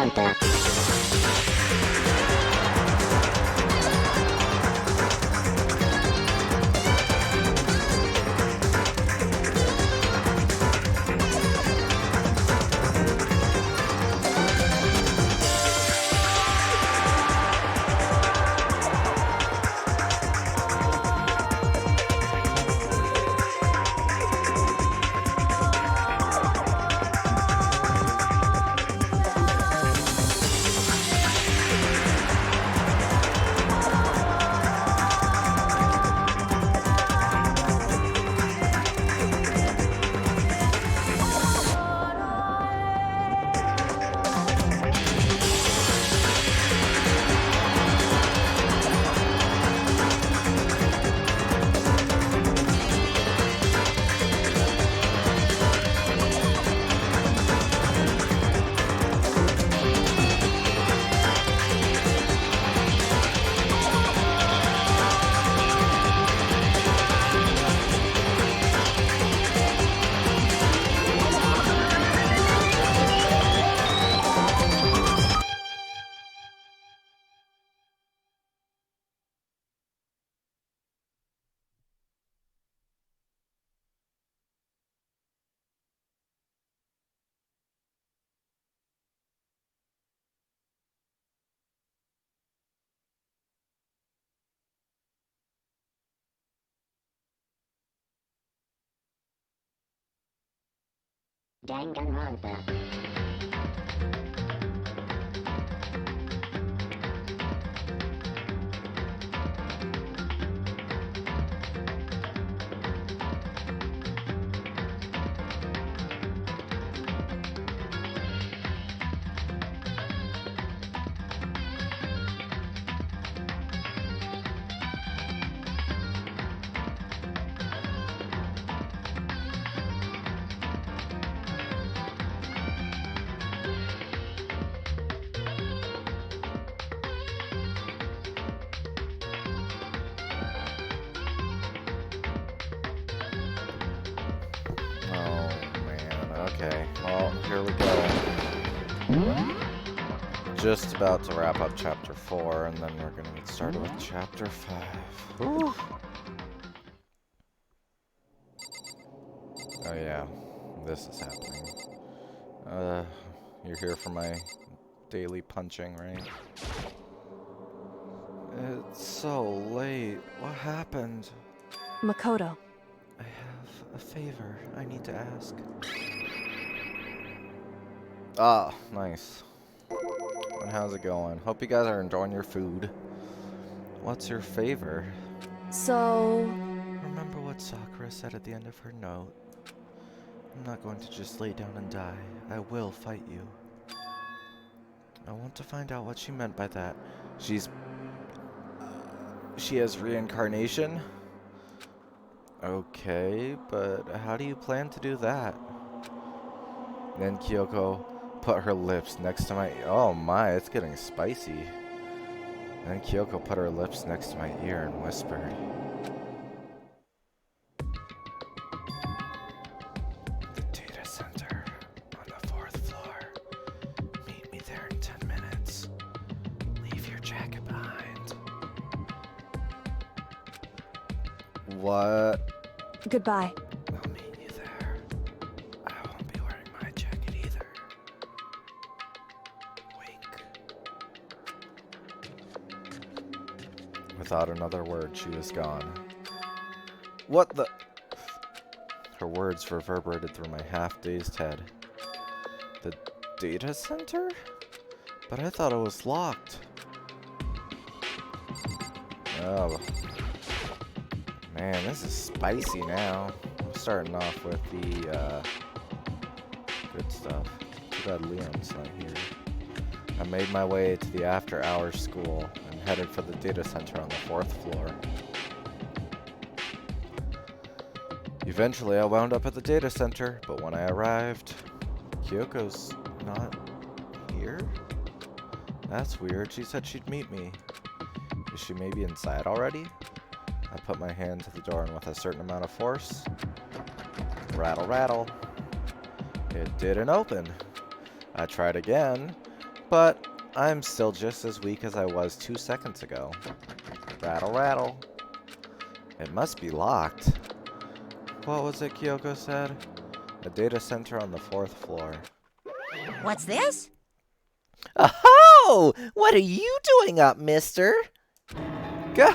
Danganronpa. Danganronpa. Oh man, okay. Well, here we go. Just about to wrap up chapter 4, and then we're gonna get started with chapter 5. Whew. Oh yeah, this is happening. You're here for my daily punching, right? It's so late. What happened? Makoto. I have a favor I need to ask. Ah, nice. And how's it going? Hope you guys are enjoying your food. What's your favor? So... Remember what Sakura said at the end of her note? I'm not going to just lay down and die. I will fight you. I want to find out what she meant by that. She has reincarnation? Okay, but how do you plan to do that? Then Kyoko put her lips next to my... Oh my, it's getting spicy. Then Kyoko put her lips next to my ear and whispered. The data center on the 4th floor. Meet me there in 10 minutes. Leave your jacket behind. What? Goodbye. I'll meet you there. I won't be wearing my jacket either. Wink. Without another word, she was gone. What the? Her words reverberated through my half-dazed head. The data center? But I thought it was locked. Oh. Man, this is spicy now. I'm starting off with the good stuff. Too bad Leon's not here. I made my way to the after-hours school and headed for the data center on the 4th floor. Eventually, I wound up at the data center, but when I arrived, Kyoko's not here? That's weird. She said she'd meet me. Is she maybe inside already? I put my hand to the door and with a certain amount of force, rattle, rattle, it didn't open. I tried again, But I'm still just as weak as I was 2 seconds ago. Rattle, rattle. It must be locked. What was it Kyoko said? A data center on the 4th floor. What's this? Oh, what are you doing up, mister? Go!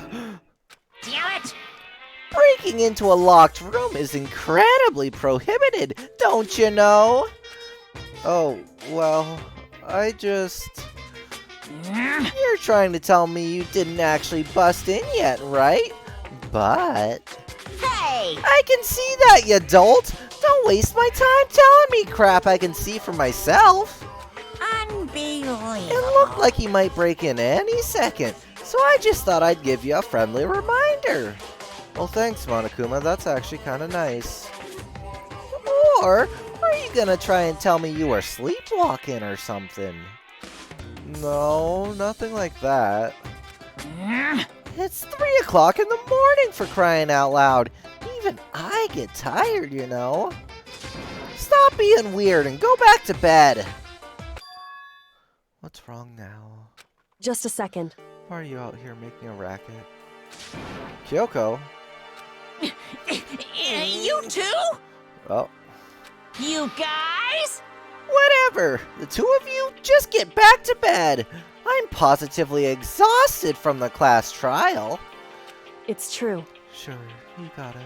Damn it! Breaking into a locked room is incredibly prohibited, don't you know? Oh, well, I just... You're trying to tell me you didn't actually bust in yet, right? But... Hey! I can see that, you dolt! Don't waste my time telling me crap I can see for myself! Unbelievable. It looked like he might break in any second, so I just thought I'd give you a friendly reminder. Well, thanks, Monokuma. That's actually kind of nice. Or are you gonna try and tell me you were sleepwalking or something? No, nothing like that. It's 3 o'clock in the morning, for crying out loud. Even I get tired, you know. Stop being weird and go back to bed. What's wrong now? Just a second. Why are you out here making a racket? Kyoko? You too? Oh, You guys? Whatever. The two of you just get back to bed. I'm positively exhausted from the class trial. It's true. sure, you got it.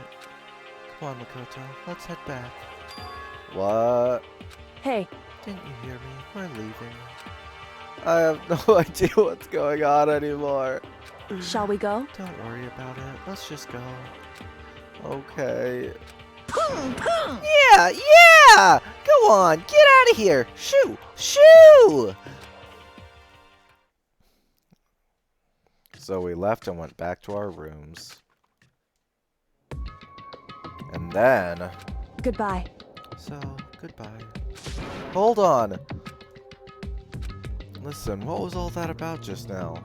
Come on, Makoto, let's head back. What? Hey, Didn't you hear me? We're leaving. I have no idea what's going on anymore. shall we go? Don't worry about it. Let's just go. Okay. Boom, boom. Yeah! Go on, get out of here. Shoo! Shoo! So we left and went back to our rooms. And then... Goodbye. So, goodbye. Hold on! Listen, what was all that about just now?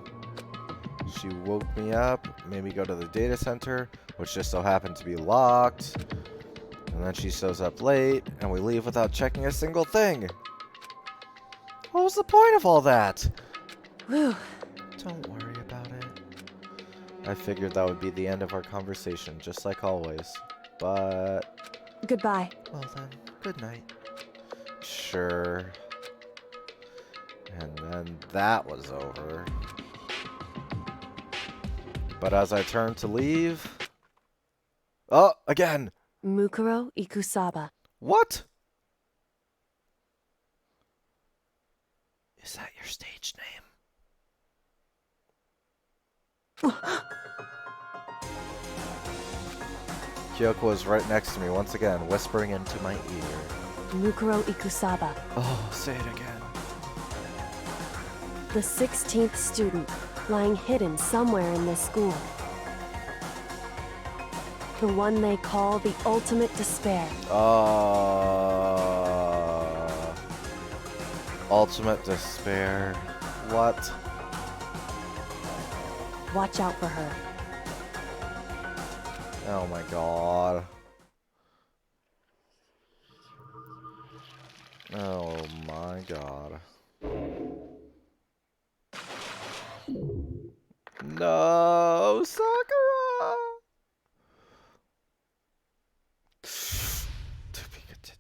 She woke me up, made me go to the data center, which just so happened to be locked. And then she shows up late, and we leave without checking a single thing. What was the point of all that? Whew. Don't worry about it. I figured that would be the end of our conversation, just like always. But... Goodbye. well then, good night. Sure. And then that was over. But as I turned to leave... oh, again! Mukuro Ikusaba. What? Is that your stage name? Kyoko was right next to me once again, whispering into my ear. Mukuro Ikusaba. Oh, say it again. The 16th student, lying hidden somewhere in this school. The one they call the ultimate despair. Ultimate despair. What? Watch out for her. Oh my god. Oh my god. No, Sakura! To be continued.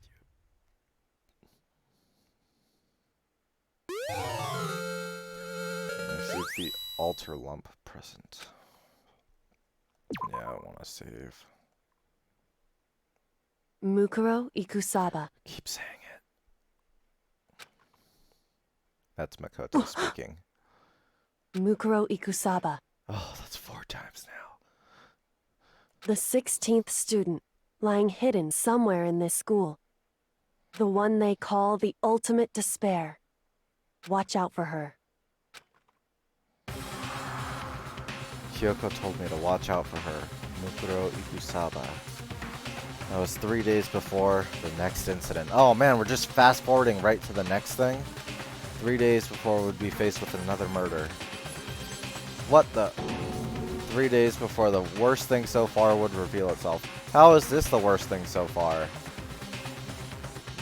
Receive the altar lump present. Yeah, I want to save. Mukuro Ikusaba. Keep saying it. That's Makoto speaking. Mukuro Ikusaba. Oh, that's 4 times now. The 16th student, lying hidden somewhere in this school. The one they call the ultimate despair. Watch out for her. Kyoko told me to watch out for her. Mukuro Ikusaba. That was 3 days before the next incident. Oh man, we're just fast forwarding right to the next thing. 3 days before we'd be faced with another murder. What the? 3 days before the worst thing so far would reveal itself. How is this the worst thing so far?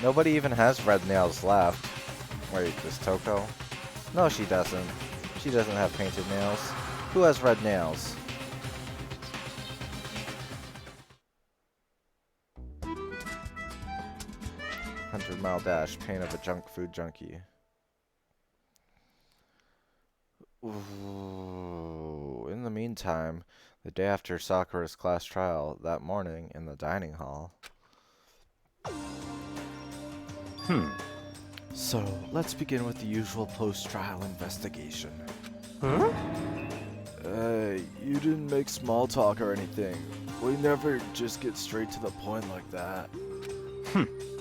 Nobody even has red nails left. Wait, is Toko? No, she doesn't. She doesn't have painted nails. Who has red nails? "100-mile dash, pain of a junk food junkie." Ooh. In the meantime, the day after Sakura's class trial, that morning in the dining hall. So, let's begin with the usual post-trial investigation. Huh? You didn't make small talk or anything. We never just get straight to the point like that.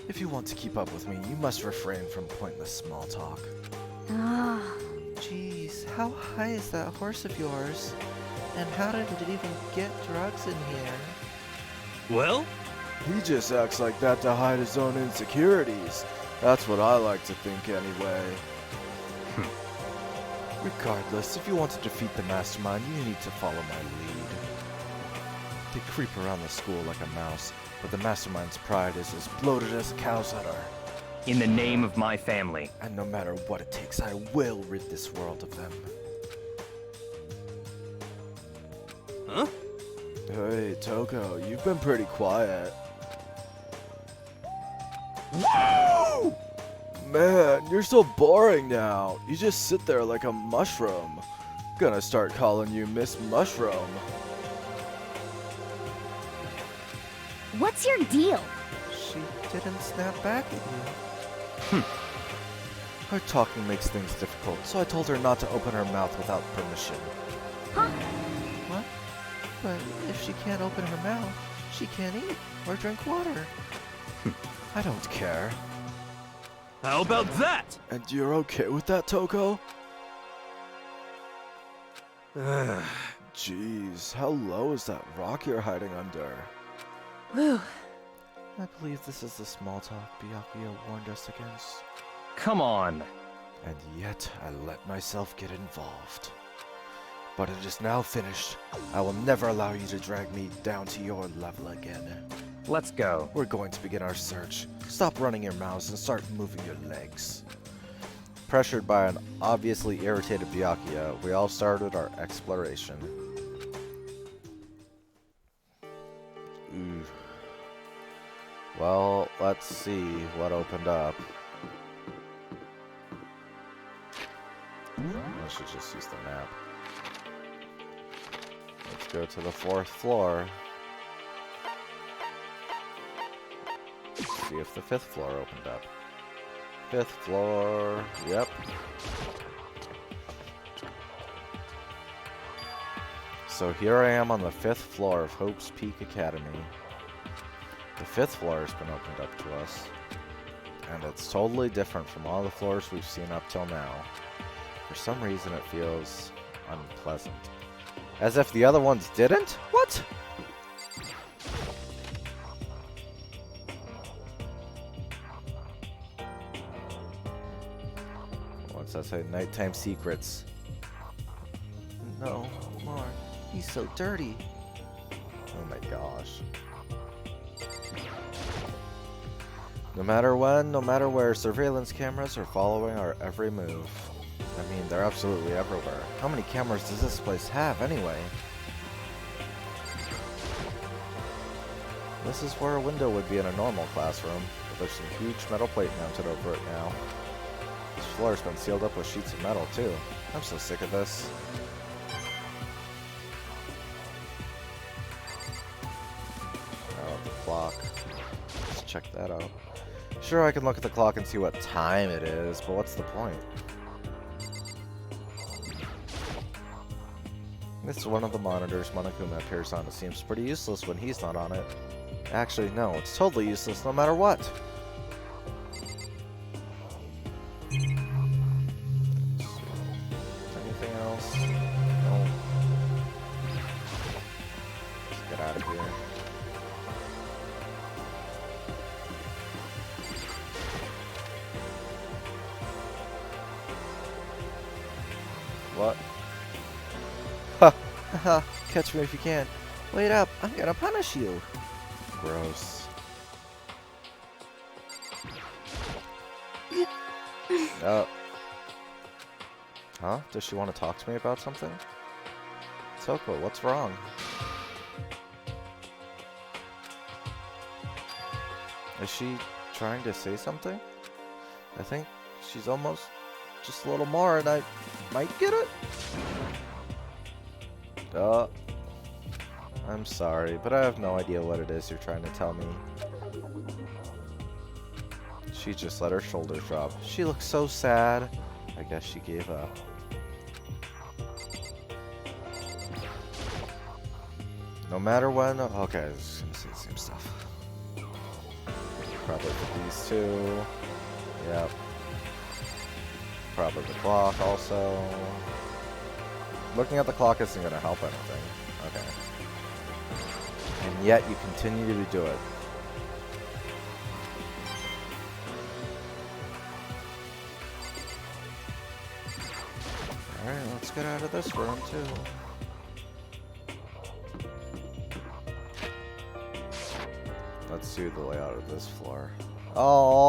If you want to keep up with me, you must refrain from pointless small talk. Ah. Jeez, how high is that horse of yours? And how did it even get drugs in here? Well? He just acts like that to hide his own insecurities. That's what I like to think anyway. Regardless, if you want to defeat the mastermind, you need to follow my lead. They creep around the school like a mouse, but the mastermind's pride is as bloated as a cow's udder. In the name of my family. And no matter what it takes, I will rid this world of them. Huh? Hey, Toko, you've been pretty quiet. Whoa! Man, you're so boring now. You just sit there like a mushroom. Gonna start calling you Miss Mushroom. What's your deal? She didn't snap back at you. Her talking makes things difficult, so I told her not to open her mouth without permission. Huh? What? But if she can't open her mouth, she can't eat or drink water. I don't care. How about that? And you're okay with that, Toko? Jeez, how low is that rock you're hiding under? Whew. I believe this is the small talk Byakuya warned us against. Come on. And yet, I let myself get involved. But it is now finished. I will never allow you to drag me down to your level again. Let's go. We're going to begin our search. Stop running your mouths and start moving your legs. Pressured by an obviously irritated Byakuya, we all started our exploration. Ooh. Well, let's see what opened up. I should just use the map. Let's go to the 4th floor. See if the 5th floor opened up. 5th floor, yep. So here I am on the 5th floor of Hope's Peak Academy. The 5th floor has been opened up to us. And it's totally different from all the floors we've seen up till now. For some reason it feels unpleasant. As if the other ones didn't? What? What's that say? Nighttime secrets. No, Mark, he's so dirty. Oh my gosh. No matter when, no matter where, surveillance cameras are following our every move. I mean, they're absolutely everywhere. How many cameras does this place have, anyway? This is where a window would be in a normal classroom, but there's some huge metal plate mounted over it now. This floor has been sealed up with sheets of metal, too. I'm so sick of this. Oh, the clock. Let's check that out. Sure, I can look at the clock and see what time it is, but what's the point? This is one of the monitors Monokuma appears on. It seems pretty useless when he's not on it. Actually, no, it's totally useless no matter what. Anything else? No. Let's get out of here. What? Haha, catch me if you can. Wait up, I'm gonna punish you. Gross. Oh. Huh? Does she want to talk to me about something? Toko, what's wrong? Is she trying to say something? I think she's almost just a little more and I might get it. I'm sorry, but I have no idea what it is you're trying to tell me. She just let her shoulders drop. She looks so sad. I guess she gave up. No matter when. Okay, I was gonna say the same stuff. Probably for these two. Yep. Probably the clock also. Looking at the clock isn't gonna help anything. Okay. And yet you continue to do it. Alright, let's get out of this room too. Let's see the layout of this floor. Oh,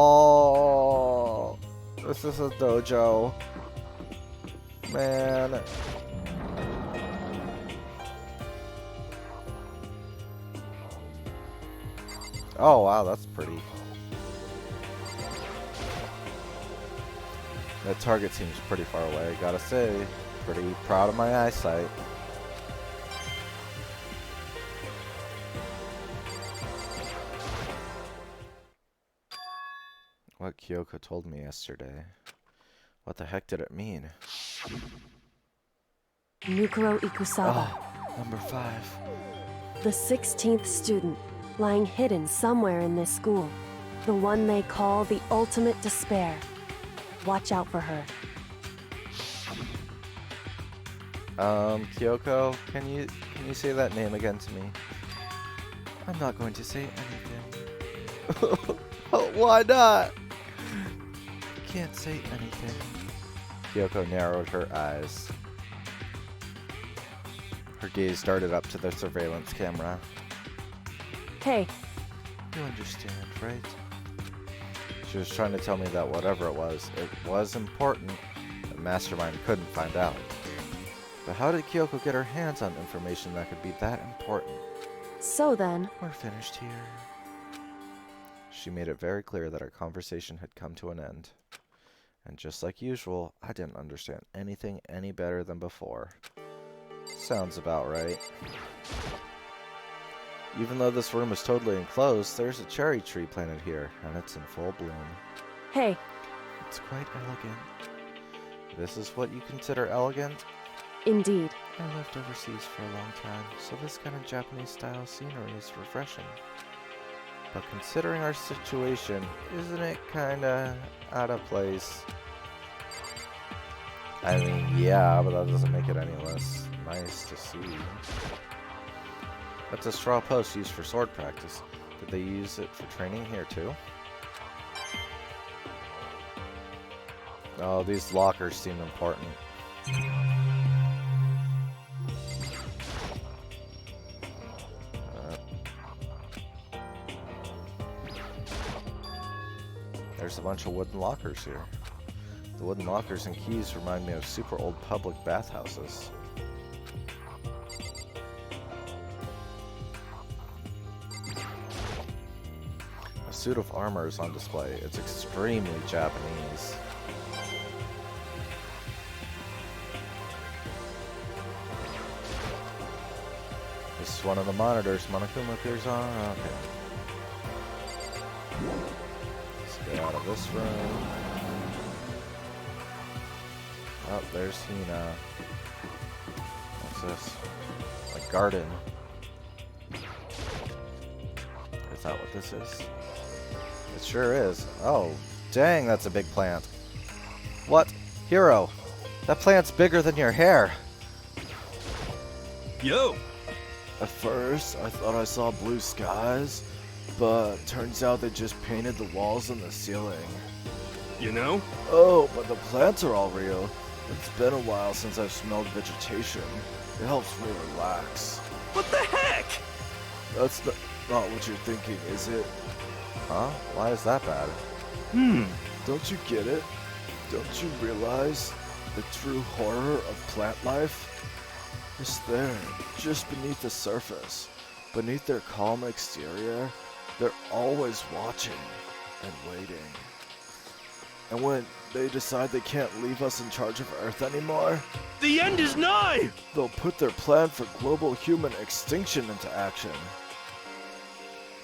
this is a dojo. Man. Oh, wow, that's pretty. That target seems pretty far away, gotta say. Pretty proud of my eyesight. What Kyoko told me yesterday. What the heck did it mean? Nukuro Ikusawa, Oh, number 5. the 16th student, lying hidden somewhere in this school. The one they call the ultimate despair. Watch out for her. Kyoko, can you say that name again to me? I'm not going to say anything. Why not? Can't say anything. Kyoko narrowed her eyes. Her gaze darted up to the surveillance camera. Hey, You understand, right? She was trying to tell me that whatever it was important, that Mastermind couldn't find out. But how did Kyoko get her hands on information that could be that important? so then, We're finished here. She made it very clear that our conversation had come to an end. And just like usual, I didn't understand anything any better than before. Sounds about right. Even though this room is totally enclosed, there's a cherry tree planted here, and it's in full bloom. hey, It's quite elegant. This is what you consider elegant? indeed. I lived overseas for a long time, so this kind of Japanese-style scenery is refreshing. But considering our situation, isn't it kinda out of place? I mean, yeah, but that doesn't make it any less nice to see. That's a straw post used for sword practice. Did they use it for training here too? Oh, these lockers seem important. There's a bunch of wooden lockers here. The wooden lockers and keys remind me of super old public bathhouses. A suit of armor is on display. It's extremely Japanese. This is one of the monitors Monokuma appears on. Okay. Let's get out of this room. Oh, there's Hina. What's this? A garden. Is that what this is? It sure is. Oh, dang, that's a big plant. What? Hiro, that plant's bigger than your hair. Yo! At first, I thought I saw blue skies, but turns out they just painted the walls and the ceiling. You know? Oh, but the plants are all real. It's been a while since I've smelled vegetation. It helps me relax. What the heck? That's not what you're thinking, is it? Huh? Why is that bad? Don't you get it? Don't you realize? The true horror of plant life is there, just beneath the surface. Beneath their calm exterior, they're always watching and waiting. And when they decide they can't leave us in charge of Earth anymore, The end is nigh! they'll put their plan for global human extinction into action.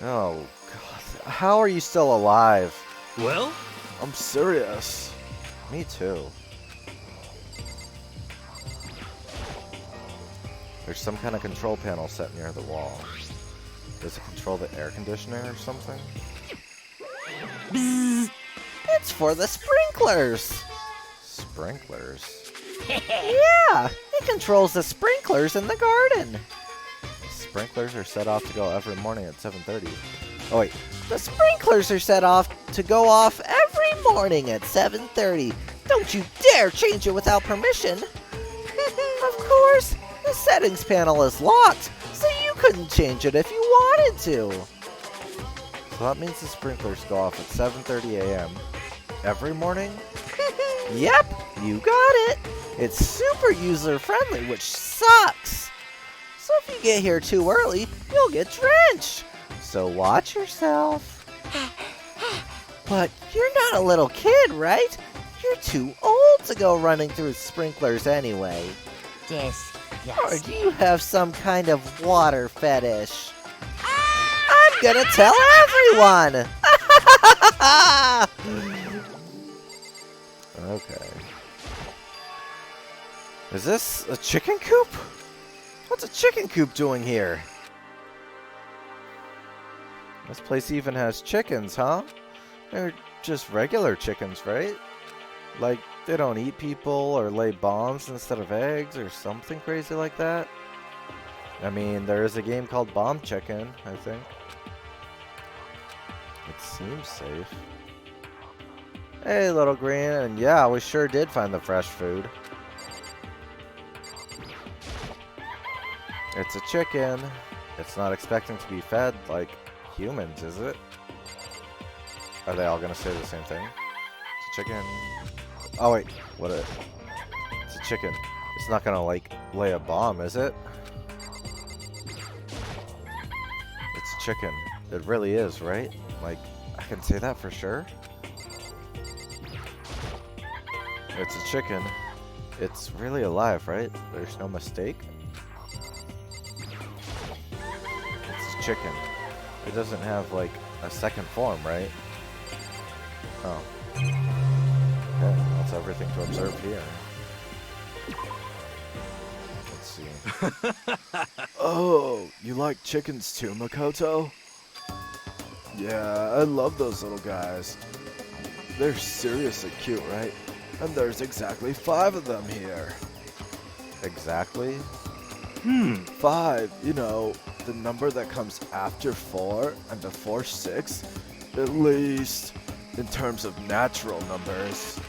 Oh, God. How are you still alive? Well, I'm serious. Me too. There's some kind of control panel set near the wall. Does it control the air conditioner or something? It's for the sprinklers. Sprinklers? Yeah, it controls the sprinklers in the garden. Sprinklers are set off to go every morning at 7:30. Oh wait, The sprinklers are set off to go off every morning at 7:30. Don't you dare change it without permission. Of course, the settings panel is locked, so you couldn't change it if you wanted to. so that means the sprinklers go off at 7:30 a.m. every morning? Yep, you got it. It's super user-friendly, which sucks. So if you get here too early, you'll get drenched. So watch yourself. But you're not a little kid, right? You're too old to go running through sprinklers anyway. Or do you have some kind of water fetish? I'm gonna tell everyone! Okay. Is this a chicken coop? What's a chicken coop doing here? This place even has chickens, huh? They're just regular chickens, right? Like, they don't eat people or lay bombs instead of eggs or something crazy like that? I mean, there is a game called Bomb Chicken, I think. It seems safe. Hey, little green, and yeah, we sure did find the fresh food. It's a chicken. It's not expecting to be fed like humans, is it? Are they all gonna say the same thing? It's a chicken. Oh wait, it's a chicken. It's not gonna like lay a bomb, is it? It's a chicken. It really is, right? Like, I can say that for sure. It's a chicken. It's really alive, right? There's no mistake. It's a chicken. It doesn't have, like, a second form, right? Oh. Okay, that's everything to observe here. Let's see. Oh, you like chickens too, Makoto? Yeah, I love those little guys. They're seriously cute, right? And there's exactly 5 of them here. Exactly? 5, you know, the number that comes after 4 and before 6, at least in terms of natural numbers.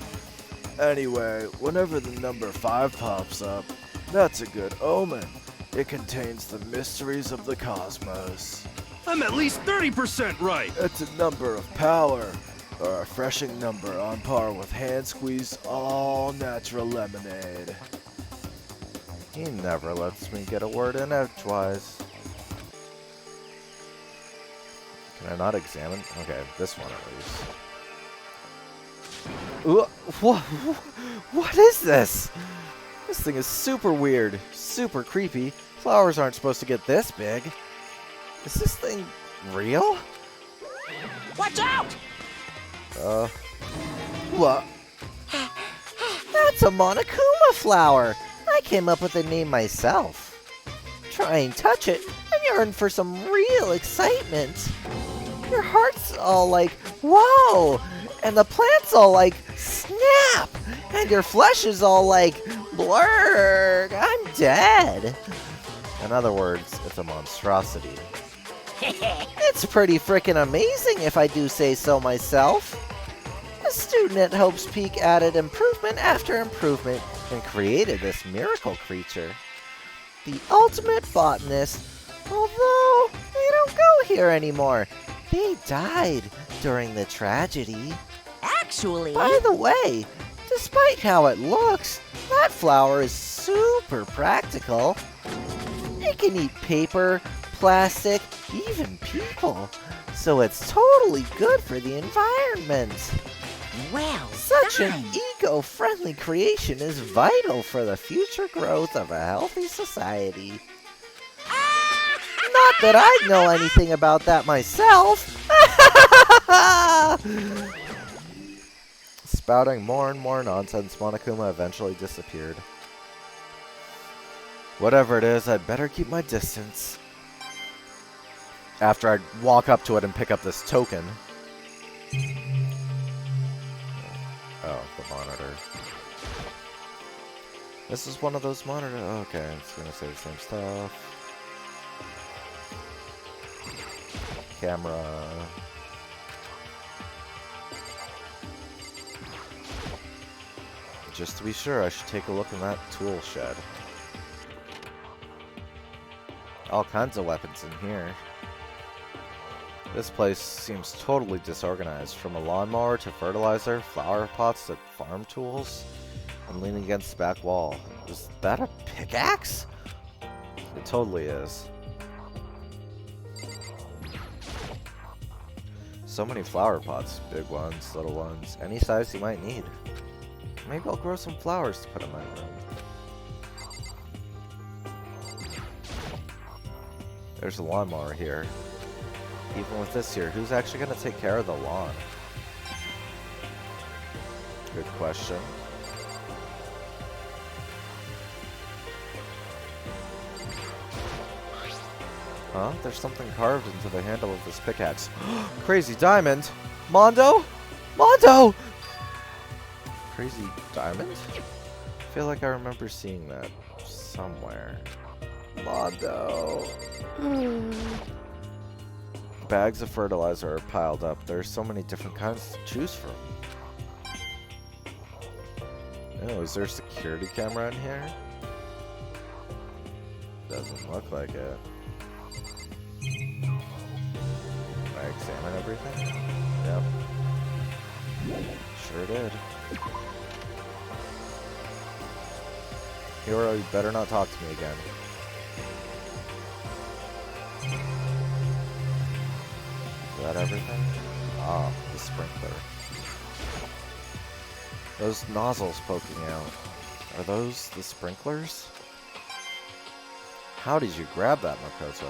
Anyway, whenever the number 5 pops up, that's a good omen. It contains the mysteries of the cosmos. I'm at least 30% right! It's a number of power, a refreshing number on par with hand-squeezed all-natural lemonade. He never lets me get a word in edgewise. Can I not examine? Okay, this one at least. What is this? This thing is super weird, super creepy. Flowers aren't supposed to get this big. Is this thing real? Watch out! What? That's a Monokuma flower. I came up with the name myself. Try and touch it, and you're in for some real excitement. Your heart's all like, whoa! And the plant's all like, snap! And your flesh is all like, blurg! I'm dead. In other words, it's a monstrosity. It's pretty frickin' amazing if I do say so myself. The student at Hope's Peak added improvement after improvement and created this miracle creature. The ultimate botanist, although they don't go here anymore. They died during the tragedy. Actually, By the way, Despite how it looks, that flower is super practical. It can eat paper, plastic, even people. So it's totally good for the environment. Well Such an done. eco-friendly creation is vital for the future growth of a healthy society. Not that I know anything about that myself. Spouting more and more nonsense, Monokuma eventually disappeared. Whatever it is, I'd better keep my distance. After I walk up to it and pick up this token. Oh, the monitor. This is one of those monitors. Okay, it's gonna say the same stuff. Camera. Just to be sure, I should take a look in that tool shed. All kinds of weapons in here. This place seems totally disorganized, from a lawnmower to fertilizer, flower pots to farm tools, and leaning against the back wall. Is that a pickaxe? It totally is. So many flower pots, big ones, little ones, any size you might need. Maybe I'll grow some flowers to put in my room. There's a lawnmower here. Even with this here, who's actually going to take care of the lawn? Good question. Huh? There's something carved into the handle of this pickaxe. Crazy diamond! Mondo? Mondo! Crazy diamond? I feel like I remember seeing that somewhere. Mondo. Bags of fertilizer are piled up. There's so many different kinds to choose from. Oh, is there a security camera in here? Doesn't look like it. Can I examine everything? Yep. Sure did. Hero, you better not talk to me again. Is that everything? Ah, the sprinkler. Those nozzles poking out. Are those the sprinklers? How did you grab that, Makoto?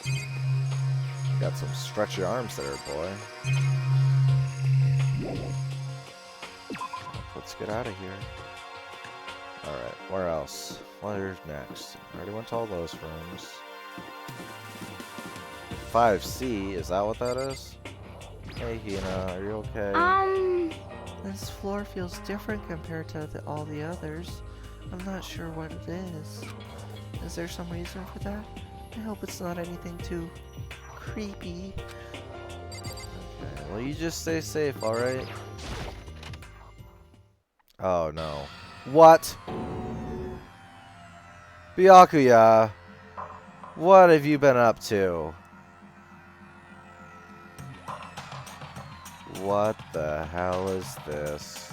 You got some stretchy arms there, boy. Let's get out of here. Alright, where else? Where's next? I already went to all those rooms. 5C, is that what that is? Hey, Hina, are you okay? This floor feels different compared to all the others. I'm not sure what it is. Is there some reason for that? I hope it's not anything too creepy. Okay, well, you just stay safe, alright? Oh, no. What? Byakuya, what have you been up to? What the hell is this?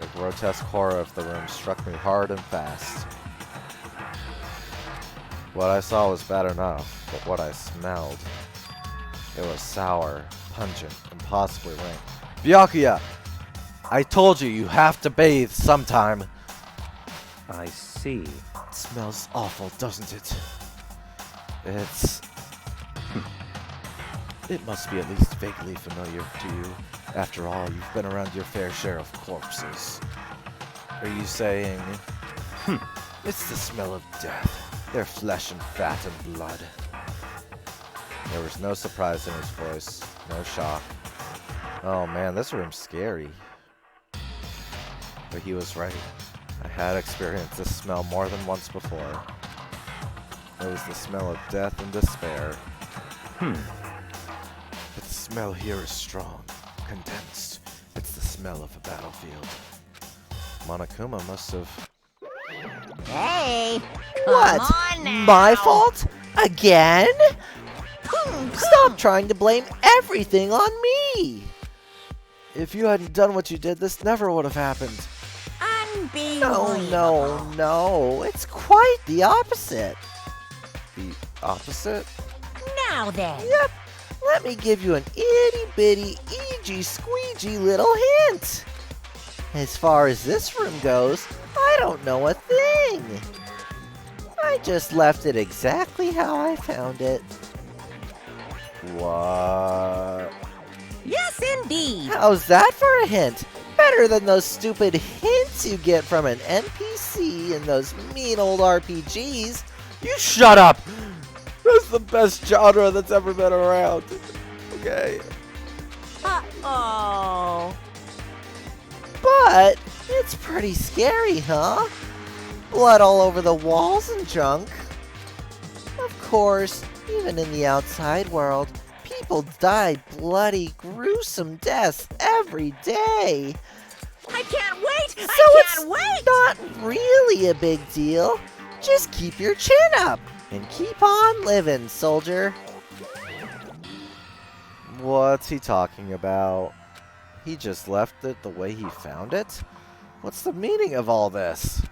The grotesque horror of the room struck me hard and fast. What I saw was bad enough, but what I smelled, it was sour, pungent, and possibly rank. Byakuya! I told you, you have to bathe sometime. I see. It smells awful, doesn't it? It's... It must be at least vaguely familiar to you. After all, you've been around your fair share of corpses. Are you saying... It's the smell of death. Their flesh and fat and blood. There was no surprise in his voice, no shock. Oh man, this room's scary. But he was right. I had experienced this smell more than once before. It was the smell of death and despair. But the smell here is strong, condensed. It's the smell of a battlefield. Monokuma must have... Hey, What? come on now. My fault? Again? Stop trying to blame everything on me! If you hadn't done what you did, this never would have happened. Unbelievable. No. It's quite the opposite. The opposite? Now then. Yep. Let me give you an itty-bitty, eegee-squeegee little hint. As far as this room goes, I don't know a thing. I just left it exactly how I found it. What? Yes, indeed. How's that for a hint? Better than those stupid hints you get from an NPC in those mean old RPGs. You shut up! That's the best genre that's ever been around. Okay. Uh-oh. But it's pretty scary, huh? Blood all over the walls and junk. Of course, even in the outside world, people die bloody, gruesome deaths every day. I can't wait. So I it's can't wait. not really a big deal. Just keep your chin up and keep on living, soldier. What's he talking about? He just left it the way he found it? What's the meaning of all this?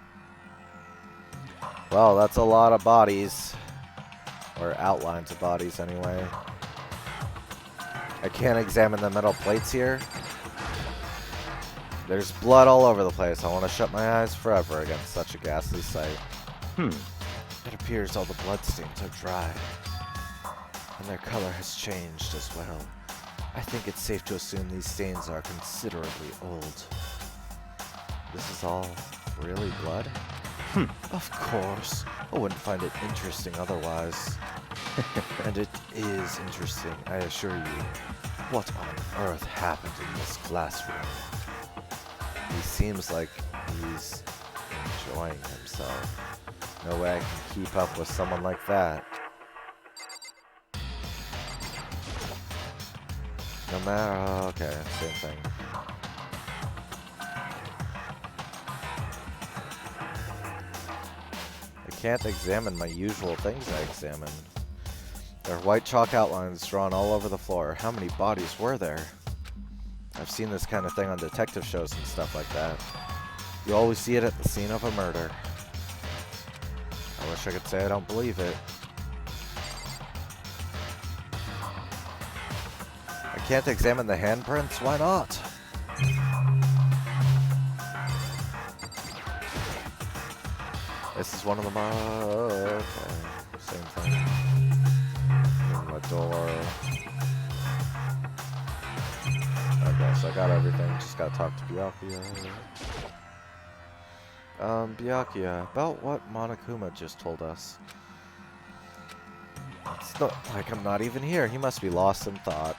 Well, that's a lot of bodies. Or outlines of bodies, anyway. I can't examine the metal plates here. There's blood all over the place. I want to shut my eyes forever against such a ghastly sight. It appears all the bloodstains are dry. And their color has changed as well. I think it's safe to assume these stains are considerably old. This is all really blood? Of course. I wouldn't find it interesting otherwise. And it is interesting, I assure you. What on earth happened in this classroom? He seems like he's enjoying himself. No way I can keep up with someone like that. No matter... okay, same thing. I can't examine my usual things I examine. There are white chalk outlines drawn all over the floor. How many bodies were there? I've seen this kind of thing on detective shows and stuff like that. You always see it at the scene of a murder. I wish I could say I don't believe it. I can't examine the handprints? Why not? This is one of them. Okay. Same thing. In the door. Okay, so I got everything. Just gotta talk to Byakuya. Byakuya, about what Monokuma just told us. It's not like I'm not even here. He must be lost in thought.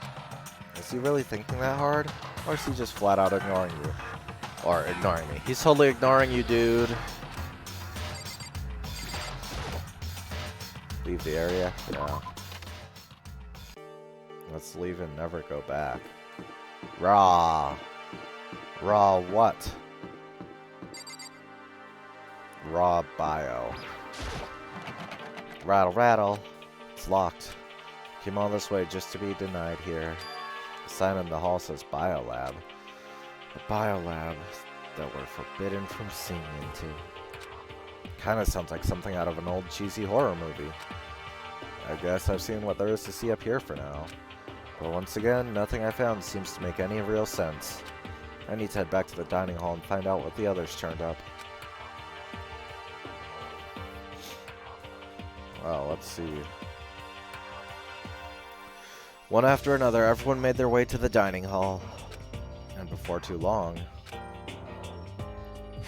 Is he really thinking that hard? Or is he just flat out ignoring you? Or ignoring me. He's totally ignoring you, dude. Leave the area? Yeah. Let's leave and never go back. Raw. Raw what? Raw bio. Rattle, rattle. It's locked. Came all this way just to be denied here. The sign in the hall says biolab. The biolab that we're forbidden from seeing into. Kinda sounds like something out of an old cheesy horror movie. I guess I've seen what there is to see up here for now. But once again, nothing I found seems to make any real sense. I need to head back to the dining hall and find out what the others turned up. Well, let's see. One after another, everyone made their way to the dining hall. And before too long...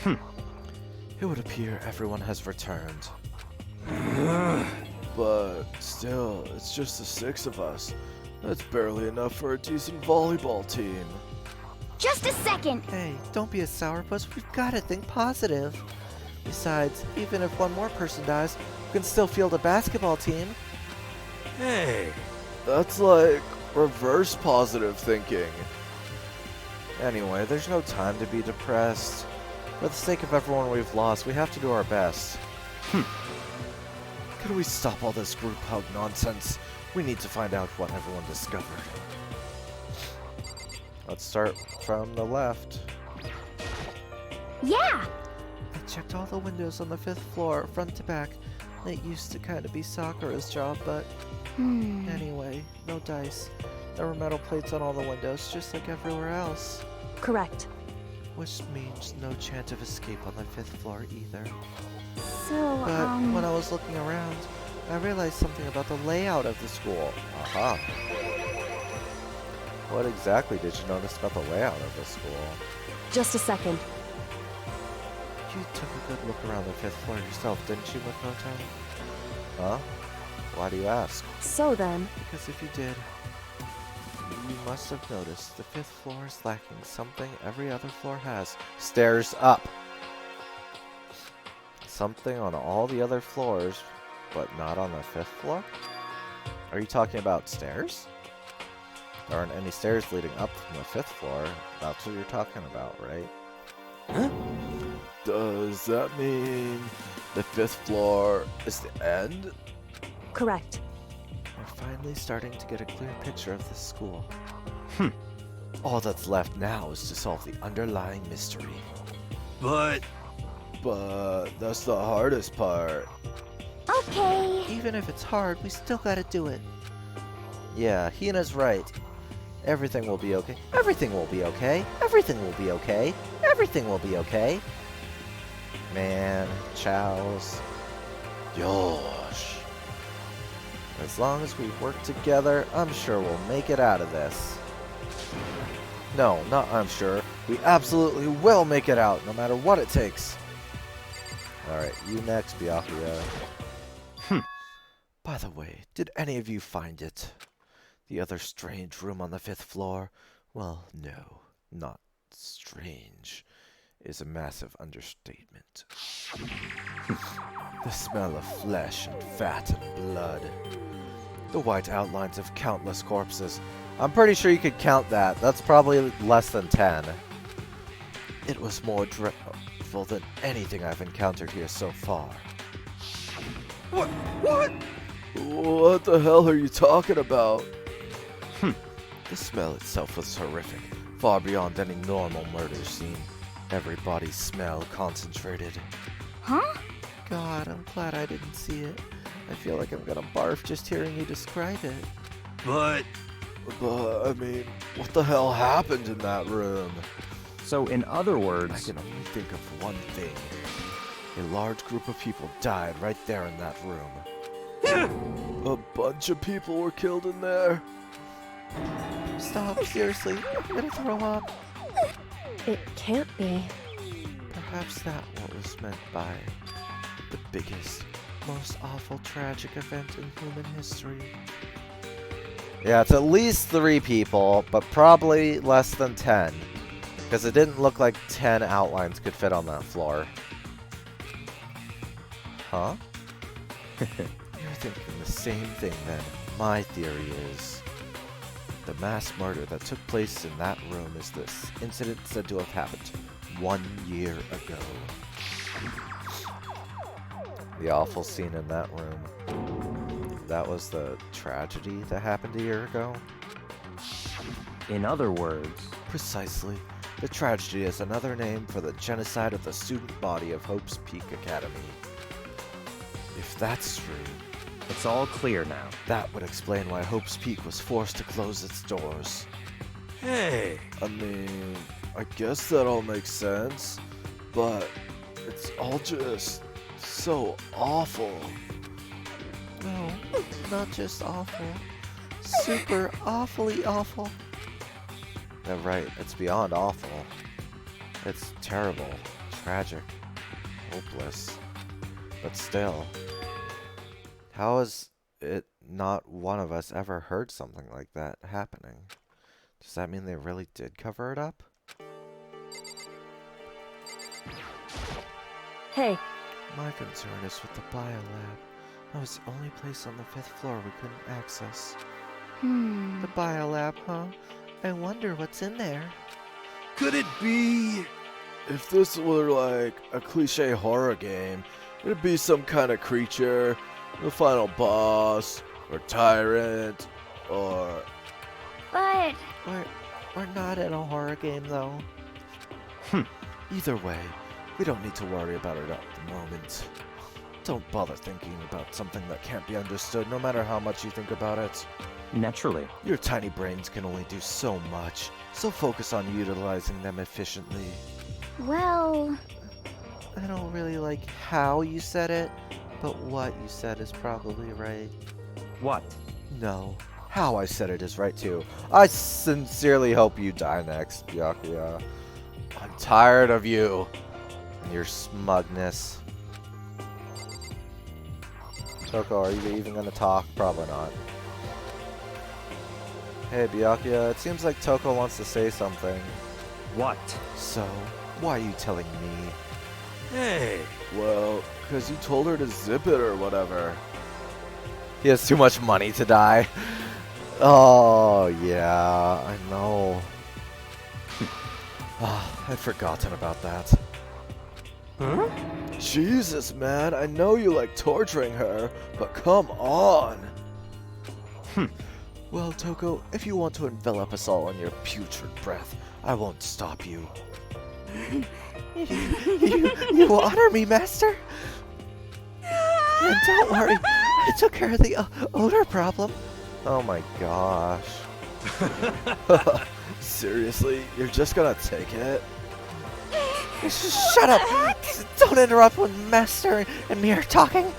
It would appear everyone has returned. But still, it's just the 6 of us. That's barely enough for a decent volleyball team. Just a second. Hey, don't be a sourpuss. We've got to think positive. Besides, even if one more person dies, we can still field a basketball team. Hey. That's like reverse positive thinking. Anyway, there's no time to be depressed. For the sake of everyone we've lost, we have to do our best. Can we stop all this group hug nonsense? We need to find out what everyone discovered. Let's start from the left. Yeah! I checked all the windows on the 5th floor, front to back. It used to kind of be Sakura's job, but anyway, no dice. There were metal plates on all the windows, just like everywhere else. Correct. Which means no chance of escape on the 5th floor either. So, But when I was looking around, I realized something about the layout of the school. Aha. What exactly did you notice about the layout of the school? Just a second. You took a good look around the 5th floor yourself, didn't you, Makoto? Huh? Why do you ask? So then, Because if you did, you must have noticed the 5th floor is lacking something every other floor has. Stairs up! Something on all the other floors, but not on the 5th floor? Are you talking about stairs? There aren't any stairs leading up from the 5th floor. That's what you're talking about, right? Does that mean the 5th floor is the end? correct. We're finally starting to get a clear picture of this school. All that's left now is to solve the underlying mystery. But But that's the hardest part. okay. Even if it's hard, we still gotta do it. Yeah, Hina's right. Everything will be okay. Everything will be okay. Everything will be okay. Everything will be okay. Man, Chows. Yosh. As long as we work together, I'm sure we'll make it out of this. No, not I'm sure. We absolutely will make it out, no matter what it takes. Alright, you next, Byakuya. By the way, did any of you find it? The other strange room on the 5th floor? Well, no, not strange. Is a massive understatement. The smell of flesh and fat and blood. The white outlines of countless corpses. I'm pretty sure you could count that. That's probably less than 10. It was more dreadful than anything I've encountered here so far. what? What the hell are you talking about? The smell itself was horrific, far beyond any normal murder scene. Every body's smell concentrated. Huh? God, I'm glad I didn't see it. I feel like I'm gonna barf just hearing you describe it. But But, I mean, what the hell happened in that room? So, in other I words, can only think of one thing. A large group of people died right there in that room. A bunch of people were killed in there? Stop, seriously. I'm gonna throw up. It can't be. Perhaps that what was meant by the biggest, most awful tragic event in human history. Yeah, it's at least 3 people, but probably less than 10. Because it didn't look like 10 outlines could fit on that floor. Huh? You're thinking the same thing then. My theory is the mass murder that took place in that room is this incident said to have happened 1 year ago. The awful scene in that room. That was the tragedy that happened a year ago? in other words, Precisely. The tragedy is another name for the genocide of the student body of Hope's Peak Academy. If that's true, it's all clear now. that would explain why Hope's Peak was forced to close its doors. hey, I mean, I guess that all makes sense, but it's all just so awful. No, not just awful. Super awfully awful. Yeah, right. It's beyond awful. It's terrible, tragic, hopeless. But still, how is it not one of us ever heard something like that happening? Does that mean they really did cover it up? Hey, My concern is with the biolab. That was the only place on the 5th floor we couldn't access. The biolab, huh? I wonder what's in there. could it be? If this were like a cliche horror game, it'd be some kind of creature, the final boss, or tyrant, or... But We're not in a horror game, though. Either way, we don't need to worry about it at the moment. Don't bother thinking about something that can't be understood, no matter how much you think about it. Naturally. Your tiny brains can only do so much, so focus on utilizing them efficiently. Well, I don't really like how you said it, but what you said is probably right. What? No, how I said it is right too. I sincerely hope you die next, Byakuya. I'm tired of you and your smugness. Toko, are you even gonna talk? Probably not. Hey, Byakuya, it seems like Toko wants to say something. What? So, why are you telling me? Hey, Well, 'cause you told her to zip it or whatever. He has too much money to die. Oh, yeah, I know. I'd forgotten about that. huh? Jesus, man, I know you like torturing her, but come on! Well, Toko, if you want to envelop us all in your putrid breath, I won't stop you. You honor me, Master? And don't worry, I took care of the odor problem. Oh my gosh. Seriously, you're just gonna take it? Shut up! Don't interrupt when Master and me are talking.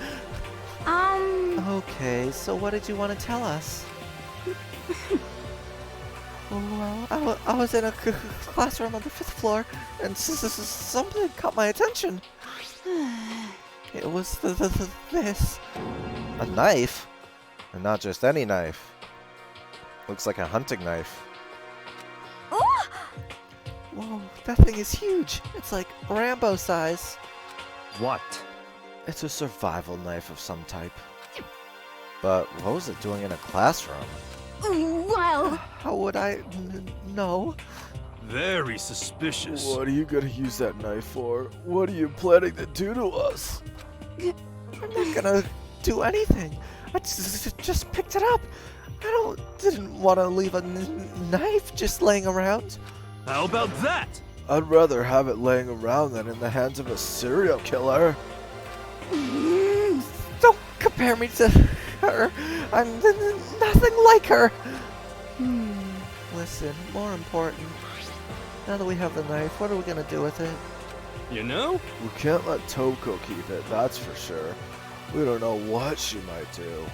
Okay, so what did you want to tell us? Well, I was in a classroom on the 5th floor, and something caught my attention. It was this. A knife? And not just any knife. Looks like a hunting knife. Whoa, that thing is huge. It's like Rambo size. What? It's a survival knife of some type. But what was it doing in a classroom? well, How would I know? Very suspicious. What are you gonna use that knife for? What are you planning to do to us? I'm not gonna do anything. I just picked it up. I didn't want to leave a knife just laying around. How about that? I'd rather have it laying around than in the hands of a serial killer. Don't compare me to her. I'm nothing like her. Listen, more important. Now that we have the knife, what are we gonna do with it? You know? We can't let Toko keep it, that's for sure. We don't know what she might do.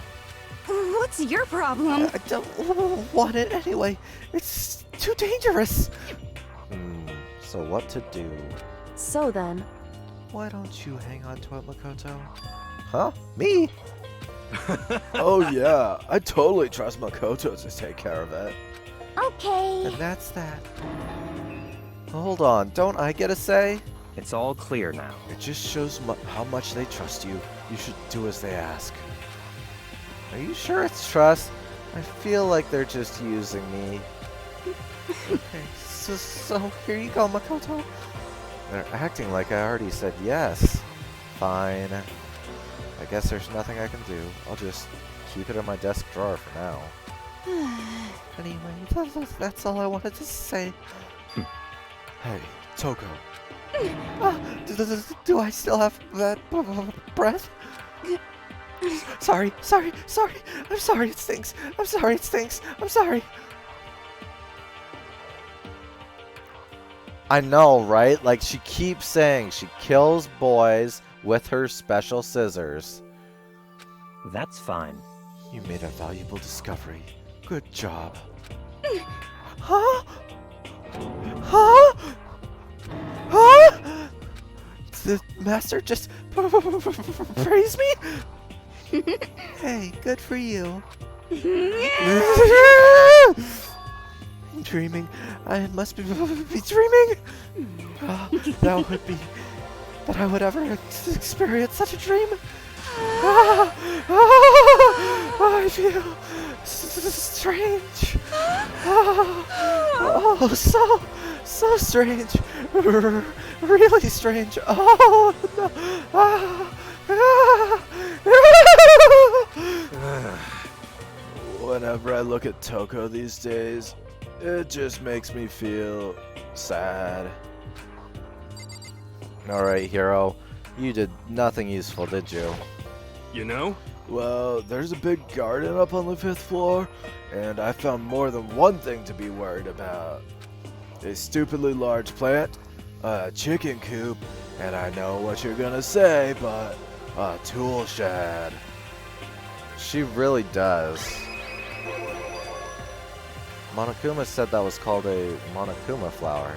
what's your problem? I don't want it anyway. It's too dangerous. So what to do? So then, Why don't you hang on to it, Makoto? Huh? Me? Oh yeah, I totally trust Makoto to take care of it. Okay. And that's that. Hold on, don't I get a say? It's all clear now. It just shows how much they trust you. You should do as they ask. Are you sure it's trust? I feel like they're just using me. Okay, so here you go, Makoto. They're acting like I already said yes. Fine. I guess there's nothing I can do. I'll just keep it in my desk drawer for now. Anyway, that's all I wanted to say. Hey, Toko. Do I still have that breath? Sorry. I'm sorry, it stinks. I'm sorry. I know, right? Like, she keeps saying she kills boys with her special scissors. That's fine. You made a valuable discovery. Good job. Huh? The master just praised me? Hey, good for you. I'm dreaming. I must be dreaming. That would be that I would ever experience such a dream. I feel strange. Oh, so strange. Really strange. Oh no. Whenever I look at Toko these days, It just makes me feel sad. Alright, hero. You did nothing useful, did you? You know? Well, there's a big garden up on the 5th floor, and I found more than one thing to be worried about. A stupidly large plant, a chicken coop, and I know what you're gonna say, but a tool shed. She really does. Monokuma said that was called a Monokuma flower.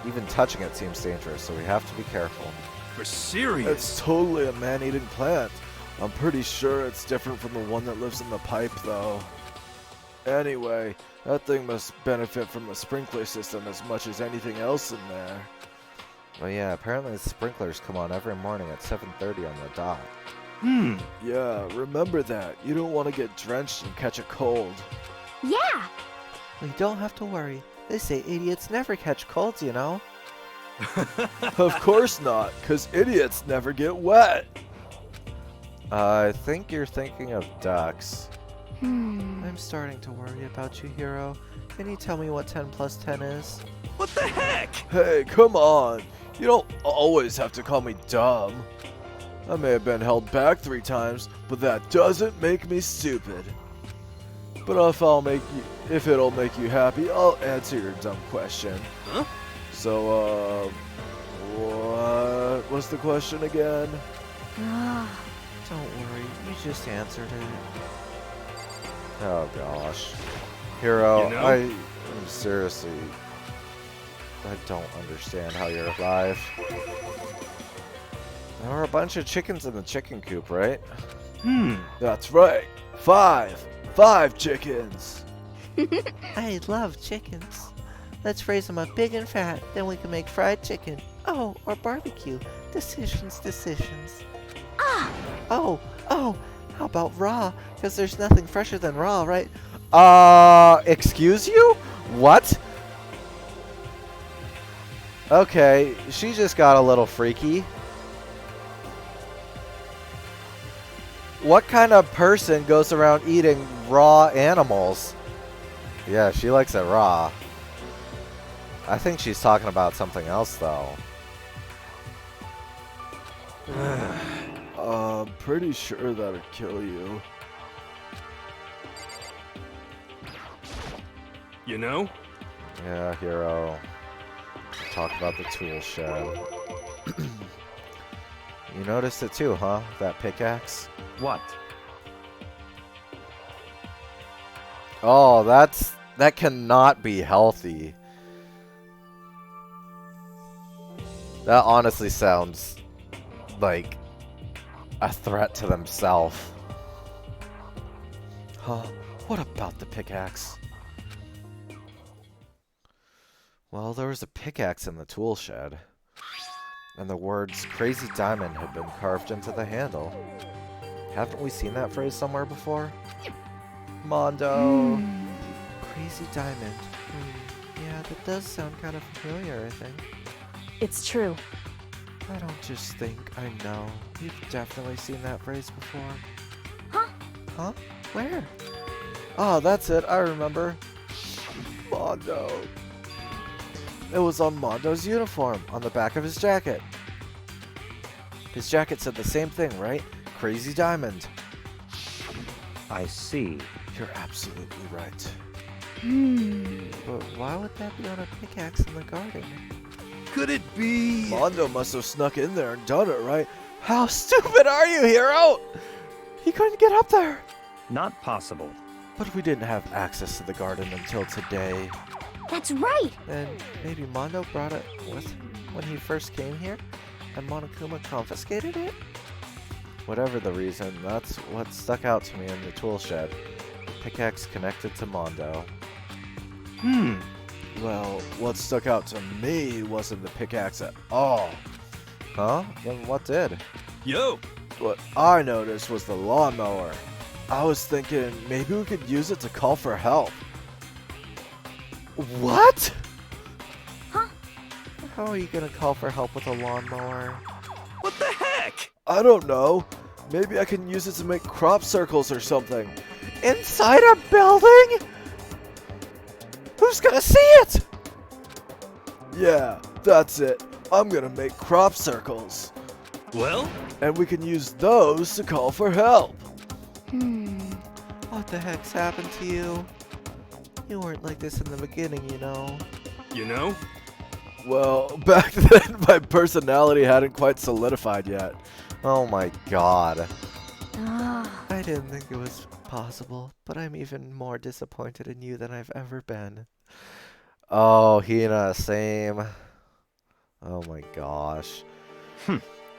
Even touching it seems dangerous, so we have to be careful. For serious? It's totally a man-eating plant. I'm pretty sure it's different from the one that lives in the pipe, though. Anyway, that thing must benefit from the sprinkler system as much as anything else in there. Well, yeah, apparently the sprinklers come on every morning at 7:30 on the dot. Yeah, remember that. You don't want to get drenched and catch a cold. Yeah. We don't have to worry. They say idiots never catch colds, you know. Of course not, because idiots never get wet. I think you're thinking of ducks. I'm starting to worry about you, Hero. Can you tell me what 10 plus 10 is? What the heck? Hey, come on. You don't always have to call me dumb. I may have been held back 3 times, but that doesn't make me stupid. But if it'll make you happy, I'll answer your dumb question. Huh? So, what was the question again? Don't worry, you just answered it. Oh gosh. Hero, You know? I'm seriously... I don't understand how you're alive. There are a bunch of chickens in the chicken coop, right? That's right. 5 chickens. I love chickens. Let's raise them up big and fat, then we can make fried chicken. Oh, or barbecue. Decisions. Oh, how about raw? Because there's nothing fresher than raw, right? Excuse you? What? Okay, she just got a little freaky. What kind of person goes around eating raw animals? Yeah, she likes it raw. I think she's talking about something else, though. I'm pretty sure that'll kill you. You know? Yeah, hero. Talk about the tool shed. You noticed it too, huh? That pickaxe? What? Oh, that cannot be healthy. That honestly sounds like a threat to themselves. Huh? What about the pickaxe? Well, there was a pickaxe in the tool shed, and the words Crazy Diamond had been carved into the handle. Haven't we seen that phrase somewhere before? Mondo! Crazy Diamond. Yeah, that does sound kind of familiar, I think. It's true. I don't just think, I know. You've definitely seen that phrase before. Huh? Huh? Where? Ah, that's it. I remember. Mondo. It was on Mondo's uniform, on the back of his jacket. His jacket said the same thing, right? Crazy Diamond. I see. You're absolutely right. But why would that be on a pickaxe in the garden? Could it be? Mondo must have snuck in there and done it, right? How stupid are you, Hero? He couldn't get up there. Not possible. But we didn't have access to the garden until today. That's right. Then maybe Mondo brought it with him when he first came here, and Monokuma confiscated it? Whatever the reason, that's what stuck out to me in the tool shed. Pickaxe connected to Mondo. Well, what stuck out to me wasn't the pickaxe at all. Huh? Then what did? Yo! What I noticed was the lawnmower. I was thinking maybe we could use it to call for help. What? How are you gonna call for help with a lawnmower? What the heck? I don't know. Maybe I can use it to make crop circles or something. Inside a building? Who's gonna see it? Yeah, that's it. I'm gonna make crop circles. Well, And we can use those to call for help. What the heck's happened to you? You weren't like this in the beginning, you know. you know? Well, back then my personality hadn't quite solidified yet. Oh my god. Ah. I didn't think it was possible, but I'm even more disappointed in you than I've ever been. Oh, Hina, same. Oh my gosh.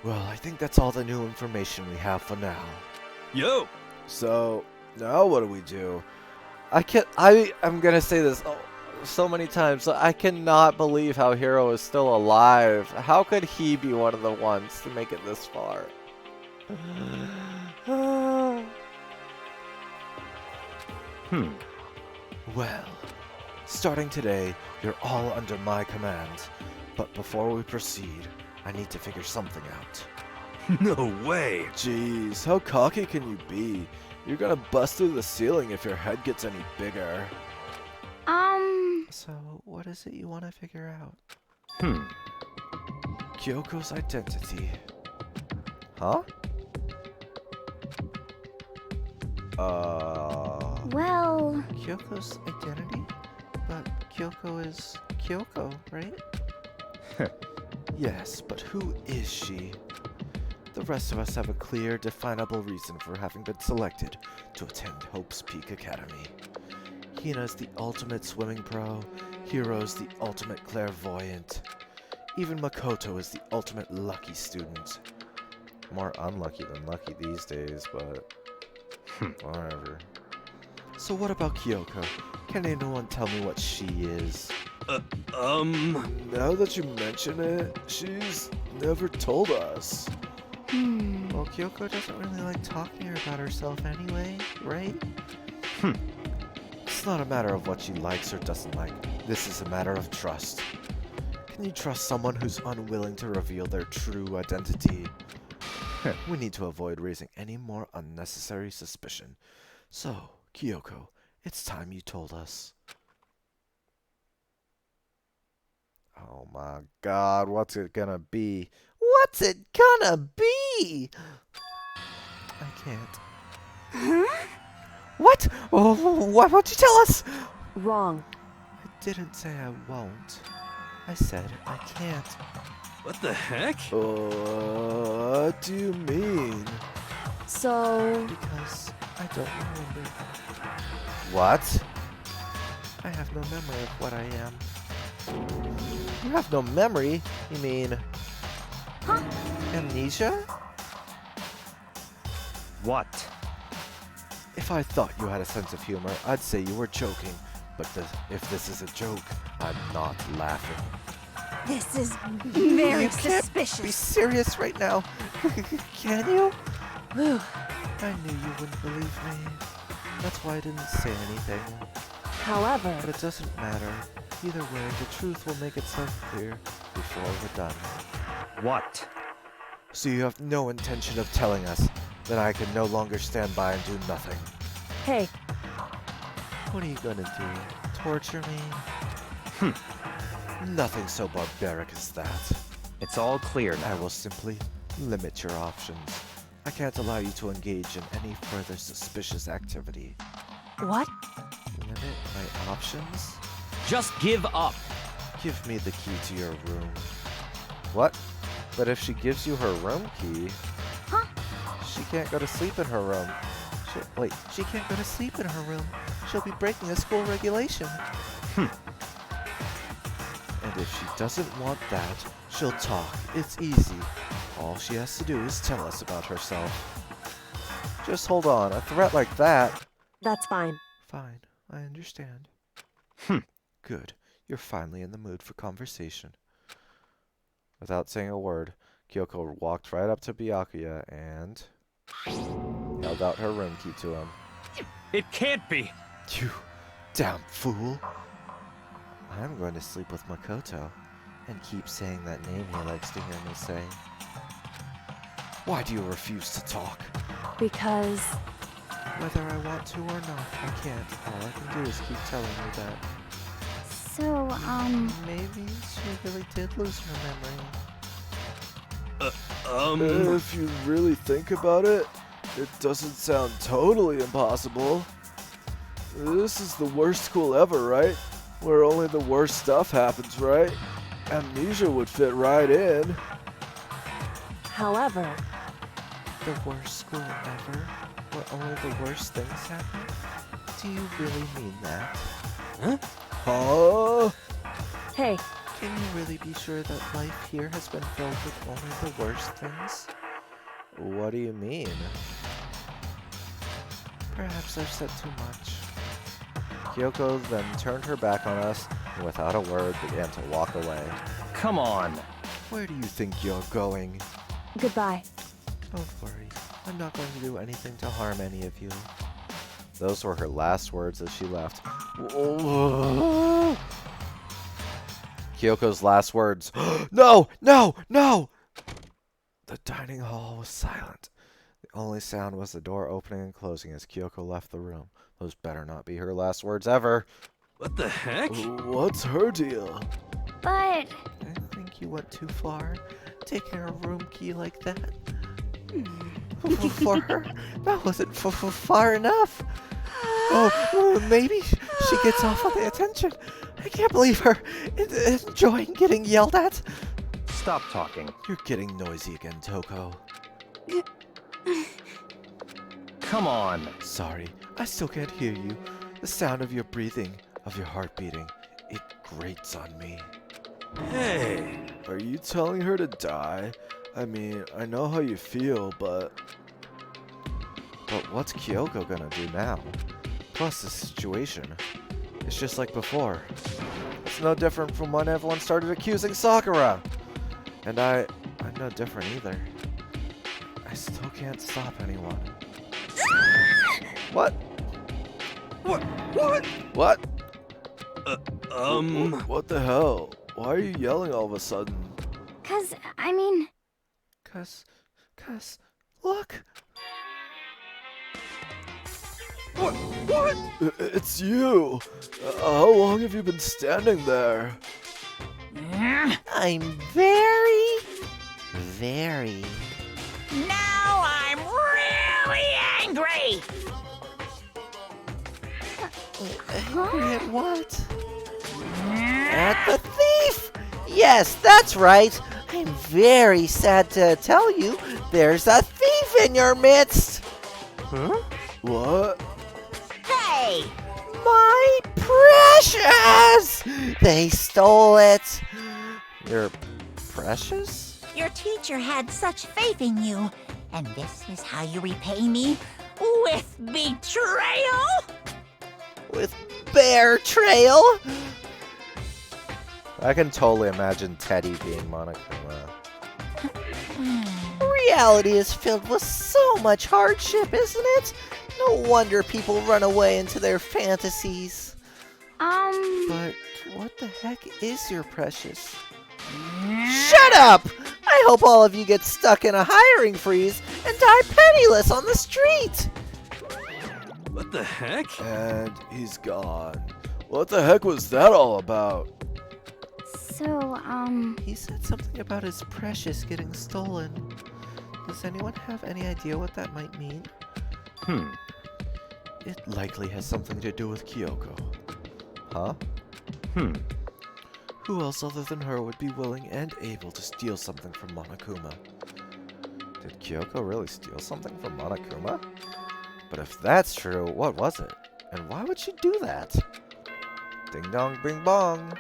Well, I think that's all the new information we have for now. Yo! So, now what do we do? I'm gonna say this so many times. So I cannot believe how Hiro is still alive. How could he be one of the ones to make it this far? Well, starting today, you're all under my command. But before we proceed, I need to figure something out. No way! Jeez, how cocky can you be? You're gonna bust through the ceiling if your head gets any bigger. So what is it you want to figure out? Kyoko's identity. Huh? Well, Kyoko's identity? But Kyoko is Kyoko, right? Yes, but who is she? The rest of us have a clear, definable reason for having been selected to attend Hope's Peak Academy. Hina's the ultimate swimming pro, Hiro's the ultimate clairvoyant. Even Makoto is the ultimate lucky student. More unlucky than lucky these days, but whatever. So what about Kyoko? Can anyone tell me what she is? Now that you mention it, she's never told us. Well, Kyoko doesn't really like talking about herself anyway, right? It's not a matter of what she likes or doesn't like. This is a matter of trust. Can you trust someone who's unwilling to reveal their true identity? We need to avoid raising any more unnecessary suspicion. So, Kyoko, it's time you told us. Oh my god, what's it gonna be? What's it gonna be? I can't. What? Oh, why won't you tell us? Wrong. I didn't say I won't. I said I can't. What the heck? What do you mean? So, Because I don't remember. What? I have no memory of what I am. You have no memory? You mean... amnesia? What? If I thought you had a sense of humor, I'd say you were joking. But if this is a joke, I'm not laughing. This is very You can't suspicious. be serious right now. Can you? whew, I knew you wouldn't believe me. That's why I didn't say anything. however, But it doesn't matter. Either way, the truth will make itself clear before we're done. What? So you have no intention of telling us, then I can no longer stand by and do nothing. hey, What are you gonna do? Torture me? Nothing so barbaric as that. It's all clear I now. will simply limit your options. I can't allow you to engage in any further suspicious activity. what? Limit my options? Just give up. Give me the key to your room. What? But if she gives you her room key... Huh? She can't go to sleep in her room. Wait, she can't go to sleep in her room. She'll be breaking a school regulation. And if she doesn't want that, she'll talk. It's easy. All she has to do is tell us about herself. Just hold on. A threat like that... That's fine. Fine, I understand. Good. You're finally in the mood for conversation. Without saying a word, Kyoko walked right up to Byakuya and held out her room key to him. It can't be. You damn fool! I'm going to sleep with Makoto and keep saying that name he likes to hear me say. Why do you refuse to talk? Because, Whether I want to or not, I can't. All I can do is keep telling you that. So, Maybe she really did lose her memory. If you really think about it, it doesn't sound totally impossible. This is the worst school ever, right? Where only the worst stuff happens, right? Amnesia would fit right in. However, The worst school ever, where only the worst things happen? Do you really mean that? Huh? hey, Can you really be sure that life here has been filled with only the worst things? What do you mean? Perhaps I've said too much. Kyoko then turned her back on us and without a word began to walk away. Come on. Where do you think you're going? goodbye. Don't worry. I'm not going to do anything to harm any of you. Those were her last words as she left. Kyoko's last words. No! No! No! The dining hall was silent. The only sound was the door opening and closing as Kyoko left the room. Those better not be her last words ever. What the heck? What's her deal? but I think you went too far, taking a room key like that. For her, that wasn't far enough. Oh, maybe she gets off on the attention. I can't believe her enjoying getting yelled at. Stop talking. You're getting noisy again, Toko. Come on. Sorry, I still can't hear you. The sound of your breathing, of your heart beating, it grates on me. Hey. Are you telling her to die? I mean, I know how you feel, but What's Kyoko gonna do now? Plus, the situation. It's just like before. It's no different from when everyone started accusing Sakura. And I'm no different either. I still can't stop anyone. What? What? What? what the hell? Why are you yelling all of a sudden? 'cause, I mean, Cause, look! It's you! How long have you been standing there? I'm very, very. Now I'm really angry! Angry at what? At the thief! Yes, that's right. I'm very sad to tell you there's a thief in your midst. Huh? What? Hey! My precious! They stole it. You're precious? Your teacher had such faith in you, and this is how you repay me? With betrayal? With bear trail. I can totally imagine Teddy being Monokuma. Reality is filled with so much hardship, isn't it? No wonder people run away into their fantasies. um, But what the heck is your precious? Shut up! I hope all of you get stuck in a hiring freeze and die penniless on the street! What the heck? And he's gone. What the heck was that all about? so, He said something about his precious getting stolen. Does anyone have any idea what that might mean? It likely has something to do with Kyoko. Huh? Who else other than her would be willing and able to steal something from Monokuma? Did Kyoko really steal something from Monokuma? But if that's true, what was it? And why would she do that? Ding dong bing bong.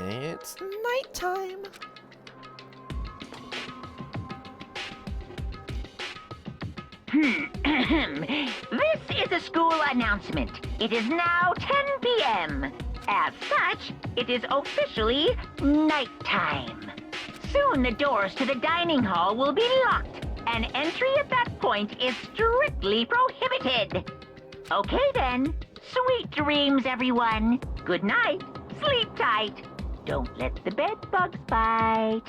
It's nighttime. This is a school announcement. It is now 10 p.m. As such, it is officially nighttime. Soon the doors to the dining hall will be locked, and entry at that point is strictly prohibited. Okay then. Sweet dreams, everyone. Good night. Sleep tight. Don't let the bed bugs bite.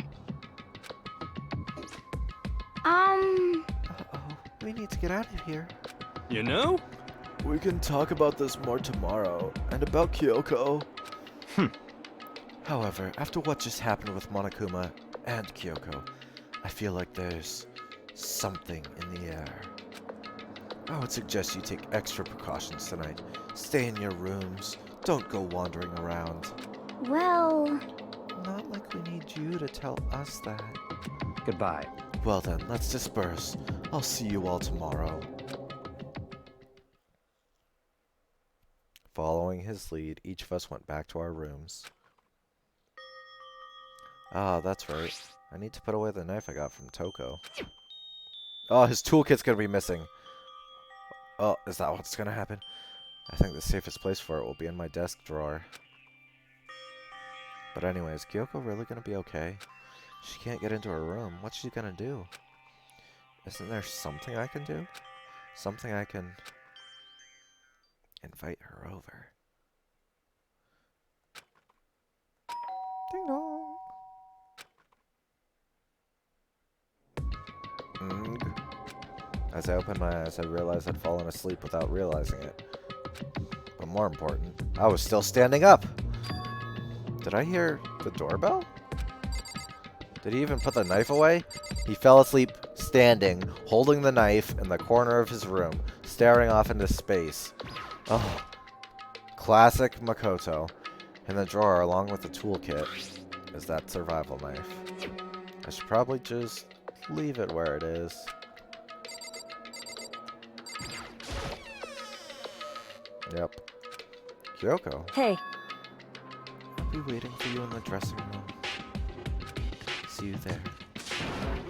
Uh-oh, we need to get out of here. You know? We can talk about this more tomorrow, and about Kyoko. However, after what just happened with Monokuma and Kyoko, I feel like there's something in the air. I would suggest you take extra precautions tonight. Stay in your rooms. Don't go wandering around. Well, Not like we need you to tell us that. Goodbye. Well then, let's disperse. I'll see you all tomorrow. Following his lead, each of us went back to our rooms. Ah, that's right. I need to put away the knife I got from Toko. Oh, his toolkit's gonna be missing. Oh, is that what's gonna happen? I think the safest place for it will be in my desk drawer. But anyways, Kyoko really gonna be okay? She can't get into her room. What's she gonna do? Isn't there something I can do? Something I can invite her over. Ding dong. As I opened my eyes, I realized I'd fallen asleep without realizing it. But more important, I was still standing up. Did I hear the doorbell? Did he even put the knife away? He fell asleep standing, holding the knife in the corner of his room, staring off into space. Oh, classic Makoto. In the drawer, along with the toolkit, is that survival knife. I should probably just leave it where it is. Yep. Kyoko. Hey, I'll be waiting for you in the dressing room. See you there.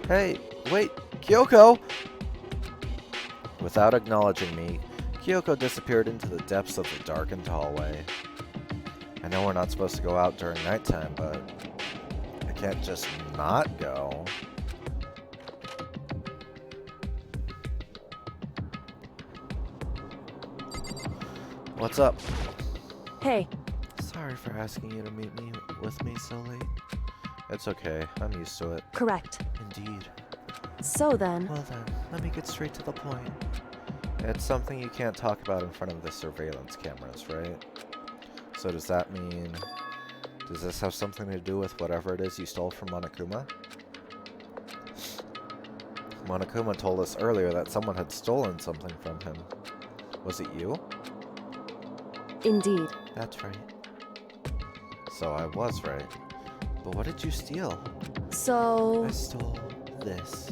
Hey, wait, Kyoko! Without acknowledging me, Kyoko disappeared into the depths of the darkened hallway. I know we're not supposed to go out during nighttime, but I can't just not go. What's up? hey, Sorry for asking you to meet me with me so late. It's okay, I'm used to it. correct. Indeed. So then, Well then, let me get straight to the point. It's something you can't talk about in front of the surveillance cameras, right? So does that mean... Does this have something to do with whatever it is you stole from Monokuma? Monokuma told us earlier that someone had stolen something from him. Was it you? indeed. That's right. So I was right. But what did you steal? So, I stole this.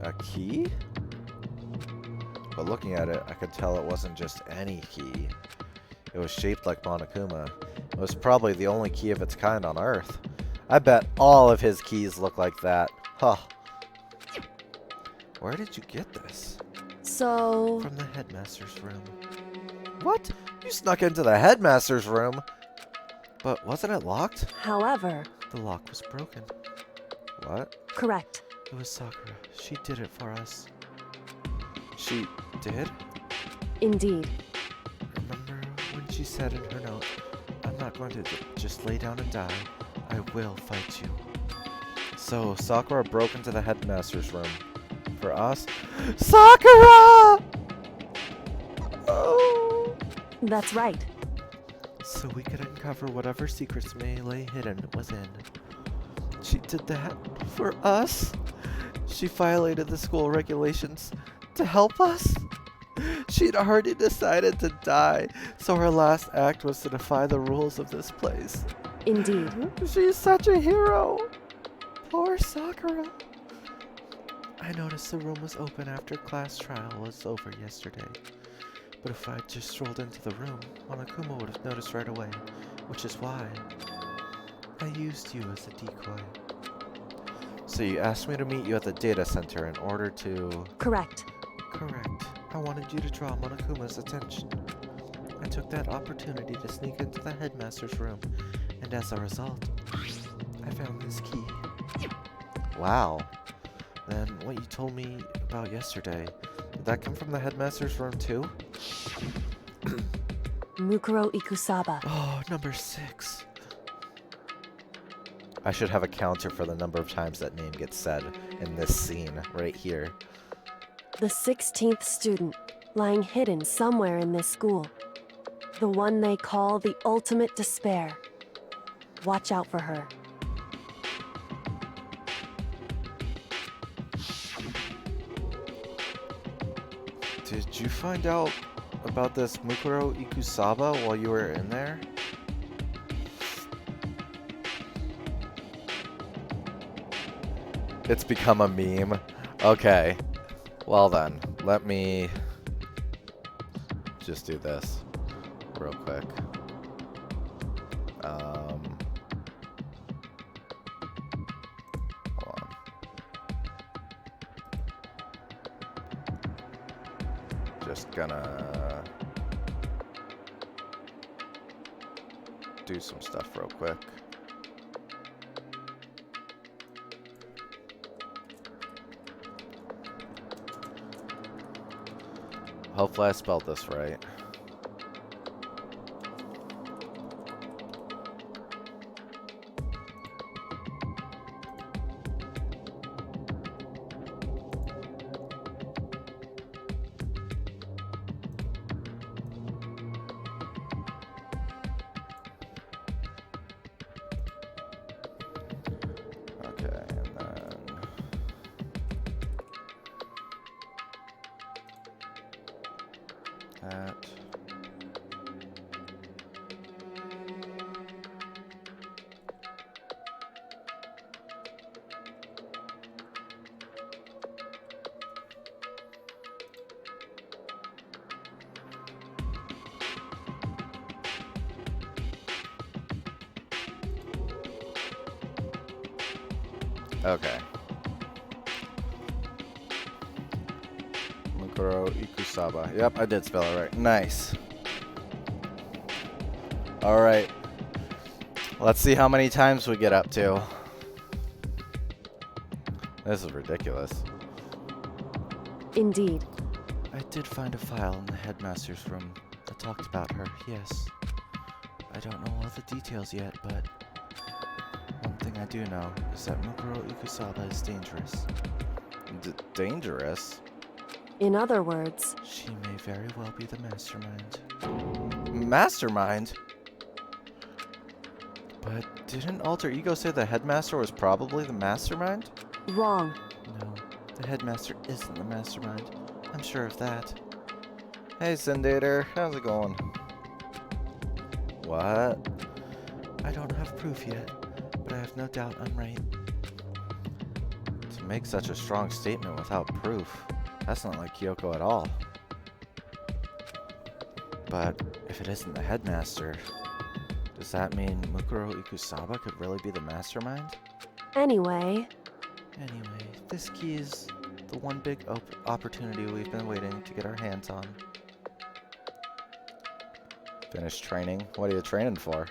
A key? But looking at it, I could tell it wasn't just any key. It was shaped like Monokuma. It was probably the only key of its kind on Earth. I bet all of his keys look like that. Huh. Where did you get this? so, From the headmaster's room. What? You snuck into the headmaster's room? But wasn't it locked? however, The lock was broken. What? correct. It was Sakura. She did it for us. She did? Indeed. Remember when she said in her note, I'm not going to just lay down and die. I will fight you. So, Sakura broke into the headmaster's room. For us? Sakura! Oh! That's right. So we could uncover whatever secrets may lay hidden within. She did that for us? She violated the school regulations to help us? She'd already decided to die, so her last act was to defy the rules of this place. Indeed. She's such a hero. Poor Sakura. I noticed the room was open after class trial was over yesterday. But if I'd just strolled into the room, Monokuma would have noticed right away, which is why I used you as a decoy. So you asked me to meet you at the data center in order to... Correct. Correct. I wanted you to draw Monokuma's attention. I took that opportunity to sneak into the headmaster's room, and as a result, I found this key. Wow. Then what you told me about yesterday, did that come from the headmaster's room too? Mukuro Ikusaba. Oh, number 6. I should have a counter for the number of times that name gets said in this scene right here. The 16th student, lying hidden somewhere in this school. The one they call the ultimate despair. Watch out for her. Did you find out about this Mukuro Ikusaba while you were in there? It's become a meme. Okay. Well then, let me just do this real quick. Hold on. Just gonna do some stuff real quick. Hopefully I spelled this right. Okay, and then that. Okay. Mukuro Ikusaba. Yep, I did spell it right. Nice. Alright. Let's see how many times we get up to. This is ridiculous. Indeed. I did find a file in the headmaster's room that talked about her, yes. I don't know all the details yet, but one thing I do know is that Mukuro Ikusaba is dangerous. Dangerous? In other words, She may very well be the mastermind. Mastermind? But didn't Alter Ego say the headmaster was probably the mastermind? wrong. No, the headmaster isn't the mastermind. I'm sure of that. Hey, Syndator, how's it going? What? I don't have proof yet, but I have no doubt I'm right. To make such a strong statement without proof, that's not like Kyoko at all. But if it isn't the headmaster, does that mean Mukuro Ikusaba could really be the mastermind? Anyway, This key is the one big opportunity we've been waiting to get our hands on. Finished training? What are you training for?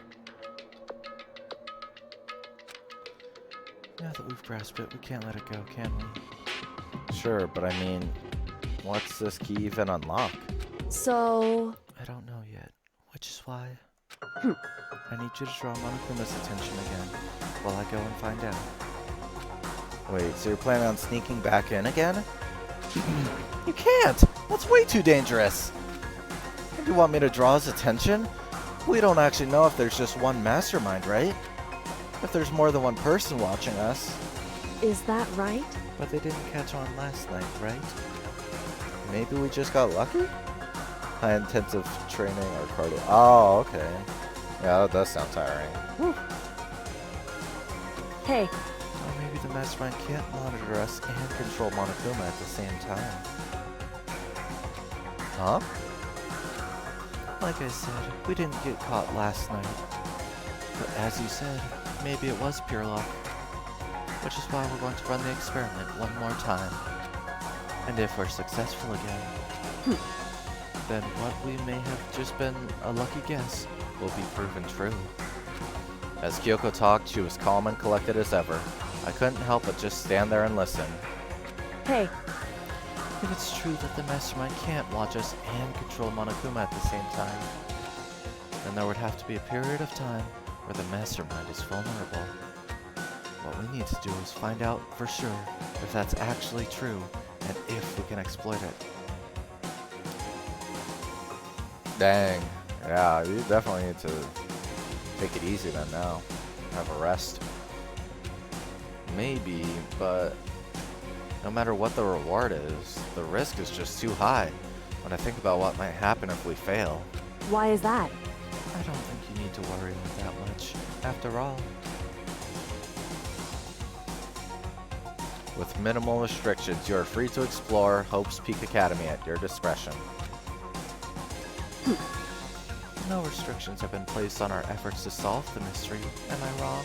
Now that we've grasped it, we can't let it go, can we? Sure, but I mean, what's this key even unlock? so I don't know yet, which is why I need you to draw Monokuma's attention again while I go and find out. Wait, so you're planning on sneaking back in again? You can't! That's way too dangerous! You want me to draw his attention? We don't actually know if there's just one mastermind, right? If there's more than one person watching us. is that right? But they didn't catch on last night, right? Maybe we just got lucky? High intensive training or cardio. Oh, okay. Yeah, that does sound tiring. Hey, Or maybe the mastermind can't monitor us and control Monokuma at the same time. Huh? Like I said, we didn't get caught last night. But as you said, maybe it was pure luck. Which is why we're going to run the experiment one more time. And if we're successful again, then what we may have just been a lucky guess will be proven true. As Kyoko talked, she was calm and collected as ever. I couldn't help but just stand there and listen. hey, If it's true that the mastermind can't watch us and control Monokuma at the same time, then there would have to be a period of time where the mastermind is vulnerable. What we need to do is find out for sure if that's actually true and if we can exploit it. Dang. Yeah, you definitely need to take it easy then now. Have a rest. Maybe, but no matter what the reward is, the risk is just too high when I think about what might happen if we fail. Why is that? I don't think you need to worry that much, after all. With minimal restrictions, you are free to explore Hope's Peak Academy at your discretion. No restrictions have been placed on our efforts to solve the mystery, am I wrong?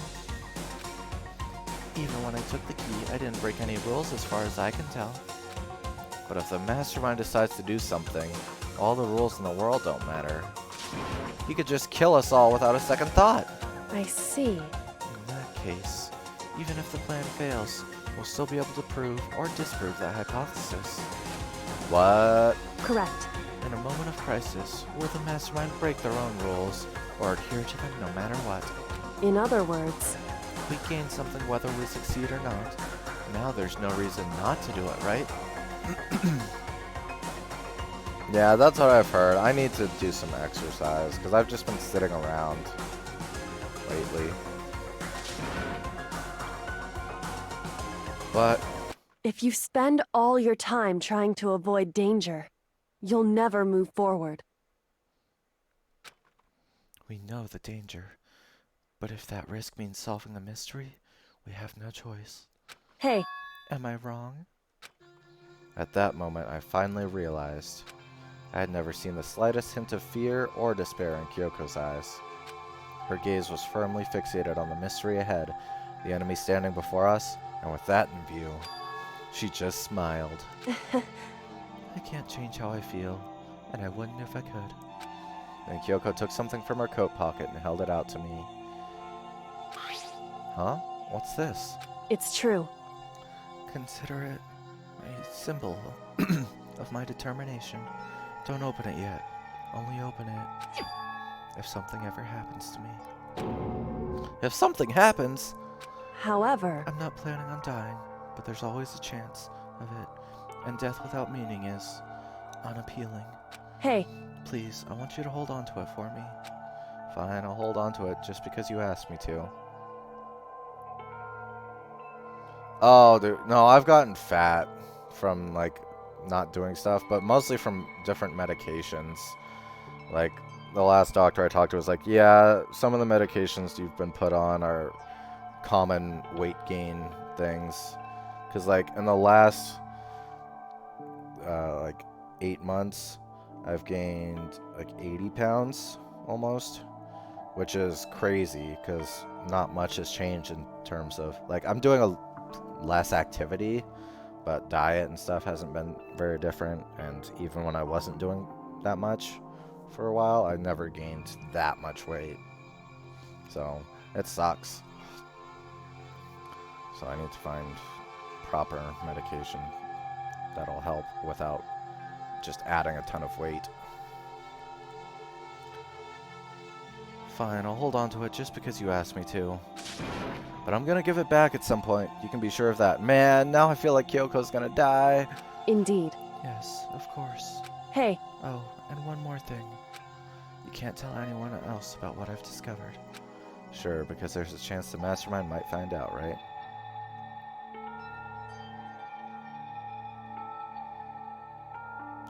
Even when I took the key, I didn't break any rules as far as I can tell. But if the mastermind decides to do something, all the rules in the world don't matter. He could just kill us all without a second thought. I see. In that case, even if the plan fails, we'll still be able to prove or disprove that hypothesis. What? Correct. In a moment of crisis, will the mastermind break their own rules or adhere to them no matter what? In other words, We gain something whether we succeed or not. Now there's no reason not to do it, right? Yeah, that's what I've heard. I need to do some exercise because I've just been sitting around lately. But if you spend all your time trying to avoid danger, you'll never move forward. we know the danger. But if that risk means solving the mystery, we have no choice. Hey, Am I wrong? At that moment, I finally realized I had never seen the slightest hint of fear or despair in Kyoko's eyes. Her gaze was firmly fixated on the mystery ahead, the enemy standing before us, and with that in view, she just smiled. I can't change how I feel, and I wouldn't if I could. Then Kyoko took something from her coat pocket and held it out to me. Huh? What's this? it's true. Consider it a symbol of my determination. Don't open it yet. Only open it if something ever happens to me. If something happens? However, I'm not planning on dying, but there's always a chance of it. And death without meaning is unappealing. hey, Please, I want you to hold on to it for me. Fine, I'll hold on to it just because you asked me to. Oh, dude, no, I've gotten fat from, like, not doing stuff, but mostly from different medications. Like, the last doctor I talked to was like, yeah, some of the medications you've been put on are common weight gain things. Because, like, in the last, like, 8 months, I've gained, like, 80 pounds, almost. Which is crazy, because not much has changed in terms of, like, I'm doing a less activity, but diet and stuff hasn't been very different, and even when I wasn't doing that much for a while, I never gained that much weight. So, it sucks. So I need to find proper medication that'll help without just adding a ton of weight. Fine, I'll hold on to it just because you asked me to. But I'm gonna give it back at some point. You can be sure of that. Man, now I feel like Kyoko's gonna die. indeed. Yes, of course. Hey, Oh, and one more thing. You can't tell anyone else about what I've discovered. Sure, because there's a chance the mastermind might find out, right?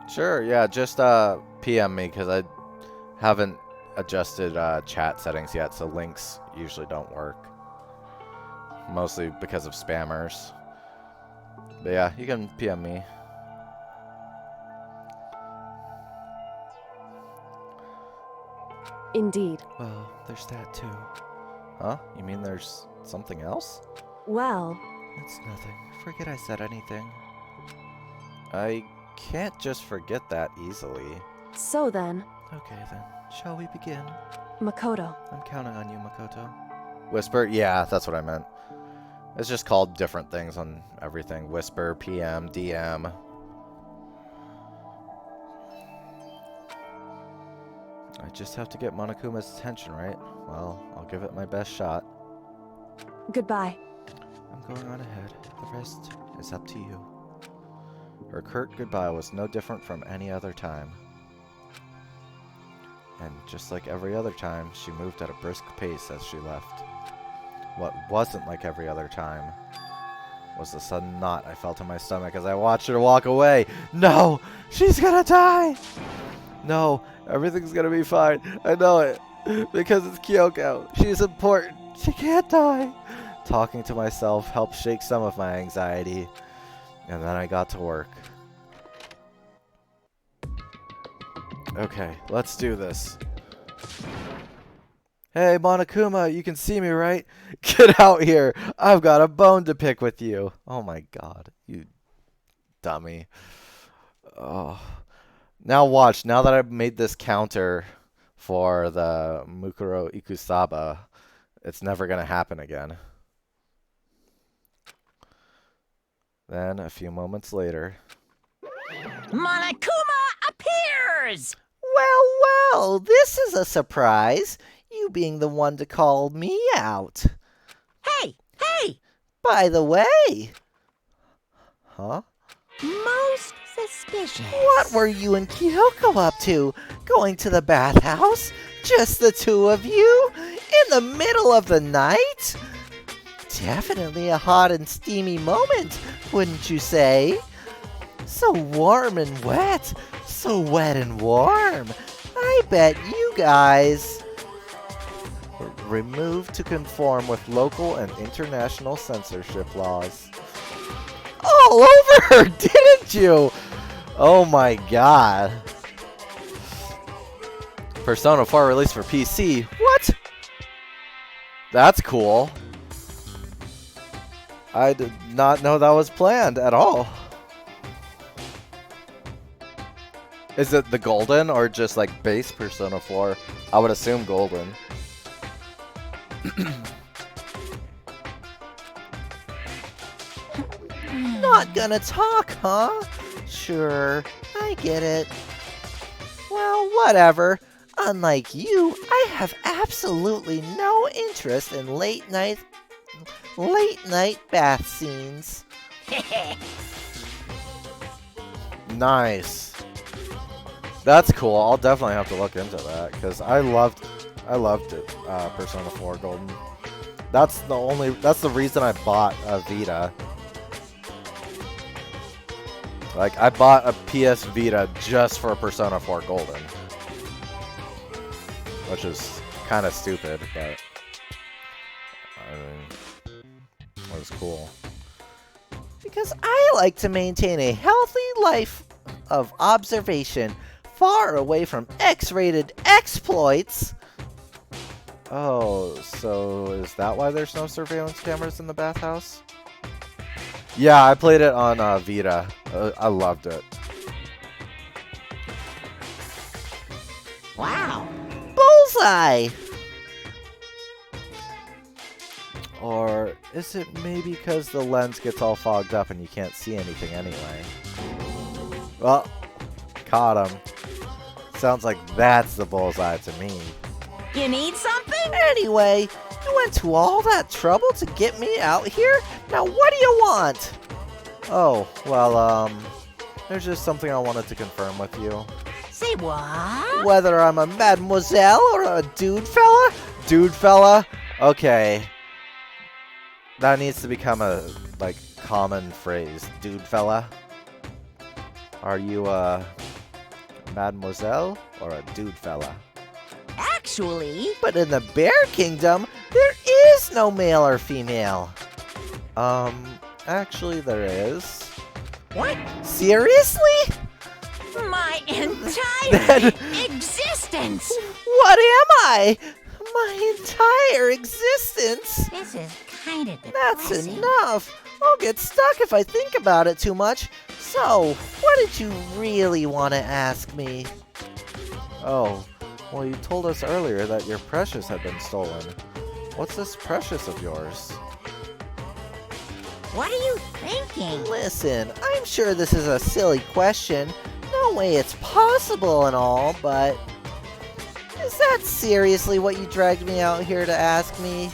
Sure, yeah, just PM me, because I haven't adjusted chat settings yet, so links usually don't work. Mostly because of spammers. But yeah, you can PM me. indeed. Well, there's that too. Huh? You mean there's something else? Well, It's nothing. Forget I said anything. I can't just forget that easily. so then, Okay then, shall we begin? Makoto. I'm counting on you, Makoto. Whisper? Yeah, that's what I meant. It's just called different things on everything. Whisper, PM, DM. I just have to get Monokuma's attention, right? Well, I'll give it my best shot. Goodbye. I'm going on ahead. The rest is up to you. Her curt goodbye was no different from any other time. And just like every other time, she moved at a brisk pace as she left. What wasn't like every other time was the sudden knot I felt in my stomach as I watched her walk away. No! She's gonna die! No, everything's gonna be fine. I know it. Because it's Kyoko. She's important. She can't die. Talking to myself helped shake some of my anxiety. And then I got to work. Okay, let's do this. Hey, Monokuma, you can see me, right? Get out here. I've got a bone to pick with you. Oh my god, you dummy. Oh. Now watch, now that I've made this counter for the Mukuro Ikusaba, it's never going to happen again. Then, a few moments later... Monokuma appears! Well, this is a surprise. You being the one to call me out. Hey! By the way... Huh? Most suspicious. What were you and Kyoko up to? Going to the bathhouse? Just the two of you? In the middle of the night? Definitely a hot and steamy moment, wouldn't you say? So warm and wet. So wet and warm. I bet you guys... Removed to conform with local and international censorship laws. All over her, didn't you? Oh my god. Persona 4 released for PC. What? That's cool. I did not know that was planned at all. Is it the golden or just like base Persona 4? I would assume golden. Not gonna talk, huh? Sure, I get it. Well, whatever. Unlike you, I have absolutely no interest in late night bath scenes. Nice. That's cool. I'll definitely have to look into that because I loved it. Persona 4 Golden. That's the reason I bought a Vita. Like, I bought a PS Vita just for Persona 4 Golden. Which is kind of stupid, but... I mean... It was cool. Because I like to maintain a healthy life of observation, far away from X-rated exploits. Oh, so is that why there's no surveillance cameras in the bathhouse? Yeah, I played it on Vita. I loved it. Wow. Bullseye! Or is it maybe because the lens gets all fogged up and you can't see anything anyway? Well, caught him. Sounds like that's the bullseye to me. You need something? Anyway, you went to all that trouble to get me out here? Now what do you want? Oh, well, there's just something I wanted to confirm with you. Say what? Whether I'm a mademoiselle or a dude fella? Dude fella? Okay. That needs to become a, like, common phrase. Dude fella? Are you a mademoiselle or a dude fella? Actually... But in the Bear Kingdom, there is no male or female. Actually there is. What? Seriously? My entire existence! What am I? My entire existence? This is kind of That's depressing. enough. I'll get stuck if I think about it too much. So, what did you really want to ask me? Oh, well, you told us earlier that your precious had been stolen. What's this precious of yours? What are you thinking? Listen, I'm sure this is a silly question. No way it's possible and all, but... Is that seriously what you dragged me out here to ask me?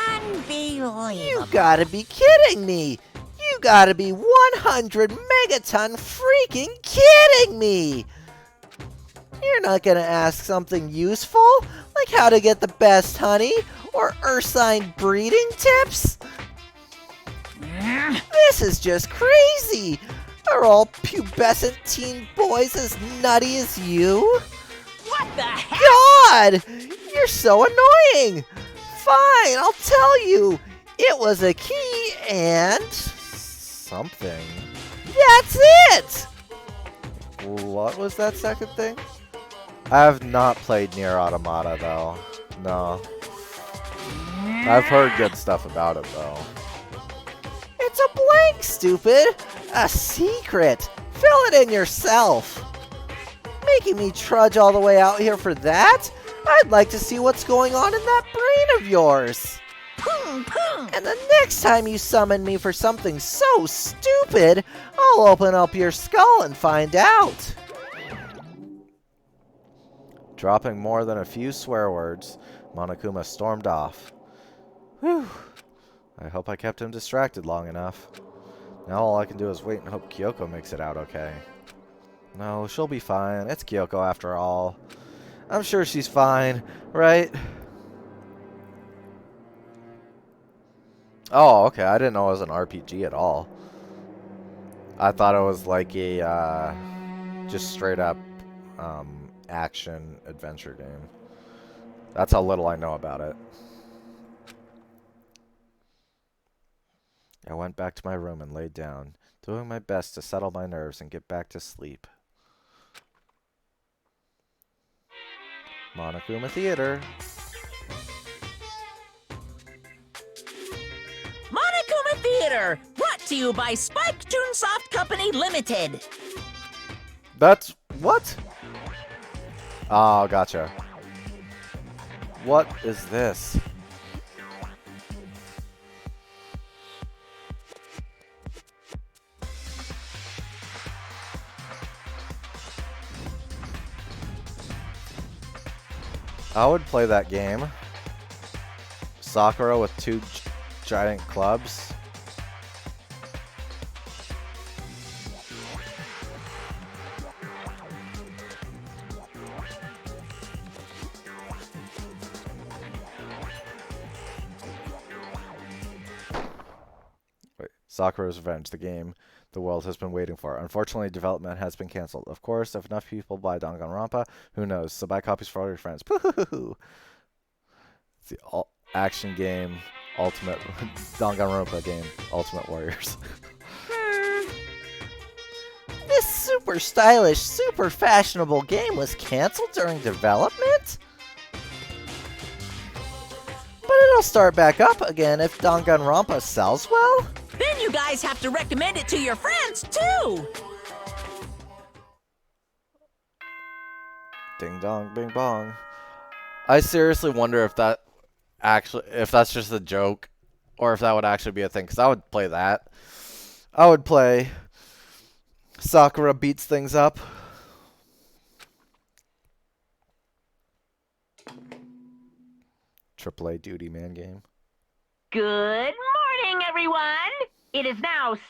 Unbelievable. You gotta be kidding me! You gotta be 100 megaton freaking kidding me! You're not gonna ask something useful, like how to get the best honey, or ursine breeding tips? This is just crazy! Are all pubescent teen boys as nutty as you? What the heck? God! You're so annoying! Fine, I'll tell you! It was a key and... Something. That's it! What was that second thing? I have not played Nier Automata, though. No. I've heard good stuff about it, though. It's a blank, stupid! A secret! Fill it in yourself! Making me trudge all the way out here for that? I'd like to see what's going on in that brain of yours! And the next time you summon me for something so stupid, I'll open up your skull and find out! Dropping more than a few swear words, Monokuma stormed off. Whew. I hope I kept him distracted long enough. Now all I can do is wait and hope Kyoko makes it out okay. No, she'll be fine. It's Kyoko after all. I'm sure she's fine, right? Oh, okay. I didn't know it was an RPG at all. I thought it was like a just straight up action adventure game. That's how little I know about it. I went back to my room and laid down, doing my best to settle my nerves and get back to sleep. Monokuma Theater. Monokuma Theater, brought to you by Spike Toonsoft Company Limited. That's... what? Oh, gotcha. What is this? I would play that game. Sakura with two giant clubs. Wait, Sakura's Revenge, the game the world has been waiting for. Unfortunately, development has been cancelled. Of course, if enough people buy Danganronpa, who knows? So buy copies for all your friends. Pooh! It's the action game, ultimate Danganronpa game, Ultimate Warriors. This super stylish, super fashionable game was cancelled during development? But it'll start back up again if Danganronpa sells well? Then you guys have to recommend it to your friends, too! Ding dong, bing bong. I seriously wonder if that's just a joke, or if that would actually be a thing, because I would play that. I would play Sakura beats things up. AAA Duty Man game. Good morning, everyone! It is now 7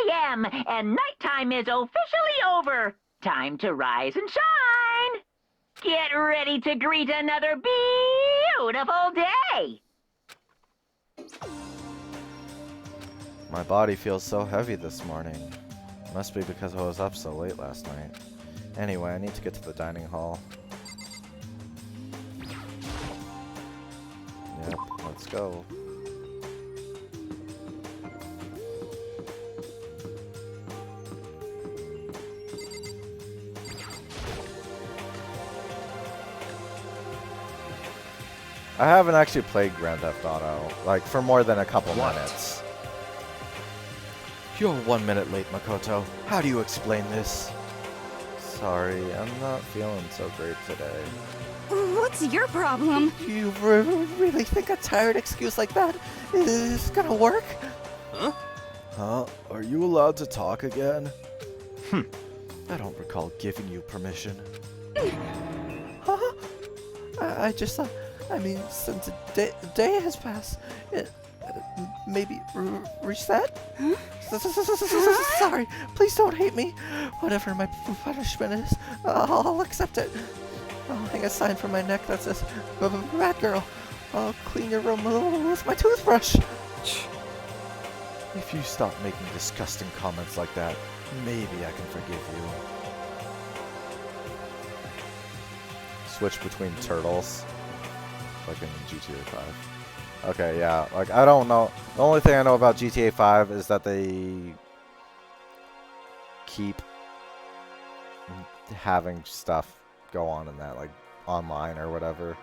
a.m. and nighttime is officially over. Time to rise and shine! Get ready to greet another beautiful day! My body feels so heavy this morning. Must be because I was up so late last night. Anyway, I need to get to the dining hall. Yep, let's go. I haven't actually played Grand Theft Auto, like, for more than a couple minutes. You're 1 minute late, Makoto. How do you explain this? Sorry, I'm not feeling so great today. What's your problem? You really think a tired excuse like that is gonna work? Huh? Are you allowed to talk again? I don't recall giving you permission. Huh? I just thought, I mean, since a day has passed, maybe reset? Sorry, please don't hate me. Whatever my punishment is, I'll accept it. I'll hang a sign from my neck that says, "Rat girl, I'll clean your room with my toothbrush." If you stop making disgusting comments like that, maybe I can forgive you. Switch between turtles, like in GTA 5. Okay, yeah, like, I don't know. The only thing I know about GTA 5 is that they keep having stuff go on in that, like, online or whatever.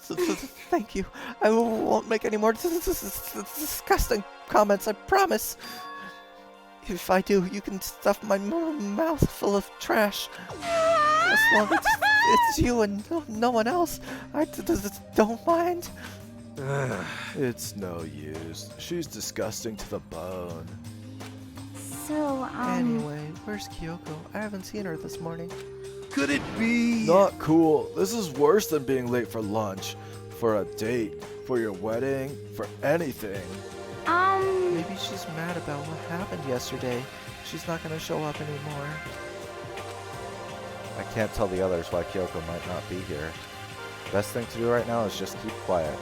Thank you. I won't make any more disgusting comments, I promise. If I do, you can stuff my mouth full of trash. As long as it's you and no one else, I don't mind. It's no use. She's disgusting to the bone. So, Anyway, where's Kyoko? I haven't seen her this morning. Could it be? Not cool. This is worse than being late for lunch, for a date, for your wedding, for anything. Maybe she's mad about what happened yesterday. She's not gonna show up anymore. I can't tell the others why Kyoko might not be here. Best thing to do right now is just keep quiet.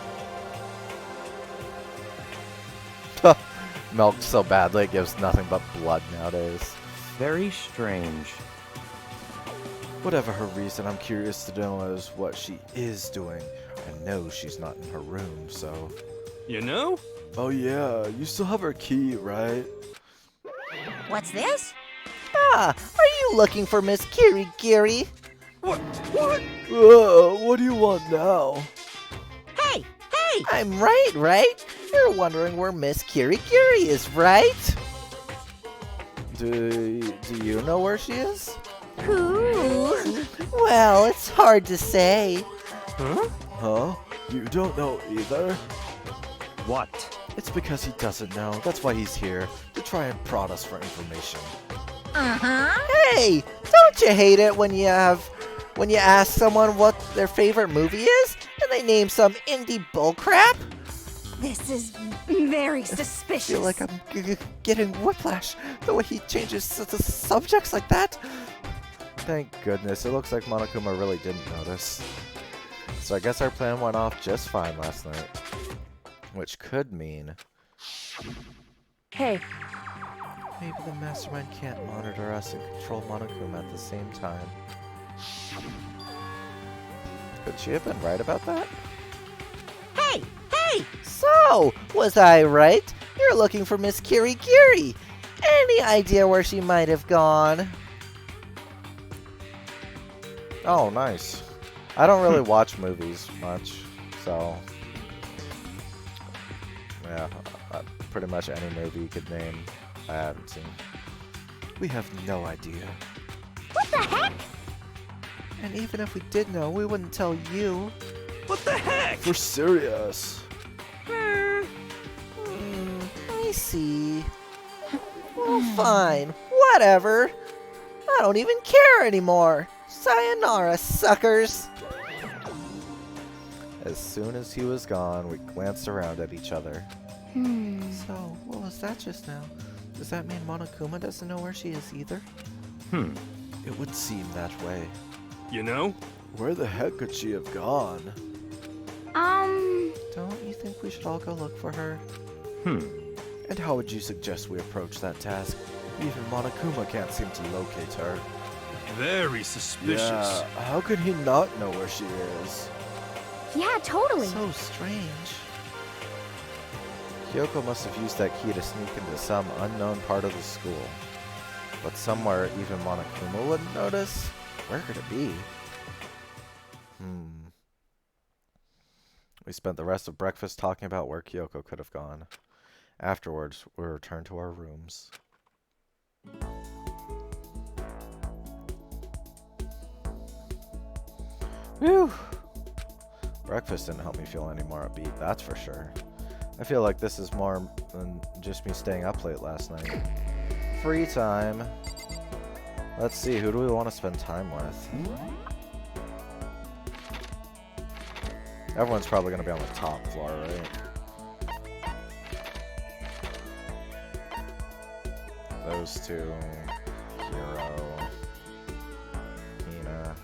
Milked so badly it gives nothing but blood nowadays. Very strange. Whatever her reason, I'm curious to know is what she is doing. I know she's not in her room, so... You know? Oh yeah, you still have her key, right? What's this? Ah, are you looking for Miss Kirigiri? What? What? What do you want now? Hey! Hey! I'm right? You're wondering where Miss Kirigiri is, right? Do you know where she is? Who? Well, it's hard to say. Huh? Huh? You don't know either? What? It's because he doesn't know. That's why he's here, to try and prod us for information. Uh-huh. Hey, don't you hate it when you ask someone what their favorite movie is and they name some indie bullcrap? this is very I suspicious. feel like I'm getting whiplash the way he changes the subjects like that. Thank goodness, it looks like Monokuma really didn't notice. So I guess our plan went off just fine last night. Which could mean... Hey, maybe the mastermind can't monitor us and control Monokuma at the same time. Could she have been right about that? Hey! Hey! So, was I right? You're looking for Miss Kirigiri. Any idea where she might have gone? Oh, nice. I don't really watch movies much, so... yeah, pretty much any movie you could name, I haven't seen. We have no idea. What the heck? And even if we did know, we wouldn't tell you. What the heck? For serious. I see. Well, fine. Whatever. I don't even care anymore. Sayonara, suckers. As soon as he was gone, we glanced around at each other. So, what was that just now? Does that mean Monokuma doesn't know where she is either? It would seem that way. You know? Where the heck could she have gone? Don't you think we should all go look for her? And how would you suggest we approach that task? Even Monokuma can't seem to locate her. Very suspicious. Yeah, how could he not know where she is? Yeah, totally. So strange. Kyoko must have used that key to sneak into some unknown part of the school. But somewhere even Monokuma wouldn't notice? Where could it be? We spent the rest of breakfast talking about where Kyoko could have gone. Afterwards, we returned to our rooms. Whew! Breakfast didn't help me feel any more upbeat, that's for sure. I feel like this is more than just me staying up late last night. Free time. Let's see, who do we want to spend time with? Everyone's probably gonna be on the top floor, right? Those two. Hero. Hina.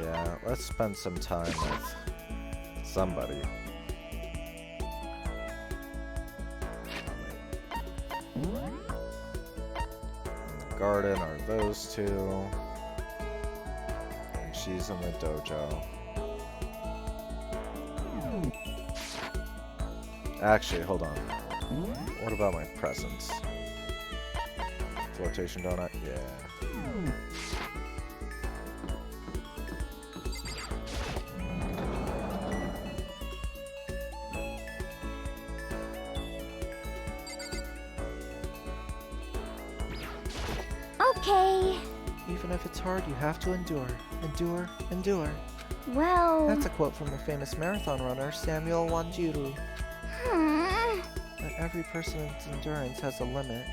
Yeah, let's spend some time with somebody. In the garden are those two. And she's in the dojo. Actually, hold on. What about my presents? Flotation donut? Yeah. Okay. Even if it's hard, you have to endure. Endure, endure. Well... That's a quote from the famous marathon runner Samuel Wanjiru. That every person's endurance has a limit.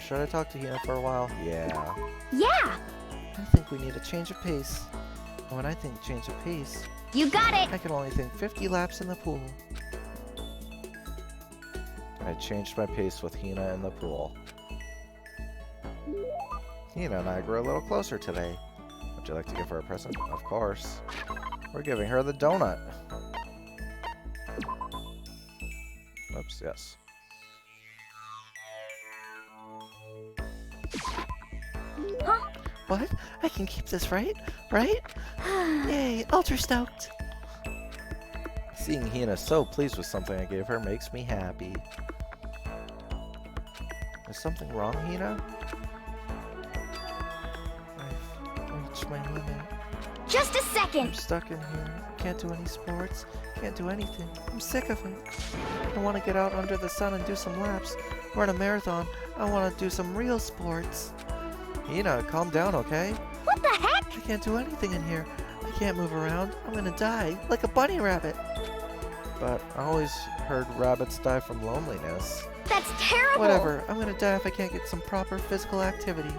Should I talk to Hina for a while? Yeah. Yeah! I think we need a change of pace. And when I think change of pace, You got it! I can only think 50 laps in the pool. I changed my pace with Hina in the pool. Hina and I grew a little closer today. Would you like to give her a present? Of course. We're giving her the donut. Oops, yes. Huh? What? I can keep this, right? Right? Yay, ultra stoked. Seeing Hina so pleased with something I gave her makes me happy. Is something wrong, Hina? I've reached my limit. Just a I'm second! stuck in here. Can't do any sports. Can't do anything. I'm sick of it. I want to get out under the sun and do some laps. Run a marathon. I want to do some real sports. Hina, calm down, okay? What the heck? I can't do anything in here. I can't move around. I'm gonna die, like a bunny rabbit. But I always heard rabbits die from loneliness. That's terrible! Whatever. I'm gonna die if I can't get some proper physical activity.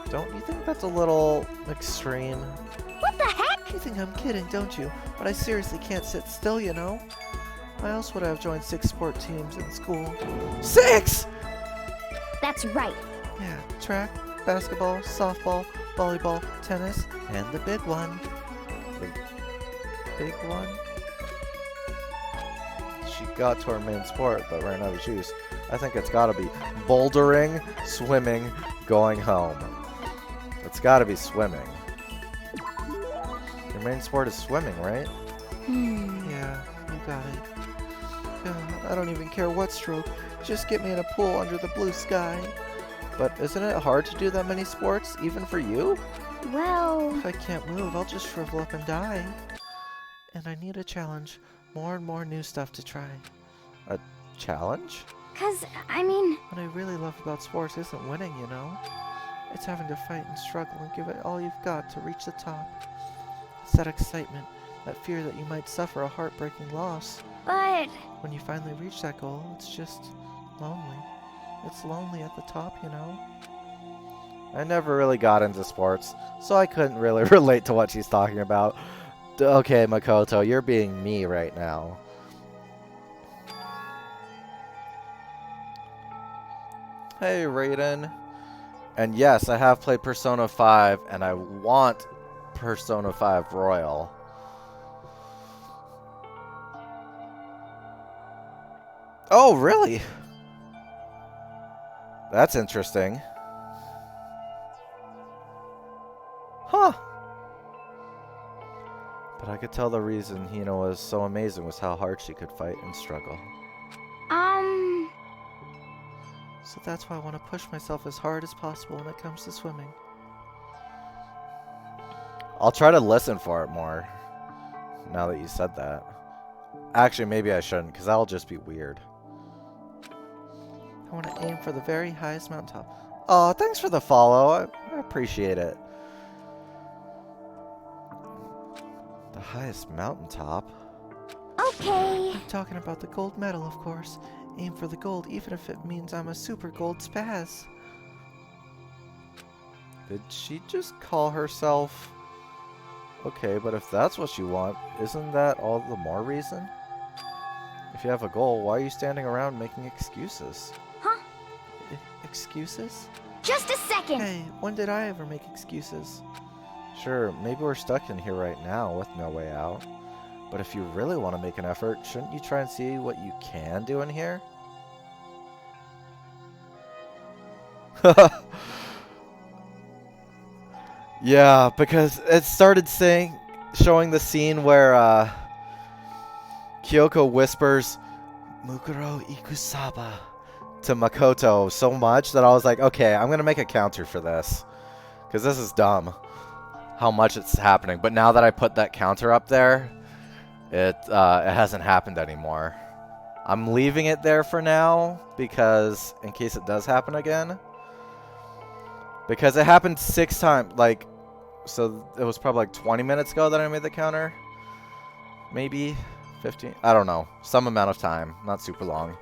Don't you think that's a little extreme? What the heck? You think I'm kidding, don't you? But I seriously can't sit still, you know? Why else would I have joined 6 sport teams in school? 6! That's right. Yeah, track, basketball, softball, volleyball, tennis, and the big one. The big one? She got to her main sport, but ran out of juice. I think it's gotta be bouldering, swimming, going home. It's gotta be swimming. Your main sport is swimming, right? Yeah, you got it. I don't even care what stroke. Just get me in a pool under the blue sky. But isn't it hard to do that many sports, even for you? Well... If I can't move, I'll just shrivel up and die. And I need a challenge. More and more new stuff to try. A challenge? 'Cause, I mean... What I really love about sports isn't winning, you know? It's having to fight and struggle and give it all you've got to reach the top. It's that excitement, that fear that you might suffer a heartbreaking loss. But... When you finally reach that goal, it's just lonely. It's lonely at the top, you know? I never really got into sports, so I couldn't really relate to what she's talking about. Okay, Makoto, you're being me right now. Hey, Raiden. And yes, I have played Persona 5, and I want Persona 5 Royal. Oh, really? That's interesting. Huh. But I could tell the reason Hina was so amazing was how hard she could fight and struggle. So that's why I want to push myself as hard as possible when it comes to swimming. I'll try to listen for it more, now that you said that. Actually, maybe I shouldn't, because that'll just be weird. I want to aim for the very highest mountaintop. Oh, thanks for the follow. I appreciate it. The highest mountaintop? Okay. I'm talking about the gold medal, of course. Aim for the gold, even if it means I'm a super gold spaz. Did she just call herself Okay, but if that's what you want, isn't that all the more reason? If you have a goal, why are you standing around making excuses? Huh? Excuses? Just a second! Hey, when did I ever make excuses? Sure, maybe we're stuck in here right now with no way out. But if you really want to make an effort, shouldn't you try and see what you can do in here? Yeah, because it started showing the scene where Kyoko whispers Mukuro Ikusaba to Makoto so much that I was like, okay, I'm going to make a counter for this. Because this is dumb, how much it's happening. But now that I put that counter up there, it hasn't happened anymore. I'm leaving it there for now, because in case it does happen again. Because it happened 6 times, like, so it was probably like 20 minutes ago that I made the counter. Maybe 15, I don't know. Some amount of time, not super long.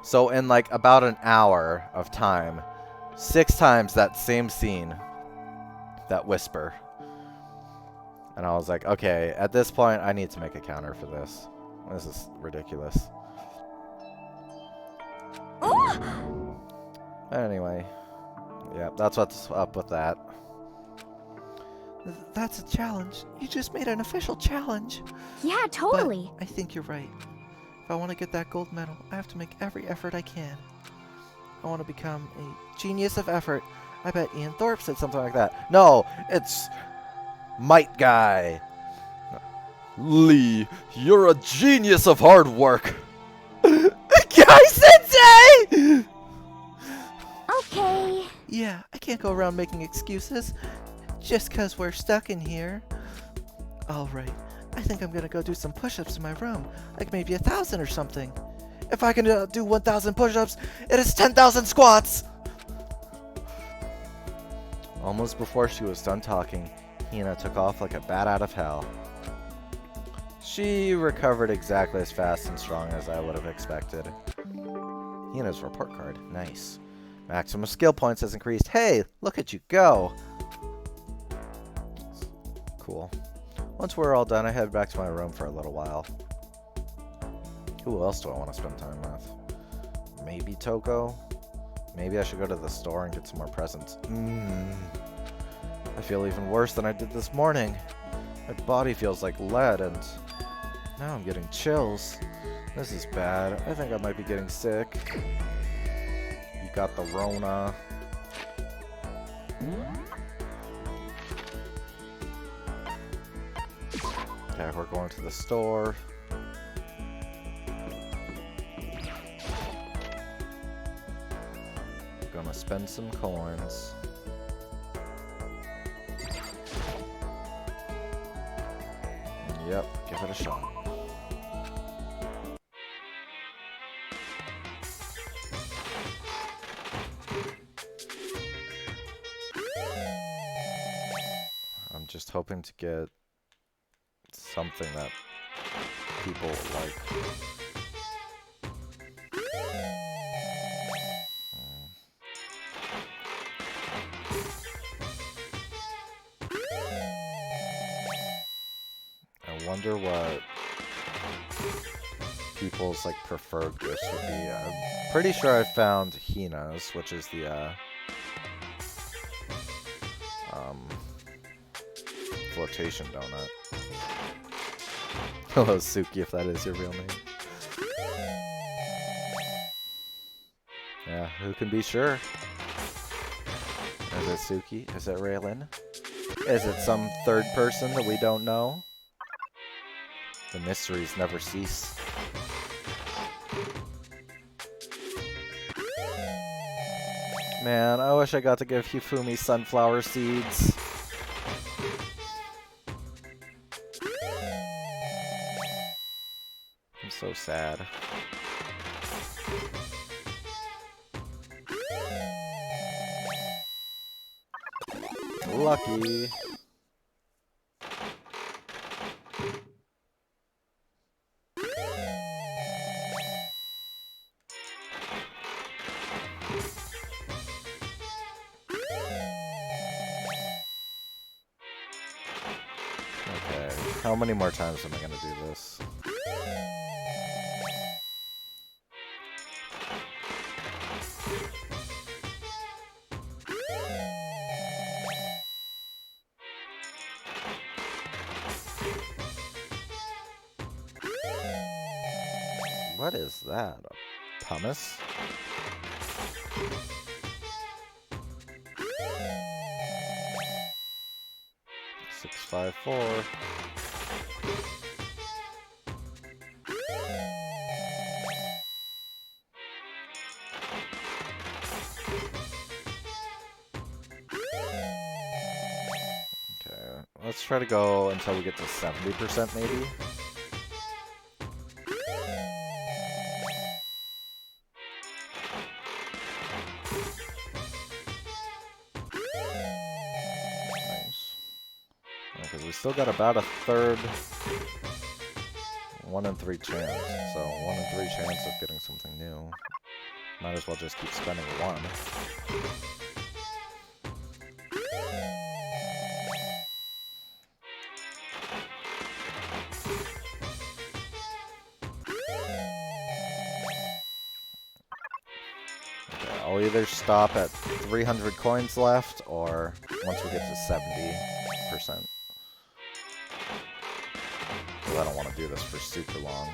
So in like about an hour of time, 6 times that same scene, that whisper. And I was like, okay, at this point, I need to make a counter for this. This is ridiculous. Anyway, yeah, that's what's up with that. That's a challenge. You just made an official challenge. Yeah, totally. But I think you're right. If I want to get that gold medal, I have to make every effort I can. I want to become a genius of effort. I bet Ian Thorpe said something like that. No, it's Might Guy. Lee, you're a genius of hard work. Guy-sensei! Okay. Yeah, I can't go around making excuses just 'cause we're stuck in here. Alright, I think I'm gonna go do some push-ups in my room, like maybe 1,000 or something. If I can do 1,000 push-ups, it is 10,000 squats! Almost before she was done talking, Hina took off like a bat out of hell. She recovered exactly as fast and strong as I would have expected. Hina's report card, nice. Maximum skill points has increased. Hey, look at you go! Cool. Once we're all done, I head back to my room for a little while. Who else do I want to spend time with? Maybe Toko? Maybe I should go to the store and get some more presents. I feel even worse than I did this morning. My body feels like lead, and now I'm getting chills. This is bad. I think I might be getting sick. You got the Rona. Okay, we're going to the store. Gonna spend some coins. Yep, give it a shot. I'm just hoping to get something that people like. I wonder what people's like preferred gifts would be. I'm pretty sure I found Hina's, which is the flotation donut. Hello, Suki, if that is your real name. Yeah, who can be sure? Is it Suki? Is it Raylan? Is it some third person that we don't know? The mysteries never cease. Man, I wish I got to give Hifumi sunflower seeds. I'm so sad. Lucky. How many more times am I gonna do this? What is that? A pumice? Six, 5, 4. Okay, let's try to go until we get to 70% maybe. Nice. Because we still got about a third, 1 in 3 chance. So 1 in 3 chance of getting something new. Might as well just keep spending 1. Okay, I'll either stop at 300 coins left, or once we get to 70%. Because I don't want to do this for super long.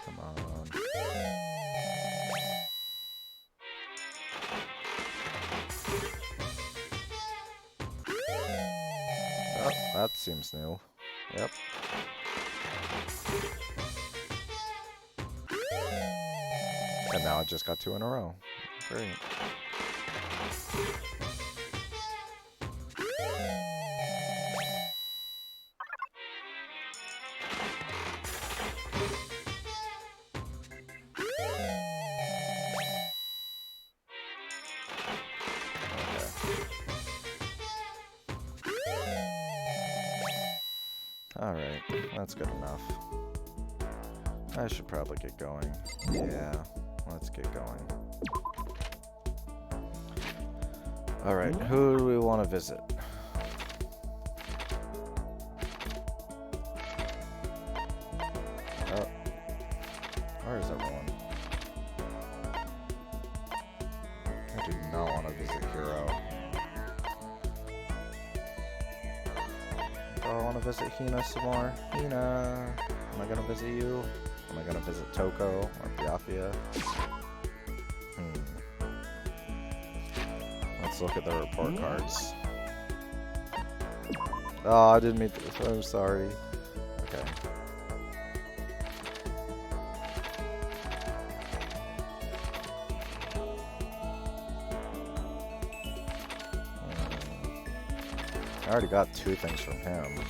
Come on. Oh, that seems new. Yep. And now I just got 2 in a row. Great. Alright, that's good enough. I should probably get going. Yeah, let's get going. Alright, who do we want to visit? Oh, where is everyone? I do not want to visit Hero. Oh, I want to visit Hina some more. Hina! Am I gonna visit you? Am I gonna visit Toko or Byakuya? Let's look at the report cards. Oh, I didn't mean to. I'm sorry. Okay. I already got 2 things from him.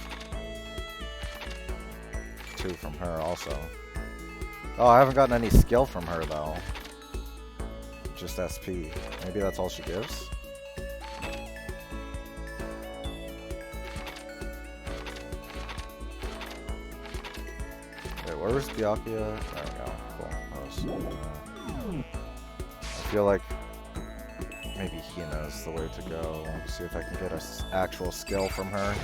2 from her also. Oh, I haven't gotten any skill from her though. Just SP. Maybe that's all she gives? Wait, where was Byakuya? There we go. Cool. I feel like maybe Hina's the way to go. See if I can get an actual skill from her.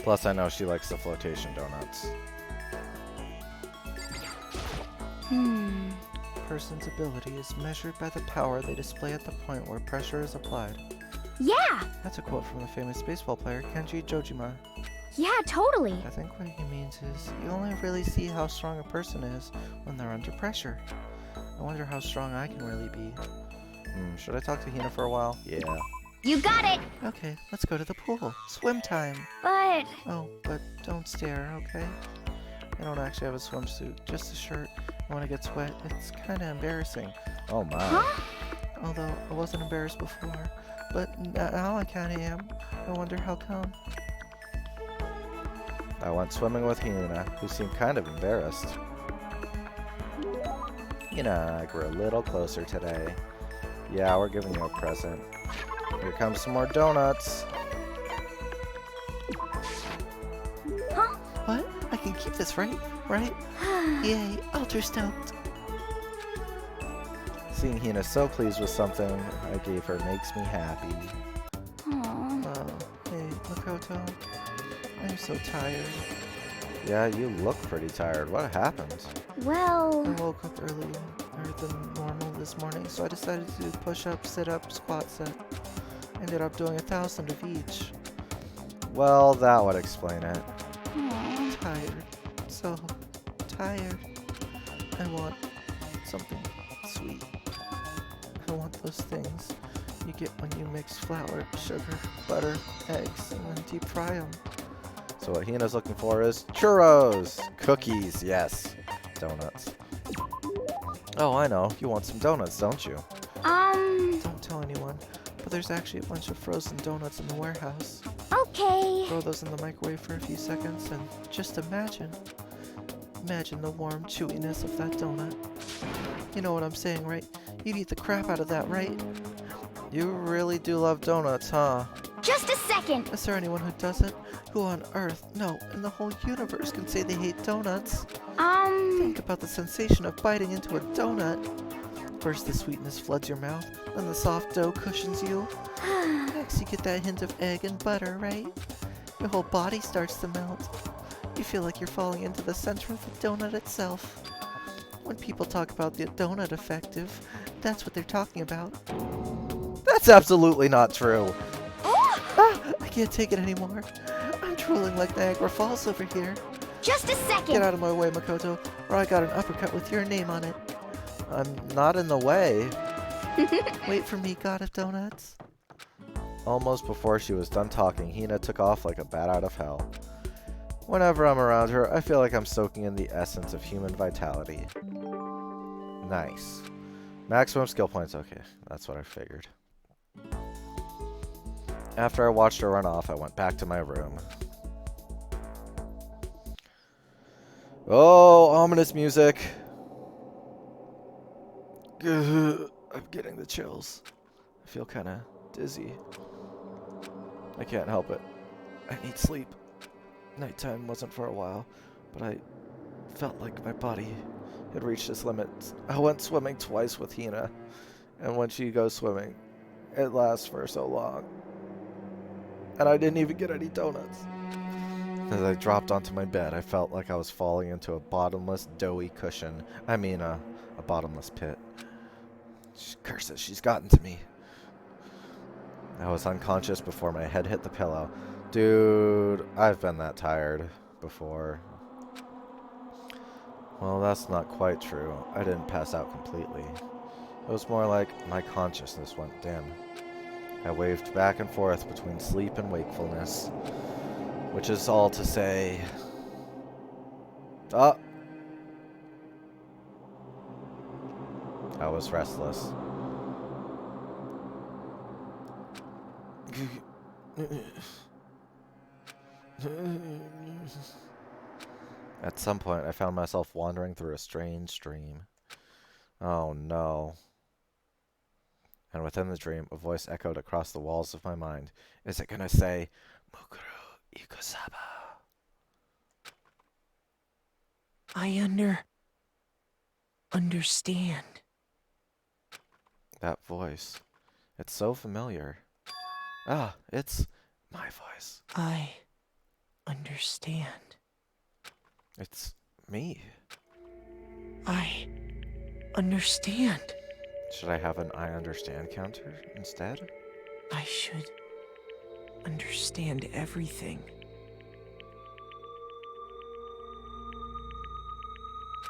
Plus, I know she likes the flotation donuts. Person's ability is measured by the power they display at the point where pressure is applied. Yeah! That's a quote from the famous baseball player Kenji Jojima. Yeah, totally. I think what he means is, you only really see how strong a person is when they're under pressure. I wonder how strong I can really be. Should I talk to Hina for a while? Yeah. You got it! Okay, let's go to the pool. Swim time. But... Oh, but don't stare, okay? I don't actually have a swimsuit, just a shirt. When I get wet, it's kind of embarrassing. Oh my. Huh? Although I wasn't embarrassed before, but now I kind of am. I wonder how come. I went swimming with Hina, who seemed kind of embarrassed. Hina, grew a little closer today. Yeah, we're giving you a present. Here comes some more donuts. Huh? What? I can keep this, right? Right? Yay, ultra stoked. Seeing Hina so pleased with something I gave her makes me happy. Aw. Oh, hey, Makoto. I'm so tired. Yeah, you look pretty tired. What happened? Well, I woke up earlier than normal this morning, so I decided to do push-up, sit-up, squat set. Ended up doing 1,000 of each. Well, that would explain it. aw. Tired. So tired. I want something sweet. I want those things you get when you mix flour, sugar, butter, eggs, and then deep fry them. So what Hina's looking for is churros! Cookies, yes. Donuts. Oh, I know. You want some donuts, don't you? Don't tell anyone, but there's actually a bunch of frozen donuts in the warehouse. Okay. Throw those in the microwave for a few seconds and just imagine the warm chewiness of that donut. You know what I'm saying, right? You'd eat the crap out of that, right? You really do love donuts, huh? Just a second. Is there anyone who doesn't? Who on earth, no, in the whole universe can say they hate donuts? Think about the sensation of biting into a donut. First the sweetness floods your mouth, then the soft dough cushions you. Next you get that hint of egg and butter, right? Your whole body starts to melt. You feel like you're falling into the center of the donut itself. When people talk about the donut effective, that's what they're talking about. That's absolutely not true. I can't take it anymore. I'm drooling like Niagara Falls over here. Just a Get second. out of my way, Makoto, or I got an uppercut with your name on it. I'm not in the way. Wait for me, God of Donuts. Almost before she was done talking, Hina took off like a bat out of hell. Whenever I'm around her, I feel like I'm soaking in the essence of human vitality. Nice. Maximum skill points, okay. That's what I figured. After I watched her run off, I went back to my room. Oh, ominous music. I'm getting the chills. I feel kind of dizzy. I can't help it. I need sleep. Nighttime wasn't for a while, but I felt like my body had reached its limits. I went swimming twice with Hina, and when she goes swimming, it lasts for so long. And I didn't even get any donuts. As I dropped onto my bed, I felt like I was falling into a bottomless, doughy cushion. I mean, a bottomless pit. Curses, she's gotten to me. I was unconscious before my head hit the pillow. Dude, I've been that tired before. Well, that's not quite true. I didn't pass out completely. It was more like my consciousness went dim. I waved back and forth between sleep and wakefulness, which is all to say... Oh! I was restless. At some point, I found myself wandering through a strange dream. Oh no. And within the dream, a voice echoed across the walls of my mind. Is it gonna say, Mukuro Ikusaba? I understand. That voice. It's so familiar. Ah, it's my voice. I understand. It's me. I understand. Should I have an I understand counter instead? I should understand everything.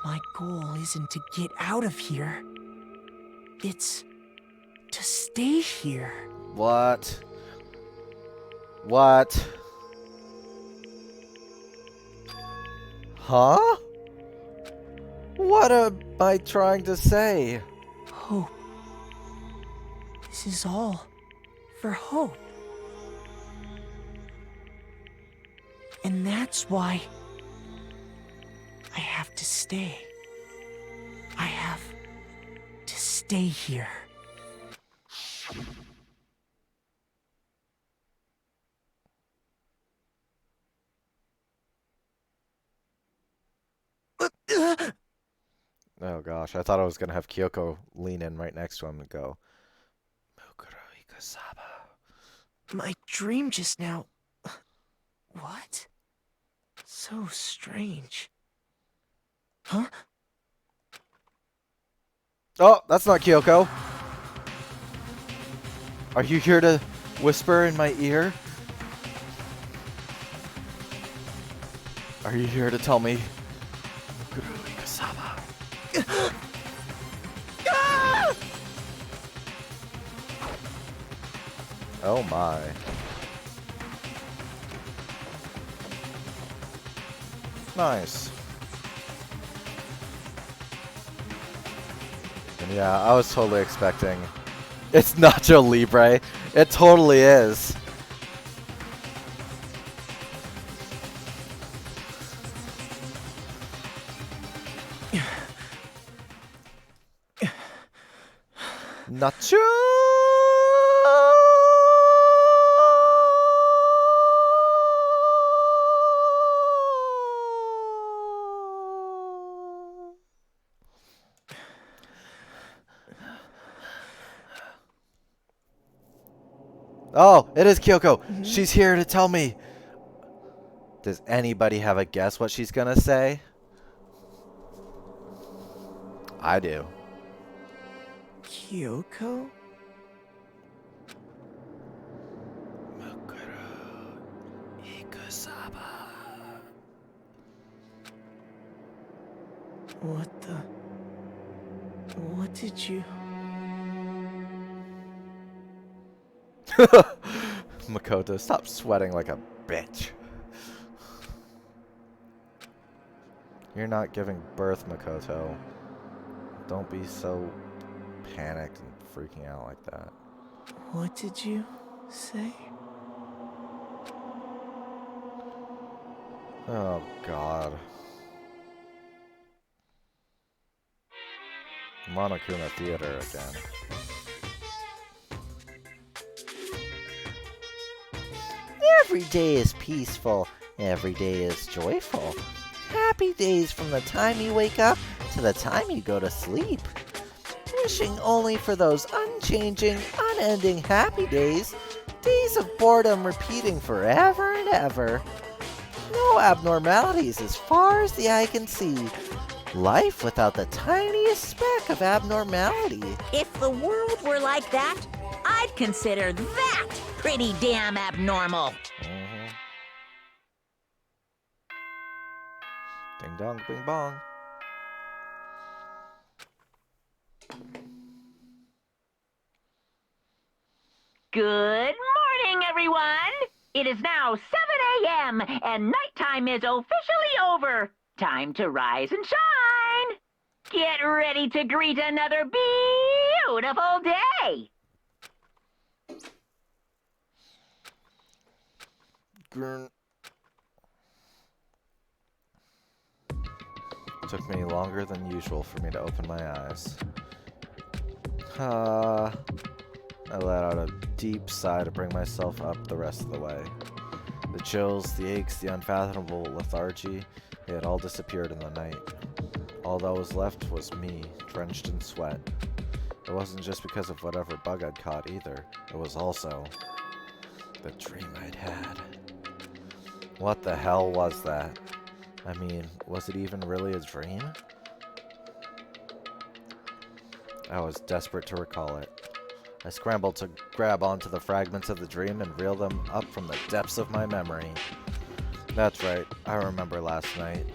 My goal isn't to get out of here. It's to stay here. What? What? Huh? What am I trying to say? Hope. This is all for hope. And that's why I have to stay. I have stay here. Oh gosh, I thought I was gonna have Kyoko lean in right next to him and go, Mukuro Ikasaba. My dream just now. What? So strange. Huh? Oh, that's not Kyoko. Are you here to whisper in my ear? Are you here to tell me Mukuro Ikasaba? Oh my. Nice. And yeah, I was totally expecting. It's Nacho Libre. It totally is. Nacho! Oh, it is Kyoko. She's here to tell me. Does anybody have a guess what she's gonna say? I do. Kyoko? Mukuro Ikasaba. What the? What did you? Makoto, stop sweating like a bitch. You're not giving birth, Makoto. Don't be so panicked and freaking out like that. What did you say? Oh, God. Monokuma Theater again. Every day is peaceful. Every day is joyful. Happy days from the time you wake up to the time you go to sleep. Wishing only for those unchanging, unending happy days. Days of boredom repeating forever and ever. No abnormalities as far as the eye can see. Life without the tiniest speck of abnormality. If the world were like that, I'd consider that pretty damn abnormal. Ding dong, bing bong. Good morning, everyone! It is now 7 a.m. and nighttime is officially over. Time to rise and shine! Get ready to greet another beautiful day! Took me longer than usual for me to open my eyes. I let out a deep sigh to bring myself up the rest of the way. The chills, the aches, the unfathomable lethargy, they had all disappeared in the night. All that was left was me, drenched in sweat. It wasn't just because of whatever bug I'd caught either. It was also the dream I'd had. What the hell was that? I mean, was it even really a dream? I was desperate to recall it. I scrambled to grab onto the fragments of the dream and reel them up from the depths of my memory. That's right, I remember last night.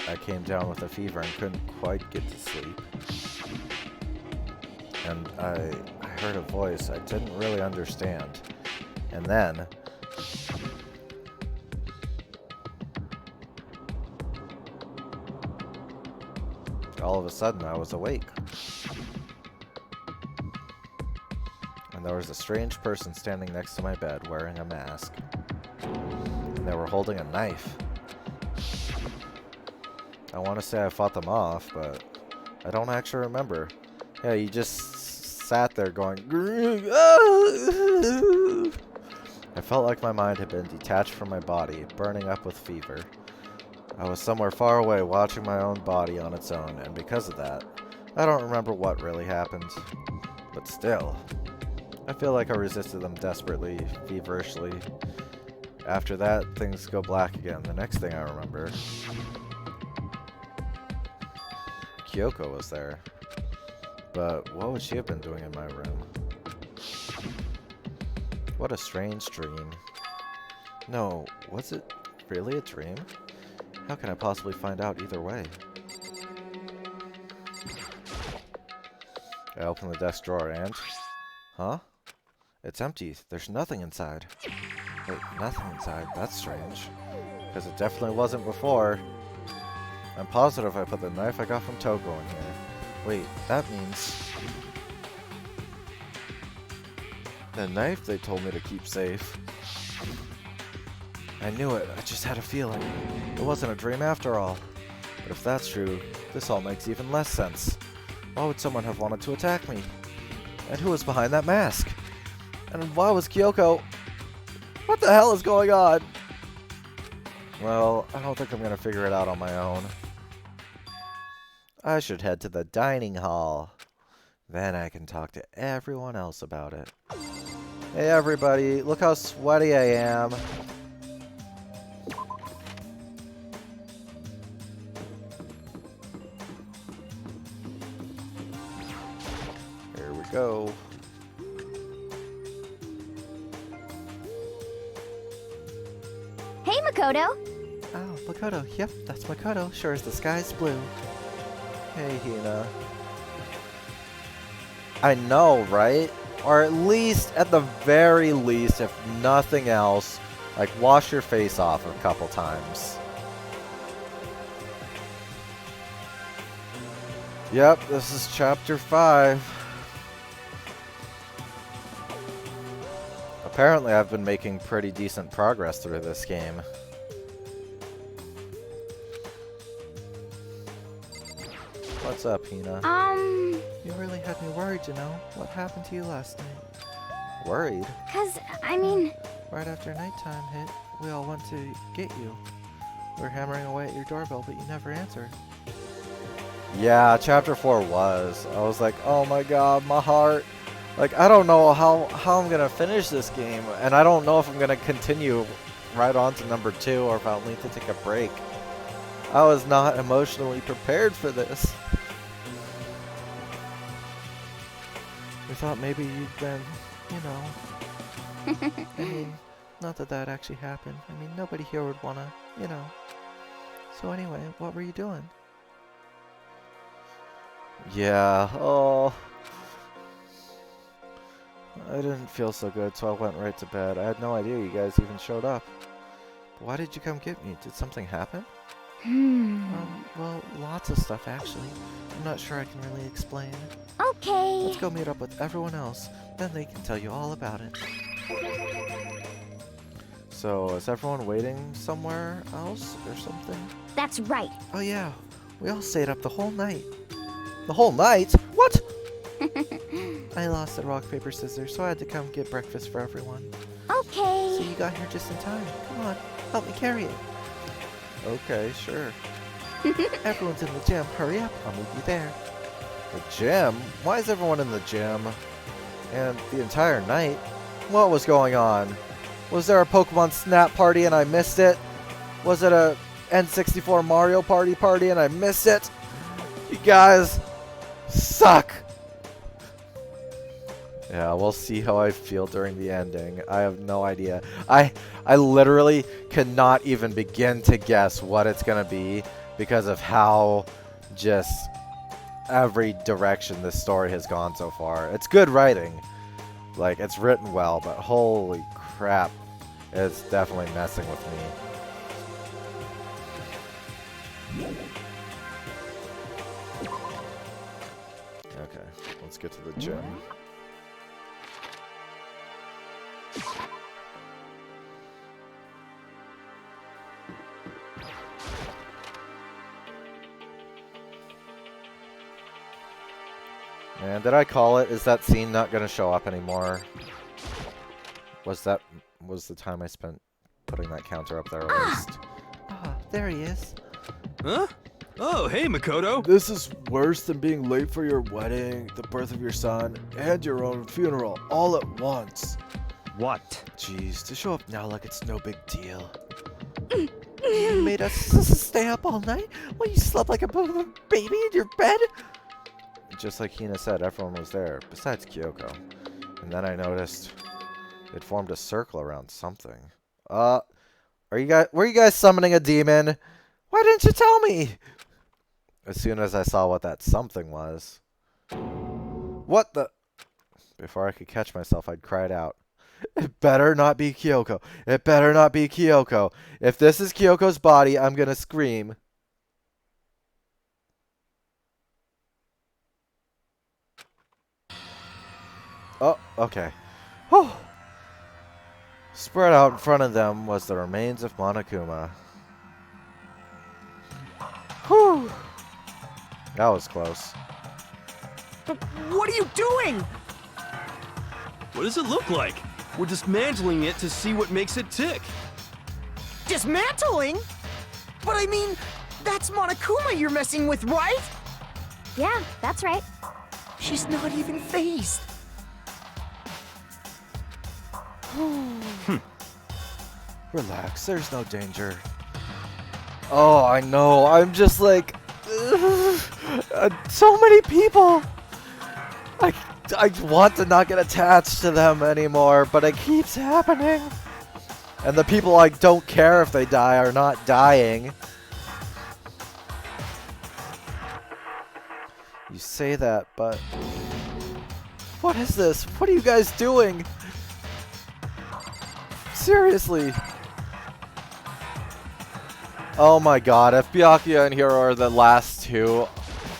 I came down with a fever and couldn't quite get to sleep. And I heard a voice I didn't really understand. And then all of a sudden I was awake. And there was a strange person standing next to my bed wearing a mask. And they were holding a knife. I want to say I fought them off, but I don't actually remember. Yeah, you just sat there going... I felt like my mind had been detached from my body, burning up with fever. I was somewhere far away watching my own body on its own, and because of that, I don't remember what really happened. But still, I feel like I resisted them desperately, feverishly. After that, things go black again. The next thing I remember, Kyoko was there. But what would she have been doing in my room? What a strange dream. No, was it really a dream? How can I possibly find out either way? I open the desk drawer and... Huh? It's empty. There's nothing inside. Wait, nothing inside? That's strange. Because it definitely wasn't before. I'm positive I put the knife I got from Togo in here. Wait, that means... the knife they told me to keep safe. I knew it. I just had a feeling. It wasn't a dream after all. But if that's true, this all makes even less sense. Why would someone have wanted to attack me? And who was behind that mask? And why was Kyoko... What the hell is going on? Well, I don't think I'm gonna figure it out on my own. I should head to the dining hall. Then I can talk to everyone else about it. Hey everybody, look how sweaty I am. Here we go. Hey, Makoto. Oh, Makoto. Yep, that's Makoto. Sure as the sky's blue. Hey, Hina. I know, right? Or at least, at the very least, if nothing else, like wash your face off a couple times. Yep, this is chapter 5. Apparently, I've been making pretty decent progress through this game. What's up, Hina? You really had me worried, you know? What happened to you last night? Worried? 'Cause, I mean... Right after nighttime hit, we all went to get you. We were hammering away at your doorbell, but you never answered. Yeah, chapter 4 was. I was like, oh my god, my heart. Like, I don't know how I'm gonna finish this game, and I don't know if I'm gonna continue right on to number 2 or if I'll need to take a break. I was not emotionally prepared for this. We thought maybe you'd been, you know. I mean, not that that actually happened. I mean, nobody here would wanna, you know. So anyway, what were you doing? Yeah, oh. I didn't feel so good, so I went right to bed. I had no idea you guys even showed up. Why did you come get me? Did something happen? Well, lots of stuff actually. I'm not sure I can really explain. Okay. Let's go meet up with everyone else, then they can tell you all about it. So, is everyone waiting somewhere else or something? That's right. Oh yeah, we all stayed up the whole night. The whole night? What? I lost at rock, paper, scissors, so I had to come get breakfast for everyone. Okay. So you got here just in time. Come on, help me carry it. Okay, sure. Everyone's in the gym. Hurry up, I'll meet you there. The gym? Why is everyone in the gym? And the entire night? What was going on? Was there a Pokemon Snap party and I missed it? Was it a N64 Mario party and I missed it? You guys suck! Yeah, we'll see how I feel during the ending. I have no idea. I literally cannot even begin to guess what it's gonna be because of how just every direction this story has gone so far. It's good writing. Like, it's written well, but holy crap. It's definitely messing with me. Okay, let's get to the gym. Man, did I call it? Is that scene not gonna show up anymore? Was the time I spent putting that counter up there a waste? Ah, there he is. Huh? Oh, hey, Makoto. This is worse than being late for your wedding, the birth of your son, and your own funeral all at once. What? Jeez, to show up now like it's no big deal. You made us stay up all night while you slept like a baby in your bed? Just like Hina said, everyone was there, besides Kyoko. And then I noticed it formed a circle around something. Were you guys summoning a demon? Why didn't you tell me? As soon as I saw what that something was. What the? Before I could catch myself, I'd cried out. It better not be Kyoko. It better not be Kyoko. If this is Kyoko's body, I'm gonna scream. Oh, okay. Whew. Spread out in front of them was the remains of Monokuma. Whew. That was close. But what are you doing? What does it look like? We're dismantling it to see what makes it tick. Dismantling? But I mean, that's Monokuma you're messing with, right? Yeah, that's right. She's not even phased. Relax, there's no danger. Oh, I know. I'm just like... so many people! I want to not get attached to them anymore, but it keeps happening. And the people I don't care if they die are not dying. You say that, but... What is this? What are you guys doing? Seriously. Oh my god, if Byakuya and Hiro are the last two,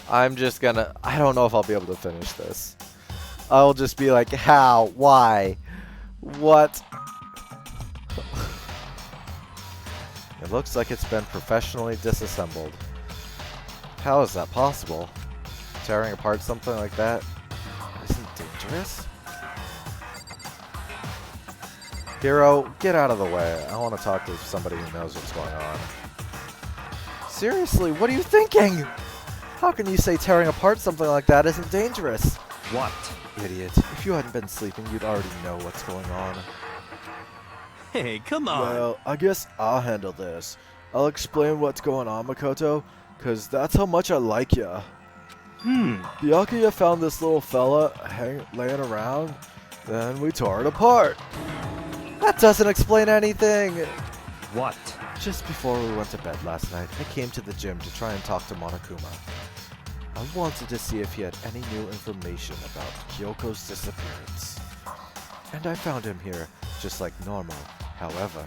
I'm just gonna... I don't know if I'll be able to finish this. I'll just be like, how? Why? What? It looks like it's been professionally disassembled. How is that possible? Tearing apart something like that isn't dangerous? Hiro, get out of the way. I want to talk to somebody who knows what's going on. Seriously, what are you thinking? How can you say tearing apart something like that isn't dangerous? What? Idiot. If you hadn't been sleeping, you'd already know what's going on. Hey, come on. Well, I guess I'll handle this. I'll explain what's going on, Makoto, cause that's how much I like ya. Byakuya found this little fella laying around, then we tore it apart. That doesn't explain anything! What? Just before we went to bed last night, I came to the gym to try and talk to Monokuma. I wanted to see if he had any new information about Kyoko's disappearance. And I found him here, just like normal. However,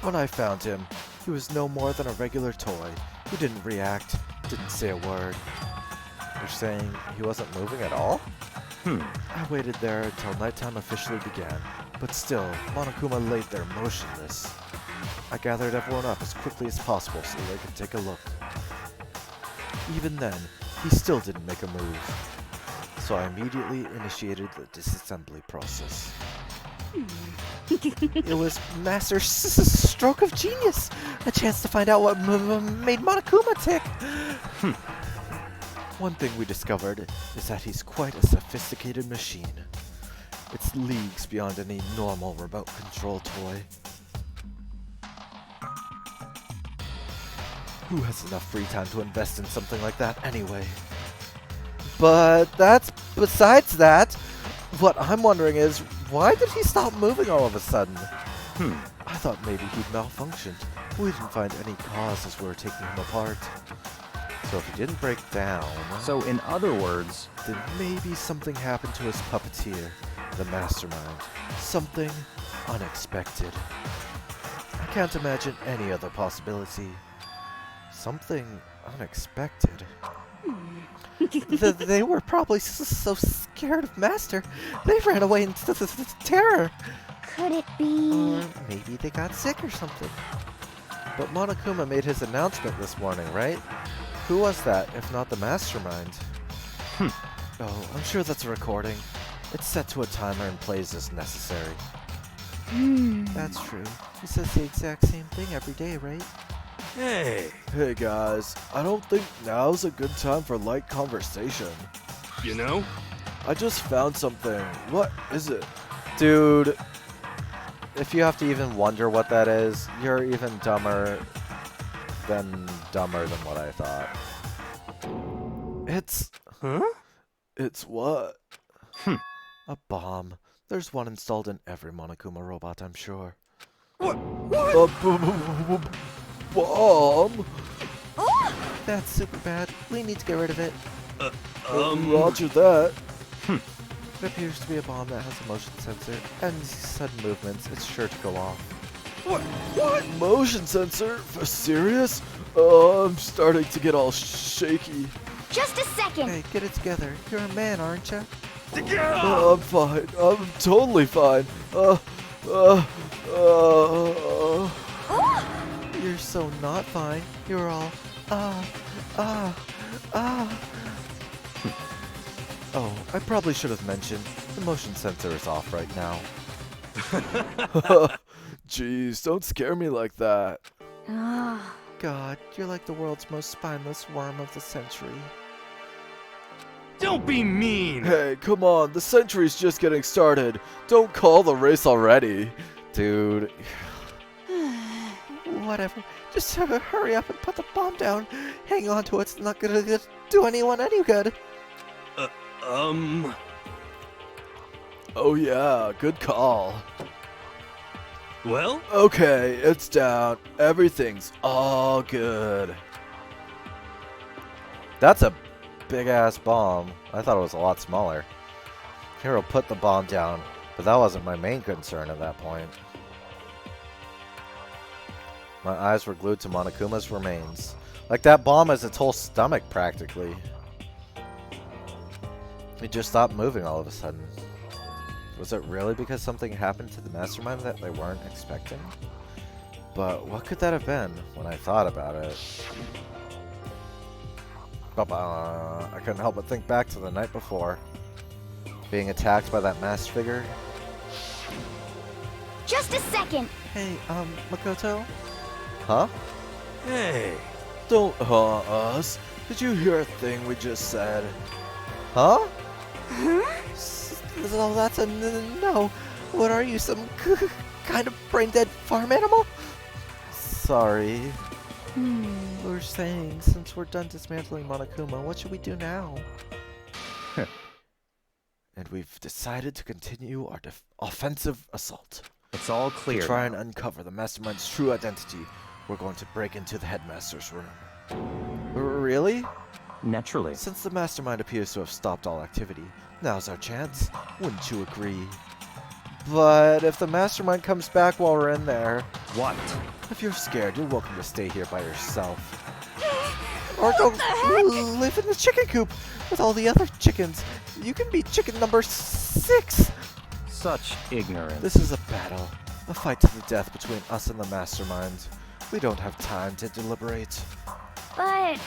when I found him, he was no more than a regular toy. He didn't react, didn't say a word. You're saying he wasn't moving at all? I waited there until nighttime officially began, but still, Monokuma laid there motionless. I gathered everyone up as quickly as possible so they could take a look. Even then, he still didn't make a move. So I immediately initiated the disassembly process. It was Master's stroke of genius! A chance to find out what made Monokuma tick! One thing we discovered is that he's quite a sophisticated machine. It's leagues beyond any normal remote control toy. Who has enough free time to invest in something like that anyway? But that's besides that. What I'm wondering is, why did he stop moving all of a sudden? I thought maybe he'd malfunctioned. We didn't find any cause as we were taking him apart. So if he didn't break down... So in other words... Then maybe something happened to his puppeteer, the mastermind. Something unexpected. I can't imagine any other possibility. Something unexpected. They were probably so scared of Master, they ran away in terror. Could it be... Or maybe they got sick or something. But Monokuma made his announcement this morning, right? Who was that, if not the mastermind? Oh, I'm sure that's a recording. It's set to a timer and plays as necessary. That's true. He says the exact same thing every day, right? Hey, Hey guys, I don't think now's a good time for light conversation. you know? I just found something. What is it? Dude, if you have to even wonder what that is, you're even dumber than what I thought. It's... Huh? It's what? a bomb. There's one installed in every Monokuma robot, I'm sure. What? A bomb? That's super bad. We need to get rid of it. Roger that. It appears to be a bomb that has a motion sensor, and sudden movements, it's sure to go off. What? Motion sensor? For serious? I'm starting to get all shaky. Just a second. Hey, get it together. You're a man, aren't you? I'm fine. I'm totally fine. You're so not fine. You're all, Oh, I probably should have mentioned, the motion sensor is off right now. Jeez, don't scare me like that. God, you're like the world's most spineless worm of the century. Don't be mean! Hey, come on, the century's just getting started. Don't call the race already. Dude. Whatever. Just hurry up and put the bomb down. Hang on to it. It's not gonna do anyone any good. Oh yeah, good call. Well? Okay, it's down. Everything's all good. That's a big-ass bomb. I thought it was a lot smaller. Hero put the bomb down, but that wasn't my main concern at that point. My eyes were glued to Monokuma's remains. Like that bomb has its whole stomach, practically. It just stopped moving all of a sudden. Was it really because something happened to the mastermind that they weren't expecting? But what could that have been when I thought about it? I couldn't help but think back to the night before. Being attacked by that masked figure. Just a second. Hey, Makoto? Huh? Hey. Don't us. Did you hear a thing we just said? Huh? So that's a no. What are you, some kind of brain-dead farm animal? Sorry. We're saying, since we're done dismantling Monokuma, what should we do now? And we've decided to continue our offensive assault. It's all clear. To try and uncover the mastermind's true identity, we're going to break into the headmaster's room. Really? Naturally. Since the mastermind appears to have stopped all activity, now's our chance. Wouldn't you agree? But if the mastermind comes back while we're in there... What? If you're scared, you're welcome to stay here by yourself. Or go live in the chicken coop with all the other chickens. You can be chicken number 6. Such ignorance. This is a battle. A fight to the death between us and the mastermind. We don't have time to deliberate. But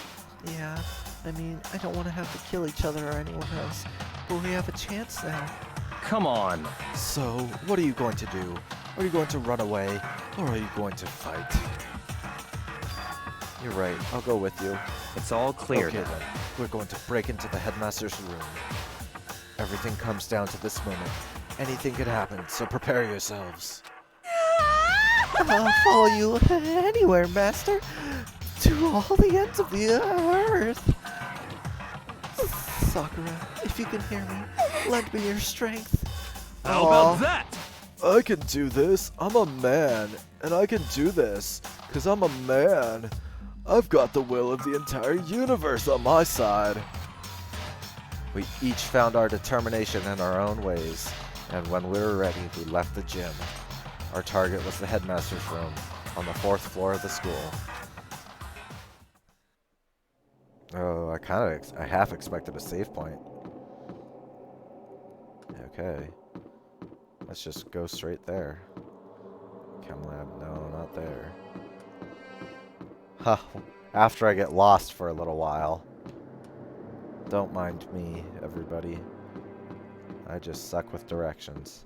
Yeah, I mean, I don't want to have to kill each other or anyone else. But we have a chance now. Come on. So, what are you going to do? Are you going to run away, or are you going to fight? You're right, I'll go with you. It's all clear Okay now. then, we're going to break into the headmaster's room. Everything comes down to this moment. Anything could happen, so prepare yourselves. I'll follow you anywhere, master. To all the ends of the earth. Sakura, if you can hear me, lend me your strength. How about that? I can do this. I'm a man, and I can do this, 'cause I'm a man. I've got the will of the entire universe on my side. We each found our determination in our own ways, and when we were ready, we left the gym. Our target was the headmaster's room, on the 4th floor of the school. Oh, I half expected a save point. Okay. Let's just go straight there. Chem lab, no, not there. Huh, after I get lost for a little while. Don't mind me, everybody. I just suck with directions.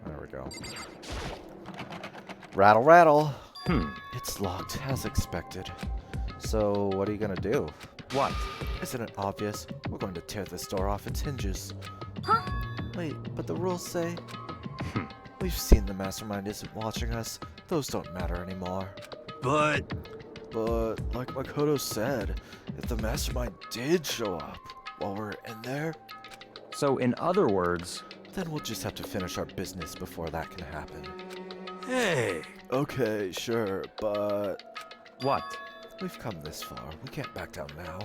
There we go. Rattle, rattle. It's locked, as expected. So, what are you gonna do? What? Isn't it obvious? We're going to tear this door off its hinges. Huh? Wait, but the rules say... We've seen the mastermind isn't watching us. Those don't matter anymore. But But, like Makoto said, if the mastermind did show up while we're in there, So, in other words, then we'll just have to finish our business before that can happen. hey, Okay, sure, but what? we've come this far. We can't back down now.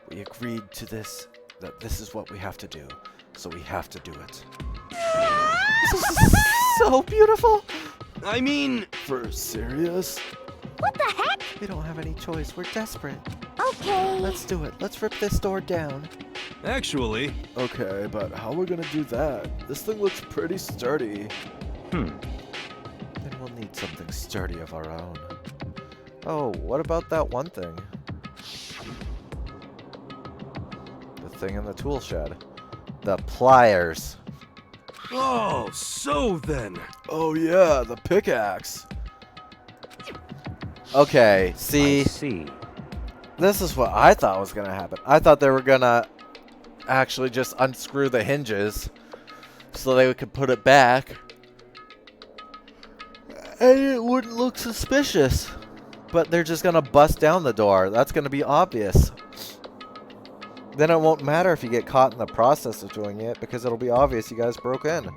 We agreed to this, that this is what we have to do, so we have to do it. So beautiful! I mean, For serious? What the heck? We don't have any choice. We're desperate. Okay. Let's do it. Let's rip this door down. actually, Okay, but how are we gonna do that? This thing looks pretty sturdy. Then we'll need something sturdy of our own. Oh, what about that one thing? The thing in the tool shed. The pliers. oh, so then. Oh yeah, the pickaxe. Okay, I see, see. this is what I thought was gonna happen. I thought they were gonna actually just unscrew the hinges so they could put it back. And it wouldn't look suspicious. But they're just gonna bust down the door. That's gonna be obvious. Then it won't matter if you get caught in the process of doing it, because it'll be obvious you guys broke in.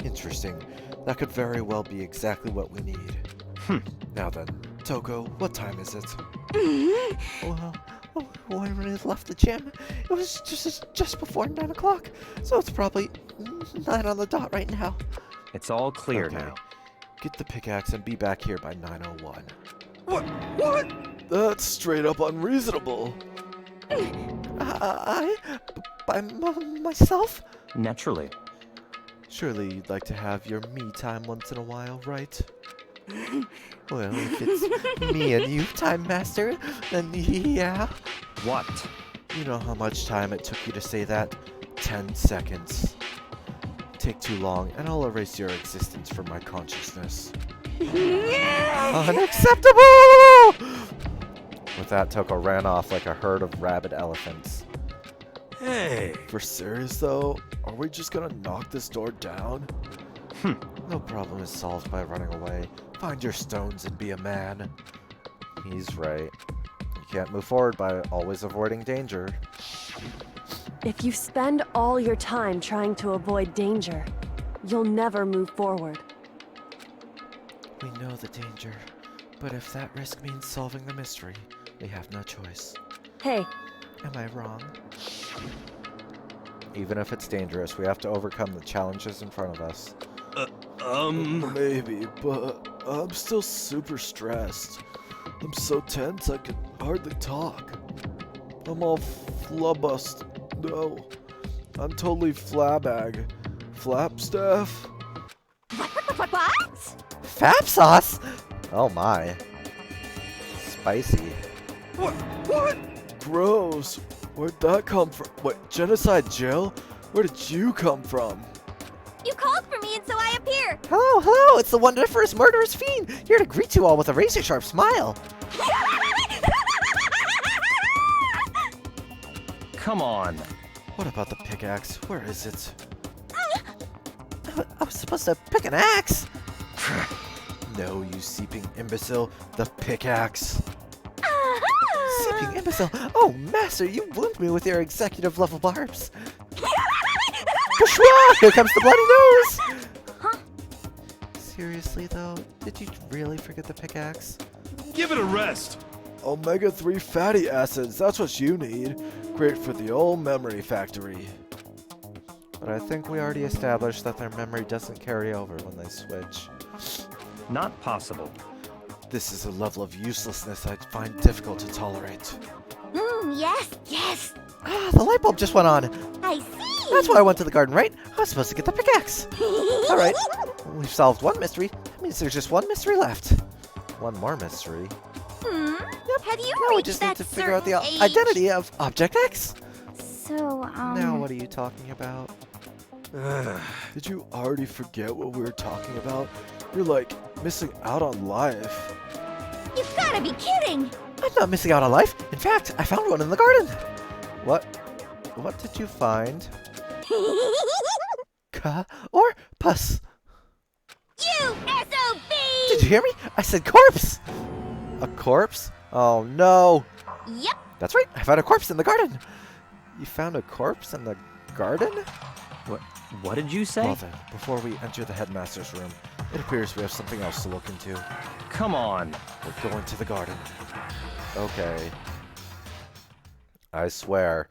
Interesting. That could very well be exactly what we need. Now then, Toko, what time is it? Well, when we left the gym, it was just before 9 o'clock. So it's probably 9 on the dot right now. It's all clear Okay. now. Get the pickaxe and be back here by 9:01. What? What? That's straight up unreasonable. Myself? Naturally. Surely you'd like to have your me time once in a while, right? Well, if it's me and you, Time Master, then yeah. What? You know how much time it took you to say that? 10 seconds. Take too long, and I'll erase your existence from my consciousness. Unacceptable! With that, Toko ran off like a herd of rabid elephants. Hey, For serious though, are we just gonna knock this door down? No problem is solved by running away. Find your stones and be a man. He's right. You can't move forward by always avoiding danger. If you spend all your time trying to avoid danger, you'll never move forward. We know the danger, but if that risk means solving the mystery, we have no choice. Hey, Am I wrong? Even if it's dangerous, we have to overcome the challenges in front of us. Maybe, but I'm still super stressed. I'm so tense I can hardly talk. I'm all flubbust. No, I'm totally flabag. Flapstaff? What? Fap sauce? Oh my. Spicy. what? Gross. Where'd that come from? Wait, Genocide Jill? Where did you come from? You called for me and so I appear. Hello, hello, it's the wondrous murderous fiend, here to greet you all with a razor-sharp smile. Come on. What about the pickaxe? Where is it? I was supposed to pick an axe. No, you seeping imbecile. The pickaxe. Seeping imbecile. Oh, master, you wound me with your executive level barbs. Pshwa! Here comes the bloody nose! Huh? Seriously, though, did you really forget the pickaxe? Give it a rest. Omega-3 fatty acids, that's what you need. Great for the old memory factory. But I think we already established that their memory doesn't carry over when they switch. Not possible. This is a level of uselessness I find difficult to tolerate. Yes. Ah, the light bulb just went on. I see. That's why I went to the garden, right? I was supposed to get the pickaxe. All right, we've solved one mystery. That means there's just one mystery left. One more mystery. Hmm? Have you Now we reached just need that to figure out the certain age? identity of Object X. So, Now what are you talking about? Did you already forget what we were talking about? You're like missing out on life. You've gotta be kidding! I'm not missing out on life. In fact, I found one in the garden. What? What did you find? Ka or pus? You SOB! Did you hear me? I said corpse. A corpse? Oh no! Yep. That's right. I found a corpse in the garden. You found a corpse in the garden? What did you say? Well then, before we enter the headmaster's room, it appears we have something else to look into. Come on. We're going to the garden. Okay. I swear,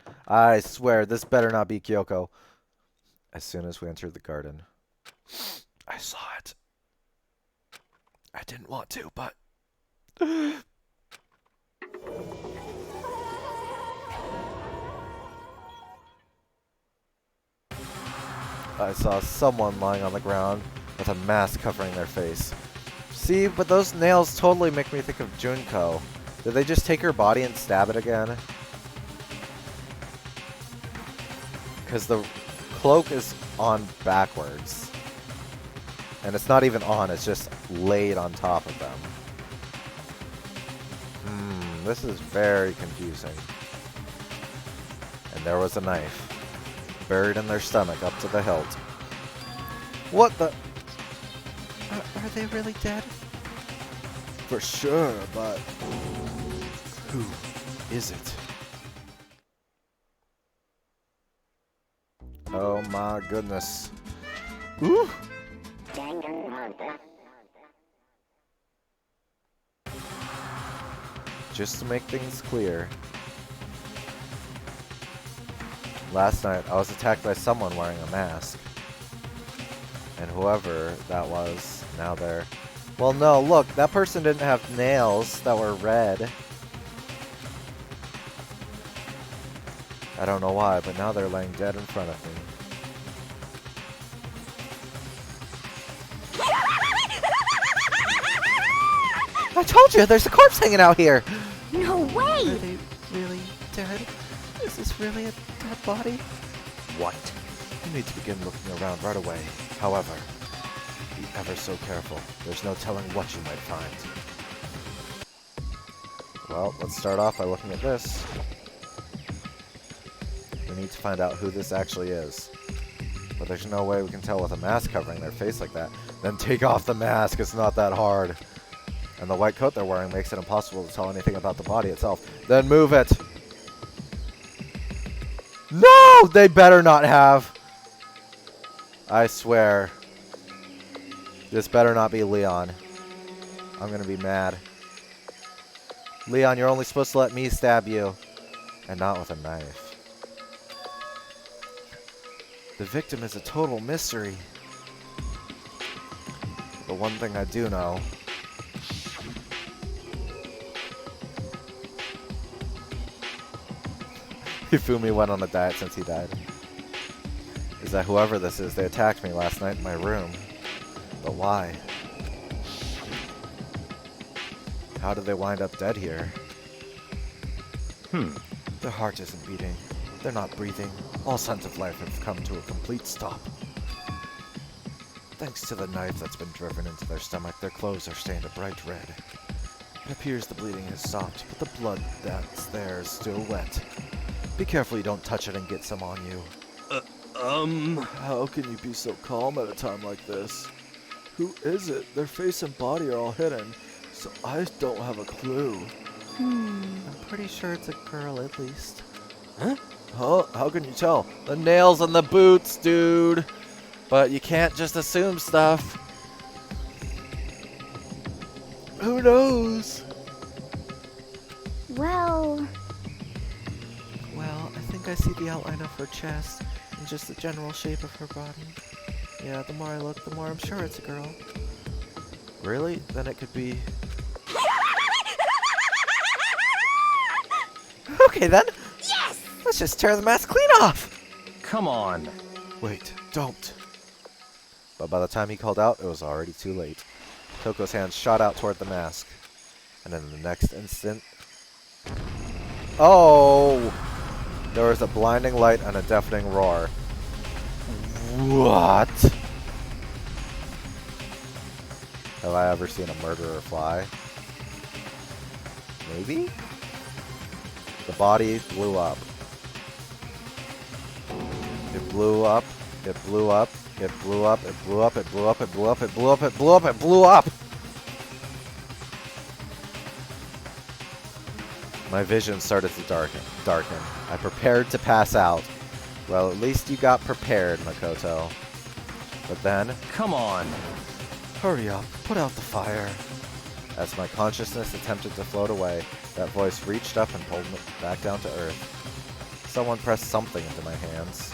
this better not be Kyoko. As soon as we entered the garden, I saw it. I didn't want to, but I saw someone lying on the ground with a mask covering their face. See, but those nails totally make me think of Junko. Did they just take her body and stab it again? Because the cloak is on backwards. And it's not even on, it's just laid on top of them. This is very confusing. And there was a knife, buried in their stomach up to the hilt. What the? Are they really dead? for sure, but who is it? Oh my goodness. Ooh. Danganronpa. Just to make things clear, last night I was attacked by someone wearing a mask. And whoever that was, now they're... Well, no, look, that person didn't have nails that were red. I don't know why, but now they're laying dead in front of me. I told you, there's a corpse hanging out here. No Are way! they really dead? Is this really a dead body? What? You need to begin looking around right away. However, be ever so careful. There's no telling what you might find. Well, let's start off by looking at this. We need to find out who this actually is. But there's no way we can tell with a mask covering their face like that. Then take off the mask, it's not that hard. And the white coat they're wearing makes it impossible to tell anything about the body itself. Then move it! No! They better not have! I swear. This better not be Leon. I'm gonna be mad. Leon, you're only supposed to let me stab you. And not with a knife. The victim is a total mystery. The one thing I do know... Hifumi went on a diet since he died. Is that whoever this is, they attacked me last night in my room. But why? How did they wind up dead here? Their heart isn't beating. They're not breathing. All signs of life have come to a complete stop. Thanks to the knife that's been driven into their stomach, their clothes are stained a bright red. It appears the bleeding has stopped, but the blood that's there is still wet. Be careful you don't touch it and get some on you. How can you be so calm at a time like this? Who is it? Their face and body are all hidden, so I don't have a clue. I'm pretty sure it's a girl at least. Huh? How can you tell? The nails and the boots, dude. But you can't just assume stuff. Who knows? Well, Well, I think I see the outline of her chest and just the general shape of her body. Yeah, the more I look, the more I'm sure it's a girl. Really? Then it could be... Okay then. yes! Let's just tear the mask clean off. Come on. Wait, don't. But by the time he called out, it was already too late. Toko's hand shot out toward the mask. And in the next instant, Oh! There was a blinding light and a deafening roar. What? Have I ever seen a murderer fly? Maybe? The body blew up. It blew up. It blew up. It blew up. It blew up. It blew up. It blew up. It blew up. It blew up. It blew up. My vision started to darken. I prepared to pass out. Well, at least you got prepared, Makoto. But then, Come on. hurry up, put out the fire. As my consciousness attempted to float away, that voice reached up and pulled me back down to earth. Someone pressed something into my hands.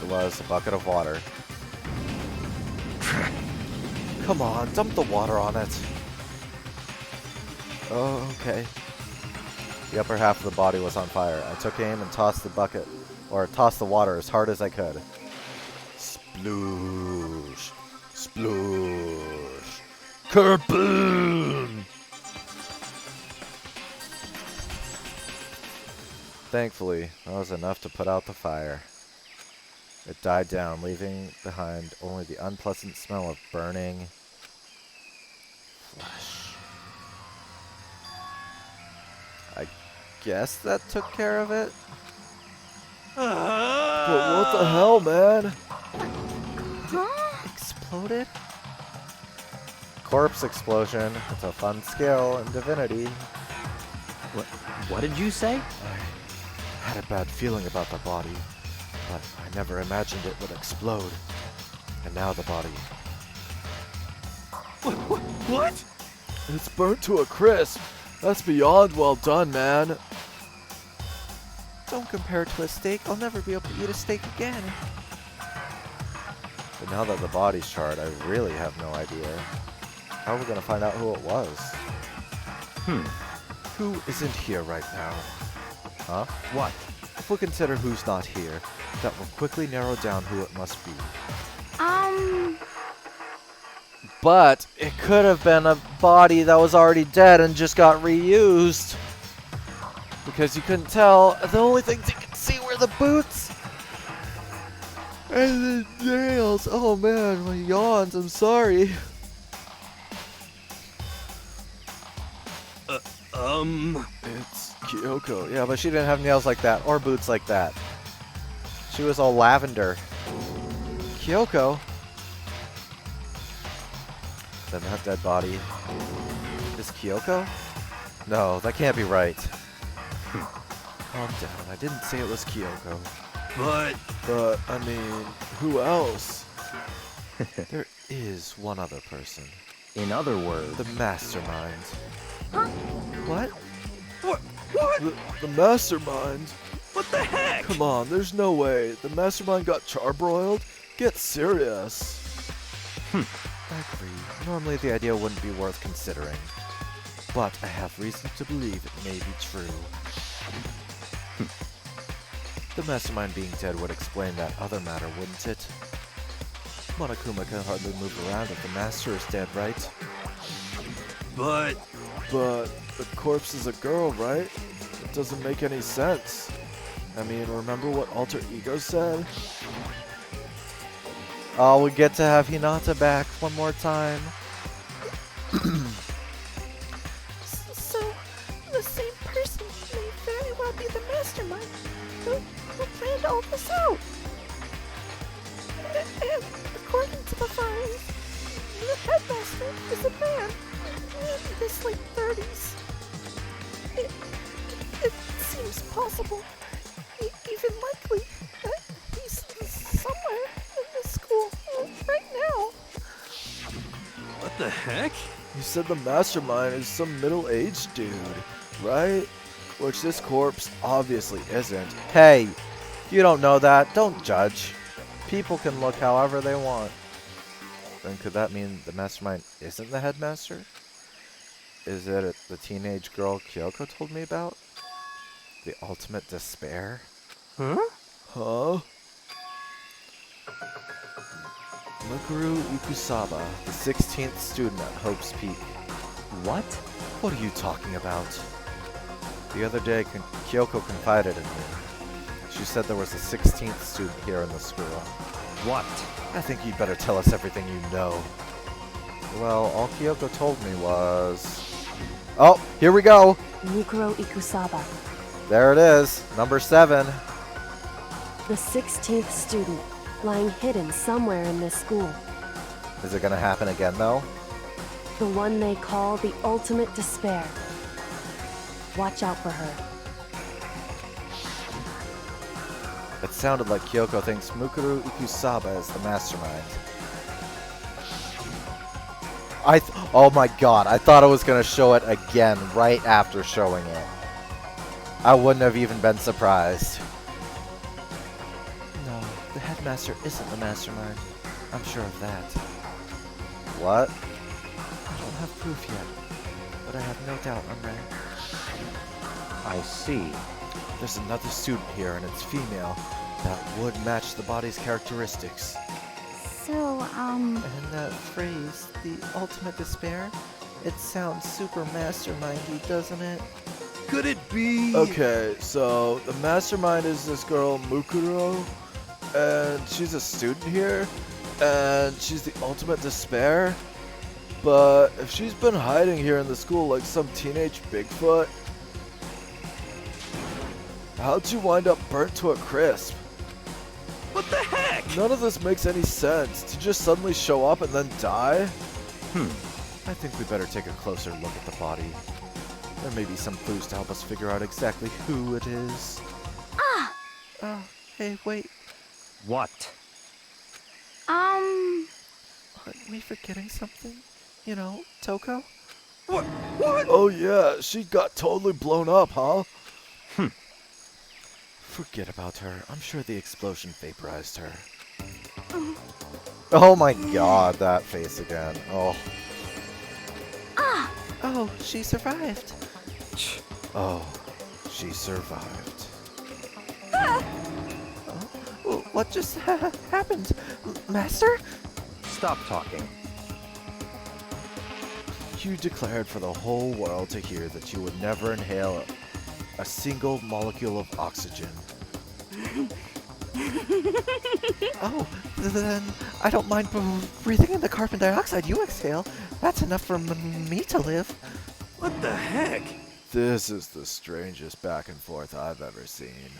It was a bucket of water. Come on, dump the water on it. Oh, okay. The upper half of the body was on fire. I took aim and tossed the bucket, or tossed the water as hard as I could. Sploosh. Sploosh. Kerboom! Thankfully, that was enough to put out the fire. It died down, leaving behind only the unpleasant smell of burning flesh. I guess that took care of it? But what the hell, man? Exploded? Corpse explosion. It's a fun skill in Divinity. What did you say? I had a bad feeling about the body, but I never imagined it would explode. And now the body. What? It's burnt to a crisp. That's beyond well done, man. Don't compare it to a steak. I'll never be able to eat a steak again. But now that the body's charred, I really have no idea. How are we gonna find out who it was? Who isn't here right now? Huh? What? If we consider who's not here, that will quickly narrow down who it must be. But it could have been a body that was already dead and just got reused. Because you couldn't tell. The only things you could see were the boots. And the nails. Oh man, my yawns. I'm sorry. It's Kyoko. Yeah, but she didn't have nails like that or boots like that. She was all lavender. Kyoko? Then that dead body is Kyoko? No, that can't be right. Calm down. I didn't say it was Kyoko. But, I mean, who else? There is one other person. In other words, The mastermind. What? What? The mastermind? What the heck? Come on, there's no way. The mastermind got charbroiled? Get serious. I agree. Normally the idea wouldn't be worth considering. But I have reason to believe it may be true. The mastermind being dead would explain that other matter, wouldn't it? Monokuma can hardly move around if the master is dead, right? But But the corpse is a girl, right? It doesn't make any sense. I mean, remember what Alter Ego said? Oh, we get to have Hinata back one more time. So, the same person may very well be the mastermind who planned all this out. And according to the files, the headmaster is a man in his late 30s. It seems possible, even likely, that he's somewhere in this school right now. what the heck? You said the mastermind is some middle-aged dude, right? Which this corpse obviously isn't. Hey, you don't know that. Don't judge. People can look however they want. Then could that mean the mastermind isn't the headmaster? Is it the teenage girl Kyoko told me about? The ultimate despair? Huh? Mukuru Ukusaba, the 16th student at Hope's Peak. what? What are you talking about? The other day, Kyoko confided in me. She said there was a 16th student here in the school. What? I think you'd better tell us everything you know. Well, all Kyoko told me was... Oh, here we go! Mukuro Ikusaba, There it is, number 7. the 16th student, lying hidden somewhere in this school. Is it gonna happen again, though? The one they call the ultimate despair. Watch out for her. It sounded like Kyoko thinks Mukuro Ikusaba is the mastermind. Oh my god, I thought I was gonna show it again right after showing it. I wouldn't have even been surprised. No, the headmaster isn't the mastermind. I'm sure of that. What? I don't have proof yet, but I have no doubt on that. I see. There's another student here and it's female. That would match the body's characteristics. So, And that phrase, the ultimate despair, it sounds super mastermindy, doesn't it? Could it be? Okay, so the mastermind is this girl, Mukuro, and she's a student here, and she's the ultimate despair. But if she's been hiding here in the school like some teenage Bigfoot, how'd you wind up burnt to a crisp? What the heck? None of this makes any sense. To just suddenly show up and then die? I think we better take a closer look at the body. There may be some clues to help us figure out exactly who it is. Oh, hey, wait, What? aren't we forgetting something? You know, Toko? What? What? Oh yeah, she got totally blown up, huh? Forget about her. I'm sure the explosion vaporized her. Oh my god, that face again. Oh. Oh, she survived. Oh, she survived. What just happened? Master? Stop talking. You declared for the whole world to hear that you would never inhale a single molecule of oxygen. Oh, then I don't mind breathing in the carbon dioxide you exhale. That's enough for me to live. What the heck? This is the strangest back and forth I've ever seen.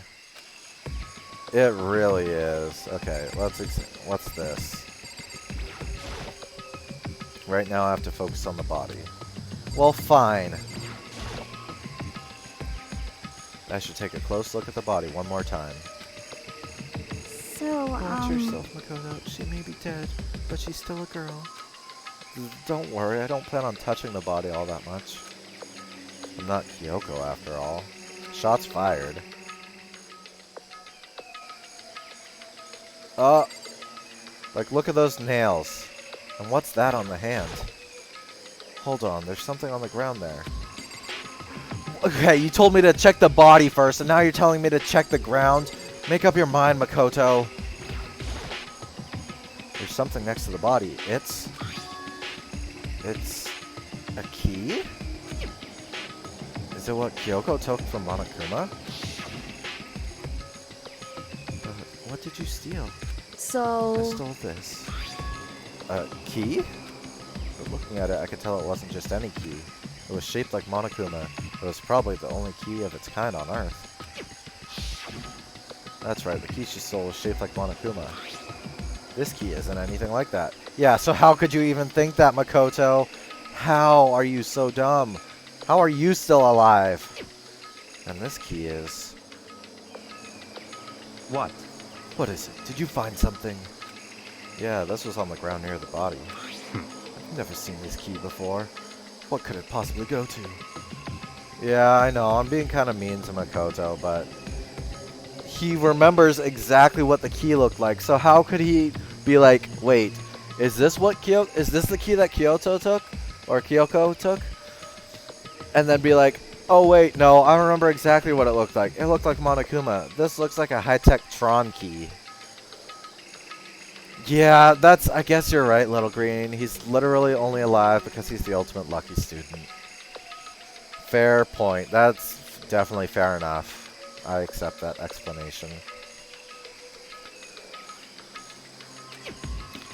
It really is. Okay, what's this? Right now I have to focus on the body. Well, fine. I should take a close look at the body one more time. so, Watch yourself, Makoto. She may be dead, but she's still a girl. Don't worry, I don't plan on touching the body all that much. I'm not Kyoko after all. Shots fired. Like look at those nails. And what's that on the hand? Hold on, there's something on the ground there. Okay, you told me to check the body first, and now you're telling me to check the ground? Make up your mind, Makoto. There's something next to the body. It's a key? Is it what Kyoko took from Monokuma? What did you steal? I So, stole this. A key? But looking at it, I could tell it wasn't just any key. It was shaped like Monokuma. It was probably the only key of its kind on Earth. That's right, the key she stole was shaped like Monokuma. This key isn't anything like that. Yeah, so how could you even think that, Makoto? How are you so dumb? How are you still alive? And this key is... What? What is it? Did you find something? Yeah, this was on the ground near the body. I've never seen this key before. What could it possibly go to? Yeah, I know, I'm being kind of mean to Makoto, but... he remembers exactly what the key looked like, so how could he be like, wait, is this the key that Kyoto took? Or Kyoko took? And then be like, oh wait, no, I remember exactly what it looked like. It looked like Monokuma. This looks like a high-tech Tron key. Yeah, I guess you're right, Little Green. He's literally only alive because he's the ultimate lucky student. Fair point. That's Definitely fair enough. I accept that explanation.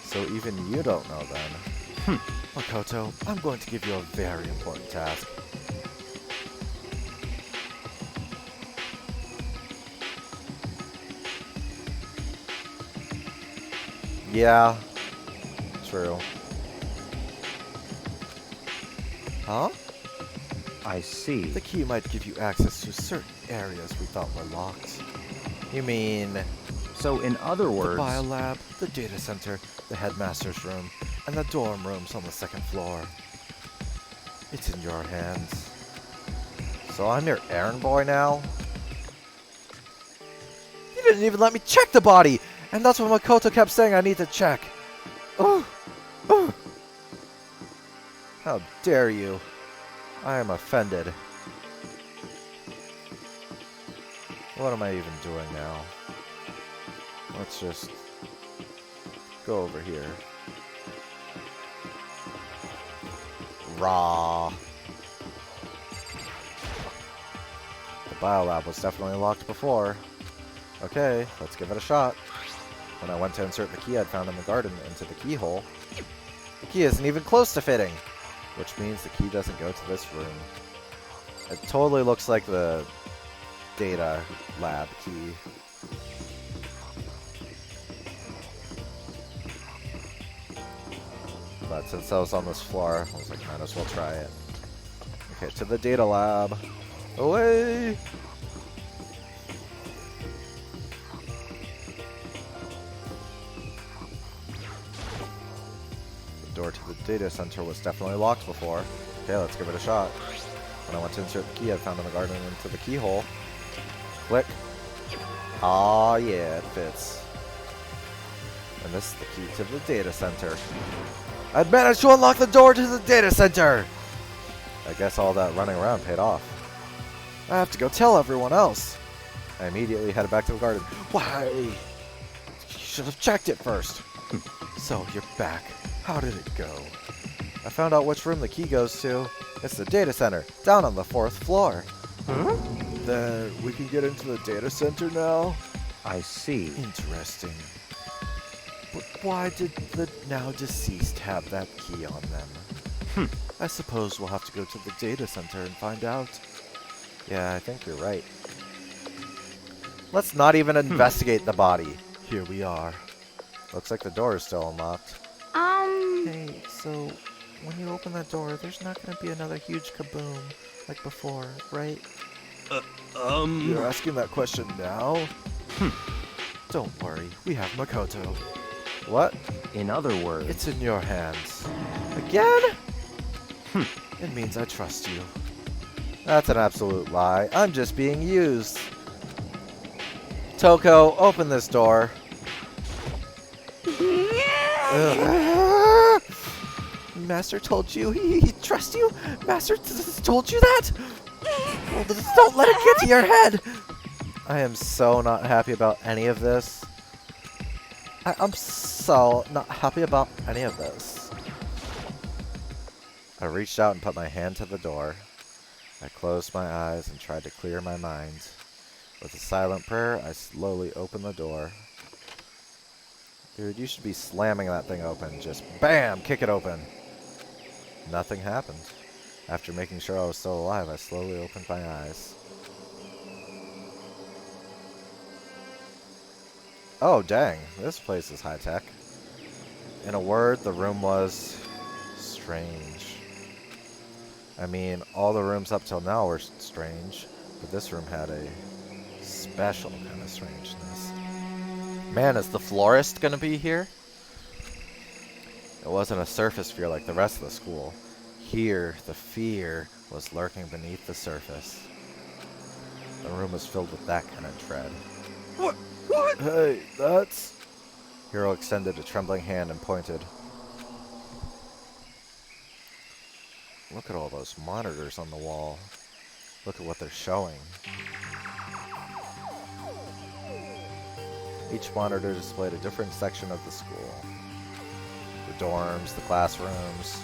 So even you don't know then. Makoto, I'm going to give you a very important task. Yeah, true. Huh? I see. The key might give you access to certain areas we thought were locked. You mean So in other the words, biolab, the data center, the headmaster's room, and the dorm rooms on the second floor. It's in your hands. So I'm your errand boy now? You didn't even let me check the body! And that's what Makoto kept saying I need to check. Oh, oh. How dare you? I am offended. What am I even doing now? Let's just go over here. Raw. The biolab was definitely locked before. Okay, let's give it a shot. When I went to insert the key I'd found in the garden into the keyhole, the key isn't even close to fitting, which means the key doesn't go to this room. It totally looks like the data lab key. But since I was on this floor, I was like, might as well try it. Okay, to the data lab. Away! The door to the data center was definitely locked before. Okay, let's give it a shot. When I went to insert the key I found in the garden into the keyhole. Click. Aw, yeah, it fits. And this is the key to the data center. I'd managed to unlock the door to the data center! I guess all that running around paid off. I have to go tell everyone else. I immediately headed back to the garden. Why? You should have checked it first. So, you're back. How did it go? I found out which room the key goes to. It's the data center, down on the 4th floor. Huh? Then we can get into the data center now? I see. Interesting. But why did the now deceased have that key on them? I suppose we'll have to go to the data center and find out. Yeah, I think you're right. Let's not even investigate the body. Here we are. Looks like the door is still unlocked. Hey, so when you open that door, there's not going to be another huge kaboom like before, right? You're asking that question now? Don't worry, we have Makoto. What? In other words, It's in your hands. Again? It means I trust you. That's an absolute lie. I'm just being used. Toko, open this door. Master told you he trusts you? Master told you that? Well, don't let it get to your head! I am so not happy about any of this. I'm so not happy about any of this. I reached out and put my hand to the door. I closed my eyes and tried to clear my mind. With a silent prayer, I slowly opened the door. Dude, you should be slamming that thing open. Just BAM! Kick it open. Nothing happened. After making sure I was still alive, I slowly opened my eyes. Oh, dang. This place is high-tech. In a word, the room was strange. I mean, all the rooms up till now were strange, but this room had a special kind of strangeness. Man, is the florist gonna be here? It wasn't a surface fear like the rest of the school. Here, the fear was lurking beneath the surface. The room was filled with that kind of dread. What? Hey, that's... Hiro extended a trembling hand and pointed. Look at all those monitors on the wall. Look at what they're showing. Each monitor displayed a different section of the school. The dorms, the classrooms.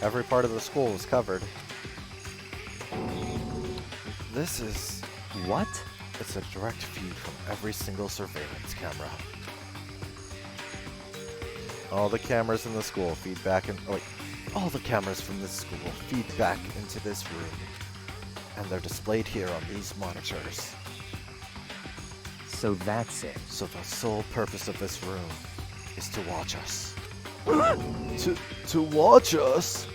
Every part of the school was covered. This is... What? It's a direct feed from every single surveillance camera. All the cameras in the school feed back in... Oh, wait. All the cameras from this school feed back into this room. And they're displayed here on these monitors. So that's it. So the sole purpose of this room is to watch us. To watch us?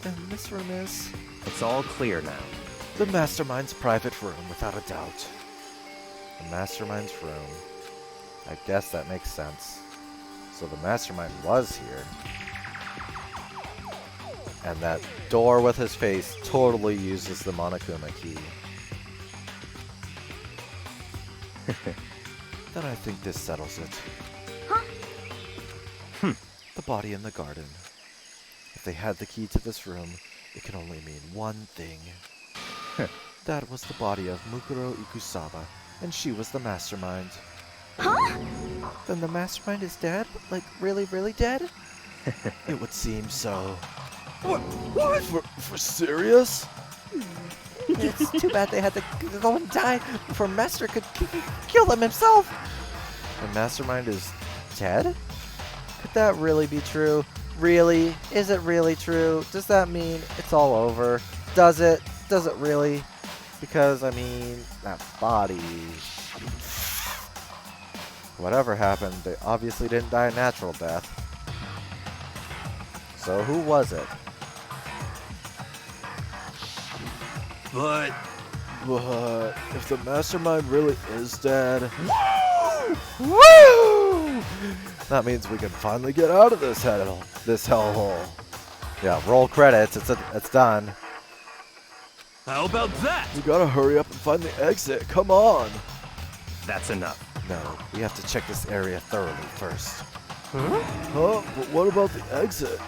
And this room is... It's all clear now. the Mastermind's private room, without a doubt. The Mastermind's room. I guess that makes sense. So the Mastermind was here. And that door with his face totally uses the Monokuma key. Then I think this settles it. The body in the garden. If they had the key to this room, it can only mean one thing. That was the body of Mukuro Ikusaba, and she was the Mastermind. Huh? Then the Mastermind is dead? Like, really, really dead? It would seem so. What? For serious? It's too bad they had to go and die before Master could kill them himself. The Mastermind is dead? Could that really be true? Really? Is it really true? Does that mean it's all over? Does it? Does it really? Because, I mean, that body... Whatever happened, they obviously didn't die a natural death. So who was it? But If the Mastermind really is dead... Woo! That means we can finally get out of this hellhole. Yeah, roll credits. It's done. how about that? We gotta hurry up and find the exit, come on! That's enough. No, we have to check this area thoroughly first. Huh? But what about the exit?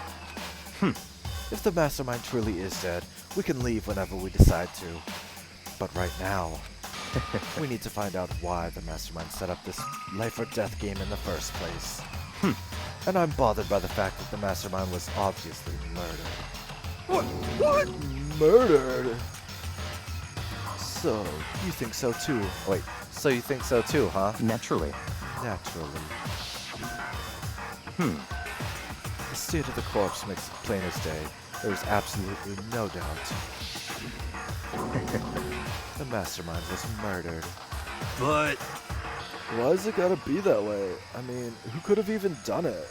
If the Mastermind truly is dead, we can leave whenever we decide to. But right now, we need to find out why the Mastermind set up this life or death game in the first place. And I'm bothered by the fact that the Mastermind was obviously murdered. What? Murdered? So, you think so too? Wait, so you think so too, huh? Naturally. Naturally. The state of the corpse makes it plain as day. There's absolutely no doubt. The Mastermind was murdered. But Why's it gotta be that way? I mean, who could have even done it?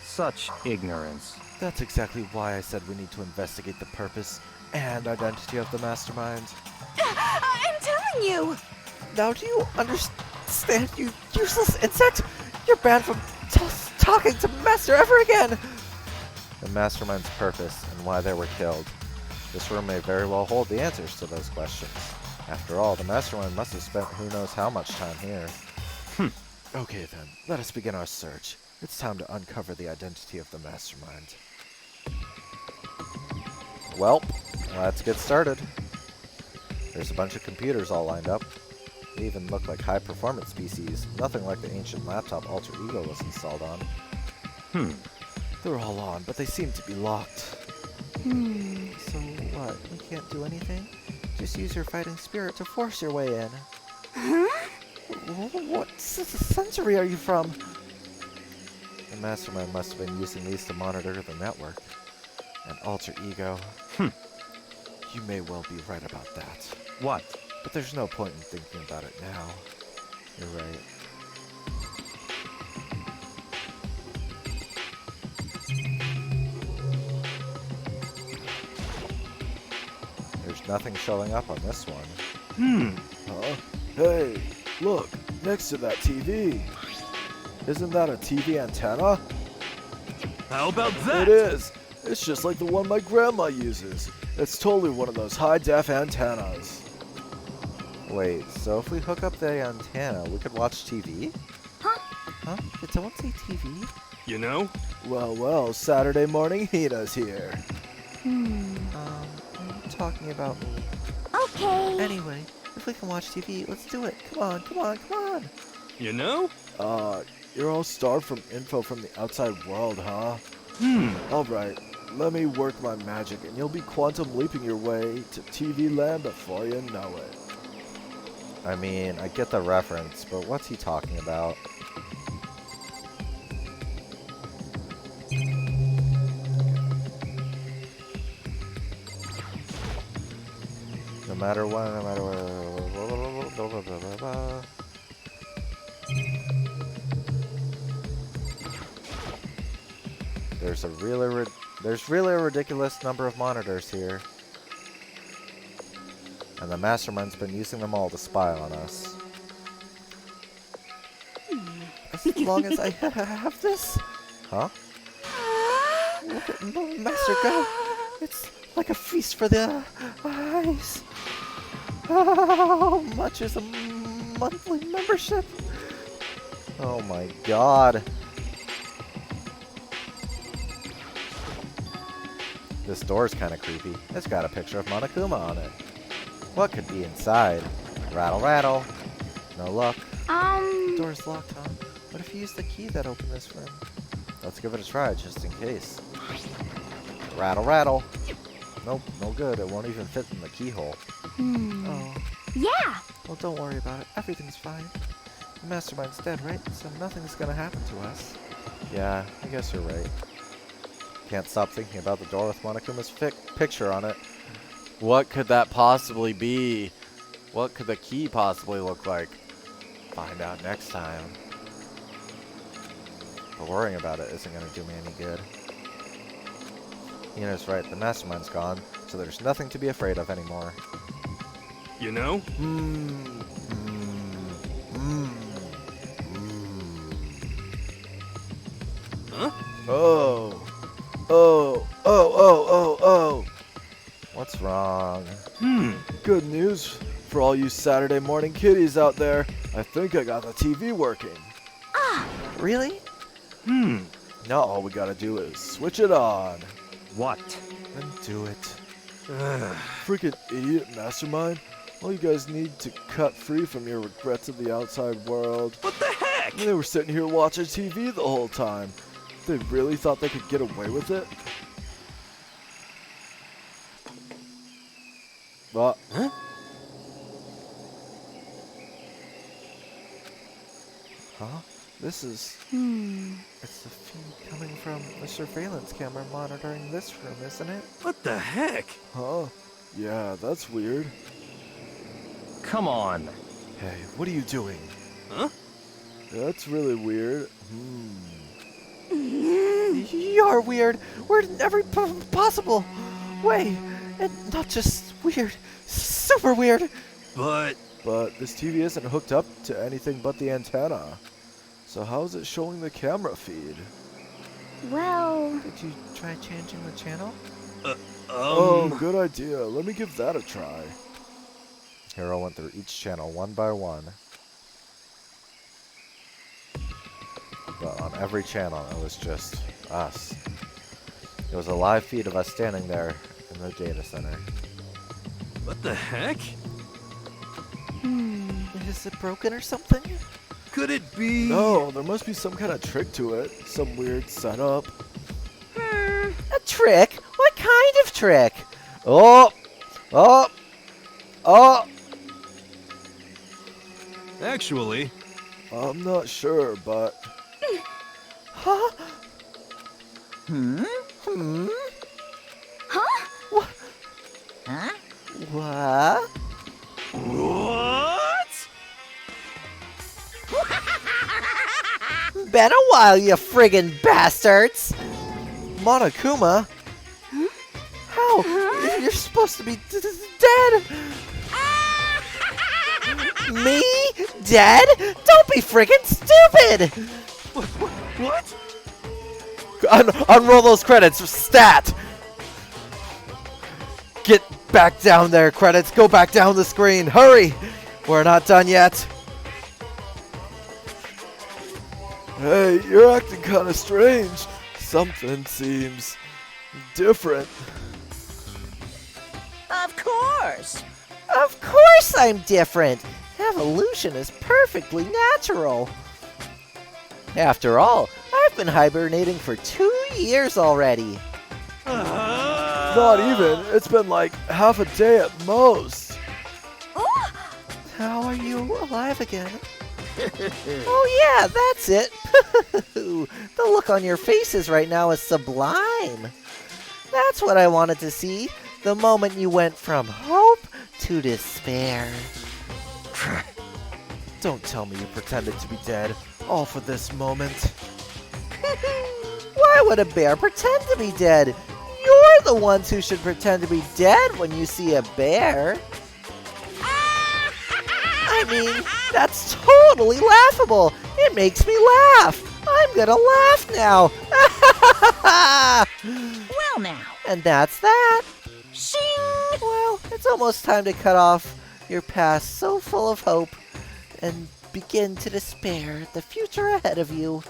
Such ignorance. That's exactly why I said we need to investigate the purpose and identity of the Mastermind. I'm telling you! Now do you understand, you useless insect? You're banned from talking to Master ever again! The Mastermind's purpose and why they were killed. This room may very well hold the answers to those questions. After all, the Mastermind must have spent who knows how much time here. Okay then, let us begin our search. It's time to uncover the identity of the Mastermind. Welp, let's get started. There's a bunch of computers all lined up. They even look like high-performance PCs, nothing like the ancient laptop Alter Ego was installed on. They're all on, but they seem to be locked. So what? We can't do anything? Just use your fighting spirit to force your way in. Huh? What century are you from? The Mastermind must have been using these to monitor the network. An Alter Ego. You may well be right about that. What? But there's no point in thinking about it now. You're right. There's nothing showing up on this one. Huh? Hey, look, next to that TV. Isn't that a TV antenna? how about that? It is. It's just like the one my grandma uses. It's totally one of those high-def antennas. Wait, so if we hook up the antenna, we could watch TV? Huh? Did someone say TV? You know? Well, Saturday morning Hina's here. Are you talking about me? Okay. Anyway, if we can watch TV, let's do it. Come on. You know? You're all starved from info from the outside world, huh? Alright, let me work my magic and you'll be quantum leaping your way to TV land before you know it. I mean, I get the reference, but what's he talking about? No matter what, no matter what. There's really a ridiculous number of monitors here. And the mastermind's been using them all to spy on us. As long as I have this. Huh? Look at Master go. It's like a feast for the eyes. How much is a monthly membership? Oh my god. This door's kind of creepy. It's got a picture of Monokuma on it. What could be inside? Rattle, rattle. No luck. The door's locked, huh? What if you use the key that opened this room? Let's give it a try, just in case. Rattle, rattle. Nope, no good. It won't even fit in the keyhole. Oh. Yeah. Well, don't worry about it. Everything's fine. The mastermind's dead, right? So nothing's gonna happen to us. Yeah, I guess you're right. Can't stop thinking about the door with Monokuma's picture on it. What could that possibly be? What could the key possibly look like? Find out next time. But worrying about it isn't going to do me any good. Ina's right, the mastermind's gone, so there's nothing to be afraid of anymore. You know? Huh? Oh. What's wrong? Good news for all you Saturday morning kiddies out there. I think I got the TV working. Really? Now all we gotta do is switch it on. What? And do it. Freaking idiot mastermind. All you guys need to cut free from your regrets of the outside world. What the heck? They were sitting here watching TV the whole time. They really thought they could get away with it? Huh? Huh? This is... It's the feed coming from the surveillance camera monitoring this room, isn't it? What the heck? Huh? Yeah, that's weird. Come on. Hey, what are you doing? Huh? That's really weird. You're weird. Weird in every possible way. And not just weird. Super weird. But this TV isn't hooked up to anything but the antenna. So how is it showing the camera feed? Well, Did you try changing the channel? Oh, good idea. Let me give that a try. Hero went through each channel one by one. But on every channel, it was just us. It was a live feed of us standing there in the data center. what the heck? Is it broken or something? Could it be? No, there must be some kind of trick to it. Some weird setup. A trick? What kind of trick? Oh! Actually, I'm not sure, but... Huh? huh? What? what? Been a while, you friggin' bastards! Monokuma? How? You're supposed to be dead! Me? Dead? Don't be friggin' stupid! What? Unroll those credits, stat! Get back down there, credits. Go back down the screen. Hurry! We're not done yet. Hey, you're acting kind of strange. Something seems different. Of course! Of course I'm different! Evolution is perfectly natural. After all, I've been hibernating for 2 years already. Not even. It's been like half a day at most. How are you alive again? Oh yeah, that's it. The look on your faces right now is sublime. That's what I wanted to see. The moment you went from hope to despair. Don't tell me you pretended to be dead, all for this moment. Why would a bear pretend to be dead? You're the ones who should pretend to be dead when you see a bear. I mean, that's totally laughable. It makes me laugh. I'm gonna laugh now. Well now. And that's that. Shing! Well, it's almost time to cut off your past so full of hope and begin to despair at the future ahead of you.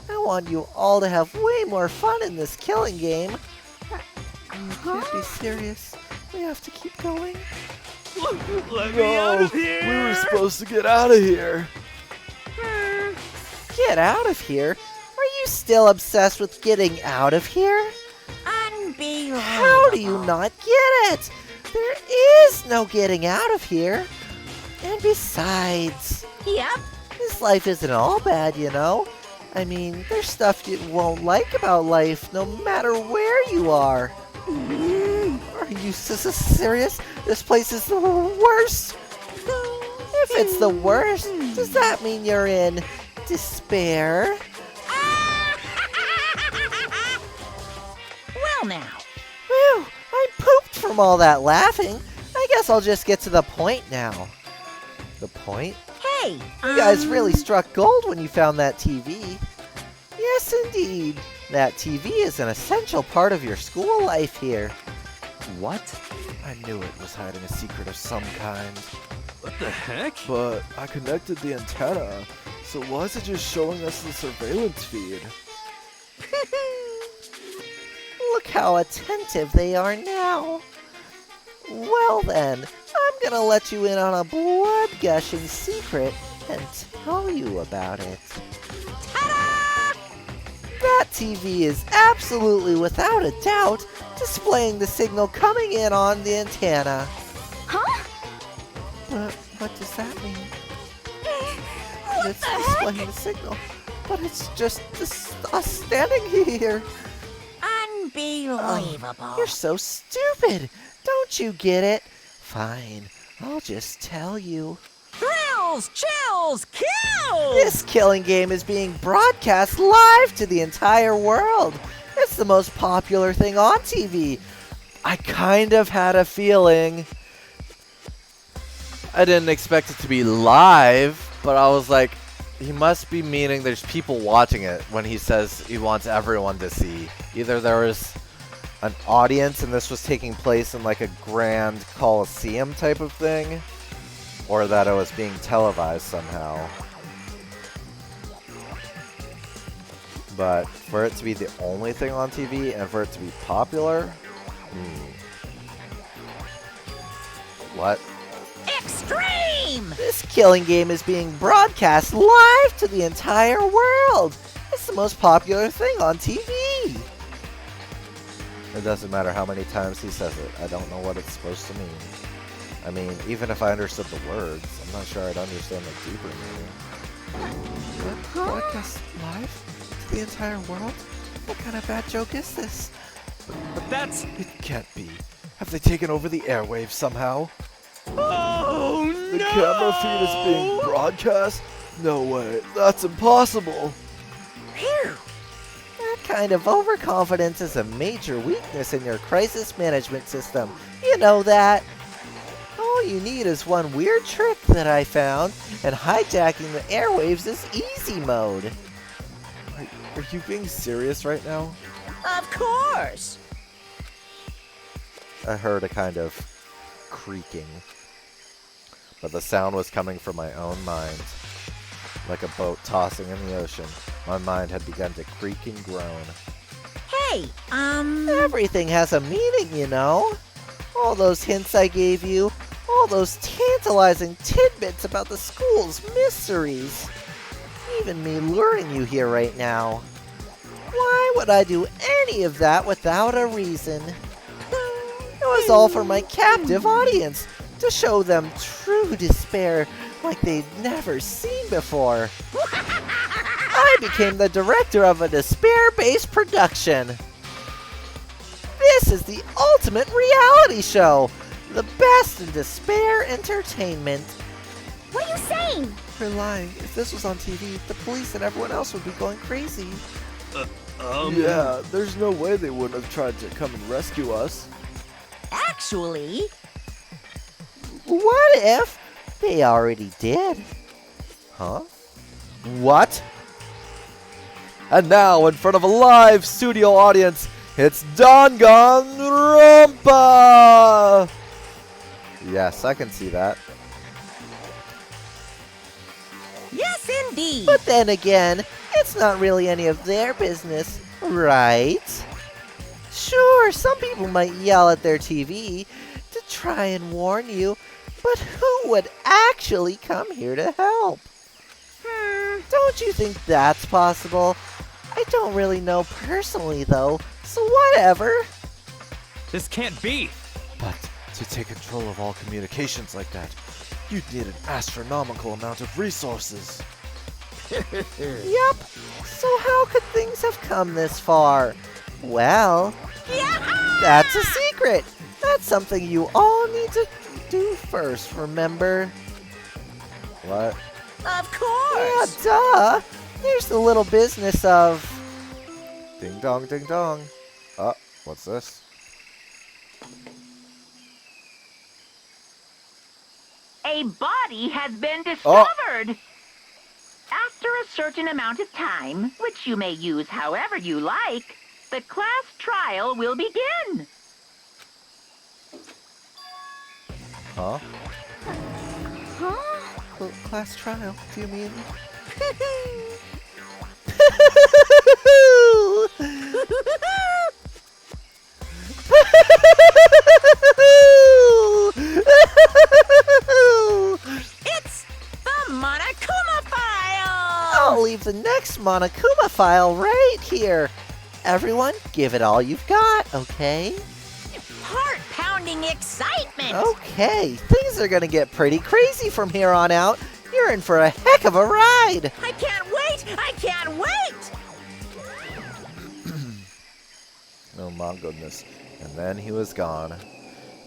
I want you all to have way more fun in this killing game. You can't be serious. We have to keep going. Let me out No, of here! we were supposed to get out of here. Get out of here? Are you still obsessed with getting out of here? Unbelievable. How do you not get it? There is no getting out of here. And besides, Yep. this life isn't all bad, you know? I mean, there's stuff you won't like about life no matter where you are. Are you serious? This place is the worst. If it's the worst, does that mean you're in despair? Well now. Whew, I pooped from all that laughing. I guess I'll just get to the point now. The point? Hey. You guys really struck gold when you found that TV. Yes, indeed. That TV is an essential part of your school life here. What? I knew it was hiding a secret of some kind. What the heck? But I connected the antenna, so why is it just showing us the surveillance feed? Look how attentive they are now. Well then, I'm gonna let you in on a blood-gushing secret and tell you about it. That TV is absolutely without a doubt displaying the signal coming in on the antenna. Huh? What does that mean? It's displaying the signal, but it's just us standing here. Unbelievable. You're so stupid. Don't you get it? Fine, I'll just tell you. Thrills, chills, kills! This killing game is being broadcast live to the entire world. It's the most popular thing on TV. I kind of had a feeling. I didn't expect it to be live, but I was like, he must be meaning there's people watching it when he says he wants everyone to see. Either there was an audience and this was taking place in like a grand coliseum type of thing, or that it was being televised somehow. But for it to be the only thing on TV and for it to be popular, what? Extreme! This killing game is being broadcast live to the entire world. It's the most popular thing on TV. It doesn't matter how many times he says it. I don't know what it's supposed to mean. I mean, even if I understood the words, I'm not sure I'd understand the deeper meaning. What? Broadcast live to the entire world? What kind of bad joke is this? But that's... It can't be. Have they taken over the airwaves somehow? Oh, The no! camera feed is being broadcast? No way. That's impossible. That kind of overconfidence is a major weakness in your crisis management system. You know that. All you need is one weird trick that I found, and hijacking the airwaves is easy mode. Are you being serious right now? Of course. I heard a kind of creaking, but the sound was coming from my own mind. Like a boat tossing in the ocean, my mind had begun to creak and groan. Hey, Everything has a meaning, you know. All those hints I gave you, all those tantalizing tidbits about the school's mysteries. Even me luring you here right now. Why would I do any of that without a reason? It was all for my captive audience, to show them true despair like they'd never seen before. I became the director of a despair-based production. This is the ultimate reality show, the best in despair entertainment. What are you saying? You're lying. If this was on TV, the police and everyone else would be going crazy. Yeah, there's no way they wouldn't have tried to come and rescue us. Actually, What if they already did? Huh? What? And now, in front of a live studio audience, it's Danganronpa! Yes, I can see that. yes, indeed. But then again, it's not really any of their business, right? Sure, some people might yell at their TV to try and warn you, but who would actually come here to help? Don't you think that's possible? I don't really know personally, though, so whatever. This can't be. But to take control of all communications like that, you'd need an astronomical amount of resources. Yup, so how could things have come this far? Well, that's a secret. That's something you all need to do first, remember? What? Of Yeah, course. duh. There's the little business of... Ding dong, ding dong. What's this? A body has been discovered. After a certain amount of time, which you may use however you like, the class trial will begin. Huh? Class trial, do you mean? It's the Monokuma file. I'll leave the next Monokuma file right here. Everyone, give it all you've got, okay? Heart-pounding excitement. Okay, things are gonna get pretty crazy from here on out. You're in for a heck of a ride. I can't wait. I can't wait. Oh my goodness. And then he was gone.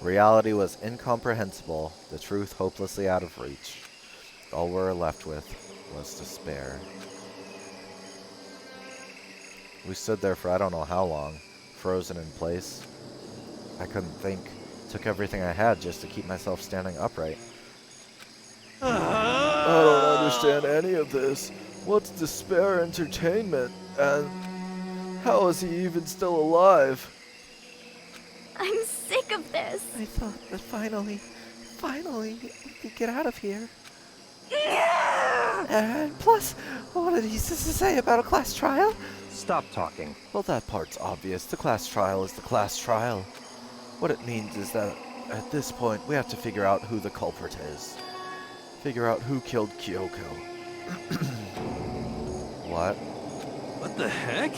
Reality was incomprehensible, the truth hopelessly out of reach. All we were left with was despair. We stood there for I don't know how long, frozen in place. I couldn't think. Took everything I had just to keep myself standing upright. I don't understand any of this. What's despair entertainment? And how is he even still alive? I'm sick of this. I thought that finally, we could get out of here. And plus, what did he say about a class trial? Stop talking. Well, that part's obvious. The class trial is the class trial. What it means is that at this point, we have to figure out who the culprit is. Figure out who killed Kyoko. What? What the heck?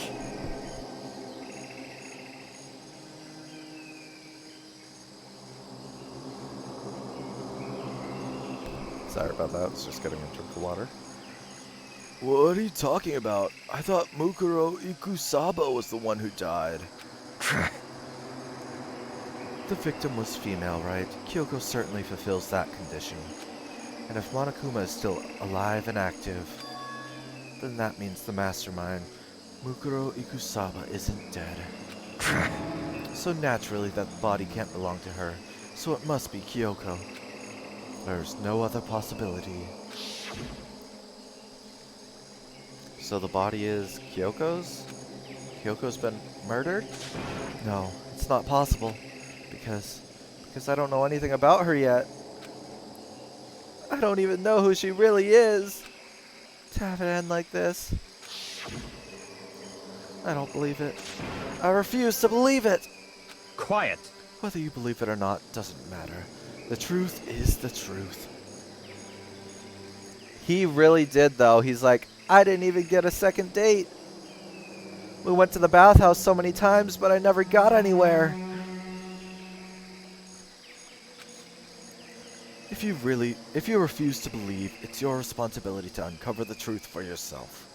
Sorry about that. I was just getting a drink of water. What are you talking about? I thought Mukuro Ikusaba was the one who died. The victim was female, right? Kyoko certainly fulfills that condition. And if Monokuma is still alive and active, then that means the mastermind, Mukuro Ikusaba, isn't dead. So naturally that body can't belong to her, so it must be Kyoko. There's no other possibility. So the body is Kyoko's? Kyoko's been murdered? No, it's not possible. Because I don't know anything about her yet. I don't even know who she really is. To have it end like this. I don't believe it. I refuse to believe it. Quiet. Whether you believe it or not doesn't matter. The truth is the truth. He really did, though. He's like, I didn't even get a second date. We went to the bathhouse so many times, but I never got anywhere. If you refuse to believe, it's your responsibility to uncover the truth for yourself.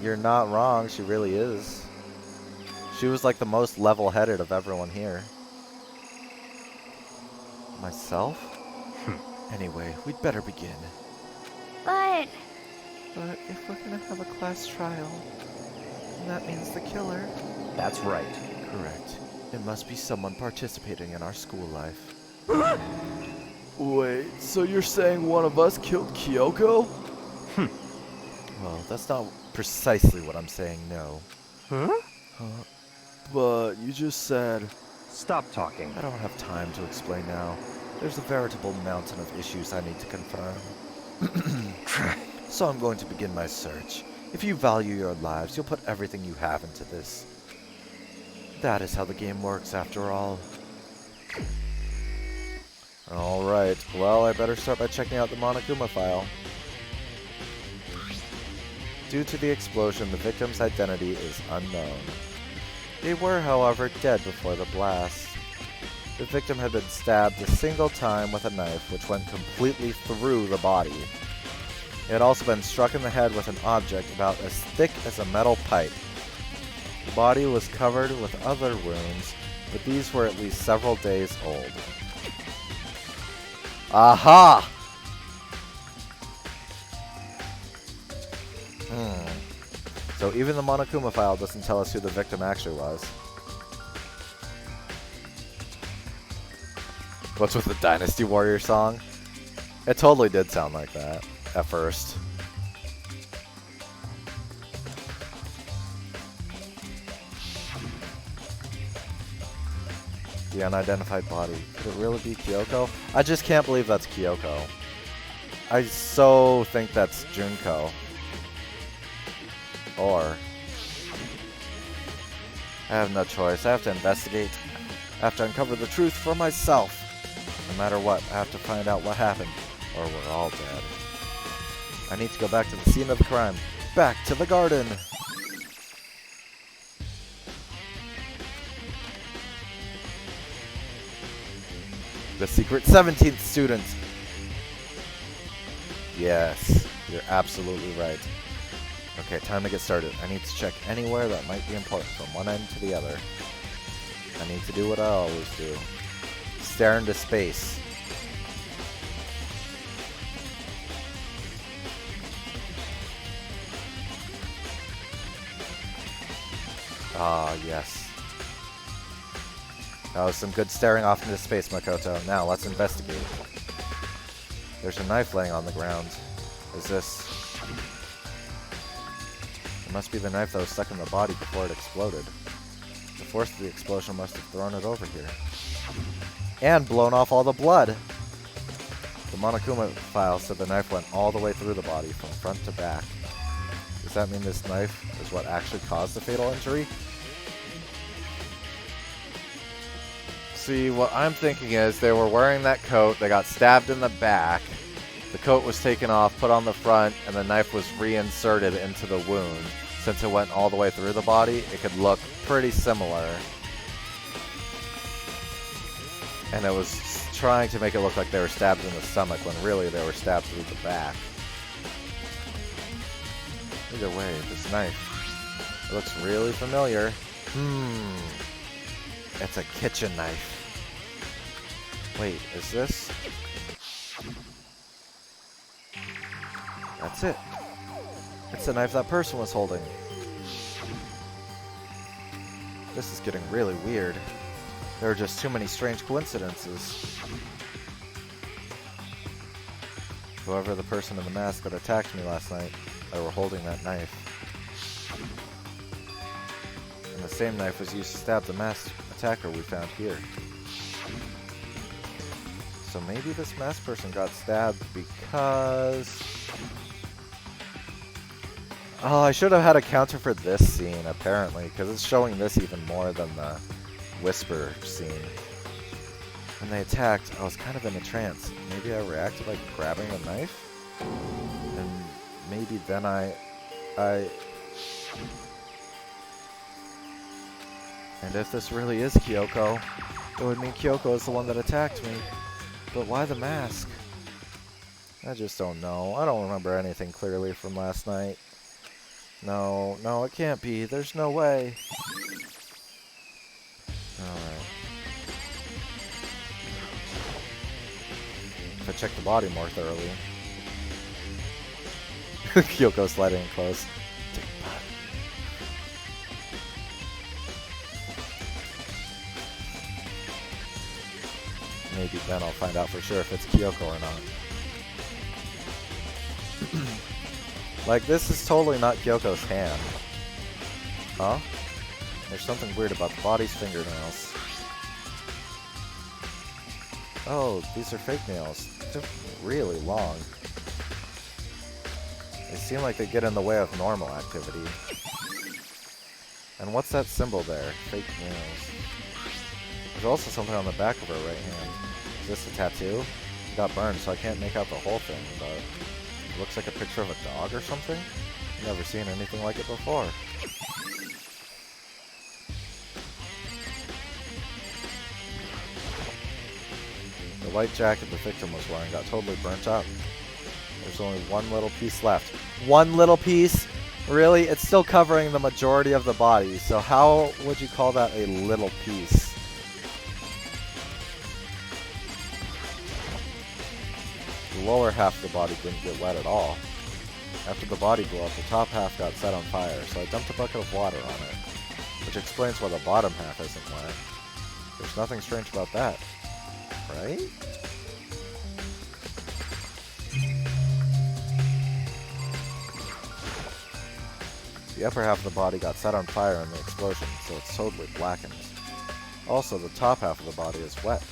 You're not wrong, she really is. She was like the most level-headed of everyone here. Myself? Anyway, we'd better begin. But But if we're gonna have a class trial, then that means the killer. That's right. Correct. It must be someone participating in our school life. Wait, so you're saying one of us killed Kyoko? Well, that's not precisely what I'm saying, no. But you just said... Stop talking. I don't have time to explain now. There's a veritable mountain of issues I need to confirm. So I'm going to begin my search. If you value your lives, you'll put everything you have into this. That is how the game works, after all. Alright, well, I better start by checking out the Monokuma file. Due to the explosion, the victim's identity is unknown. They were, however, dead before the blast. The victim had been stabbed a single time with a knife, which went completely through the body. It had also been struck in the head with an object about as thick as a metal pipe. The body was covered with other wounds, but these were at least several days old. Aha! So even the Monokuma file doesn't tell us who the victim actually was. What's with the Dynasty Warrior song? It totally did sound like that at first. The unidentified body. Could it really be Kyoko? I just can't believe that's Kyoko. I so think that's Junko. Or... I have no choice. I have to investigate. I have to uncover the truth for myself. No matter what, I have to find out what happened, or we're all dead. I need to go back to the scene of the crime. Back to the garden! The secret 17th student! Yes, you're absolutely right. Okay, time to get started. I need to check anywhere that might be important from one end to the other. I need to do what I always do. Stare into space. Ah, yes. That was some good staring off into space, Makoto. Now, let's investigate. There's a knife laying on the ground. Is this... It must be the knife that was stuck in the body before it exploded. The force of the explosion must have thrown it over here. And blown off all the blood! The Monokuma file said the knife went all the way through the body, from front to back. Does that mean this knife is what actually caused the fatal injury? See, what I'm thinking is they were wearing that coat, they got stabbed in the back, the coat was taken off, put on the front, and the knife was reinserted into the wound. Since it went all the way through the body, it could look pretty similar. And it was trying to make it look like they were stabbed in the stomach, when really they were stabbed through the back. Either way, this knife, it looks really familiar. It's a kitchen knife. Wait, is this? That's it. It's the knife that person was holding. This is getting really weird. There are just too many strange coincidences. Whoever the person in the mask that attacked me last night, they were holding that knife. And the same knife was used to stab the masked attacker we found here. So maybe this masked person got stabbed because... Oh, I should have had a counter for this scene, apparently, because it's showing this even more than the Whisper scene. When they attacked, I was kind of in a trance. Maybe I reacted by grabbing the knife? And maybe then I And if this really is Kyoko, it would mean Kyoko is the one that attacked me. But why the mask? I just don't know. I don't remember anything clearly from last night. No, it can't be. There's no way. Alright. If I check the body more thoroughly. Kyoko sliding in close. Take the body. Maybe then I'll find out for sure if it's Kyoko or not. Like, this is totally not Kyoko's hand. Huh? There's something weird about the body's fingernails. Oh, these are fake nails. They're really long. They seem like they get in the way of normal activity. And what's that symbol there? Fake nails. There's also something on the back of her right hand. Is this a tattoo? It got burned, so I can't make out the whole thing, but it looks like a picture of a dog or something? I've never seen anything like it before. The white jacket the victim was wearing got totally burnt up. There's only one little piece left. One little piece? Really? It's still covering the majority of the body, so how would you call that a little piece? The lower half of the body didn't get wet at all. After the body blew up, the top half got set on fire, so I dumped a bucket of water on it, which explains why the bottom half isn't wet. There's nothing strange about that, right? The upper half of the body got set on fire in the explosion, so it's totally blackened. Also, the top half of the body is wet.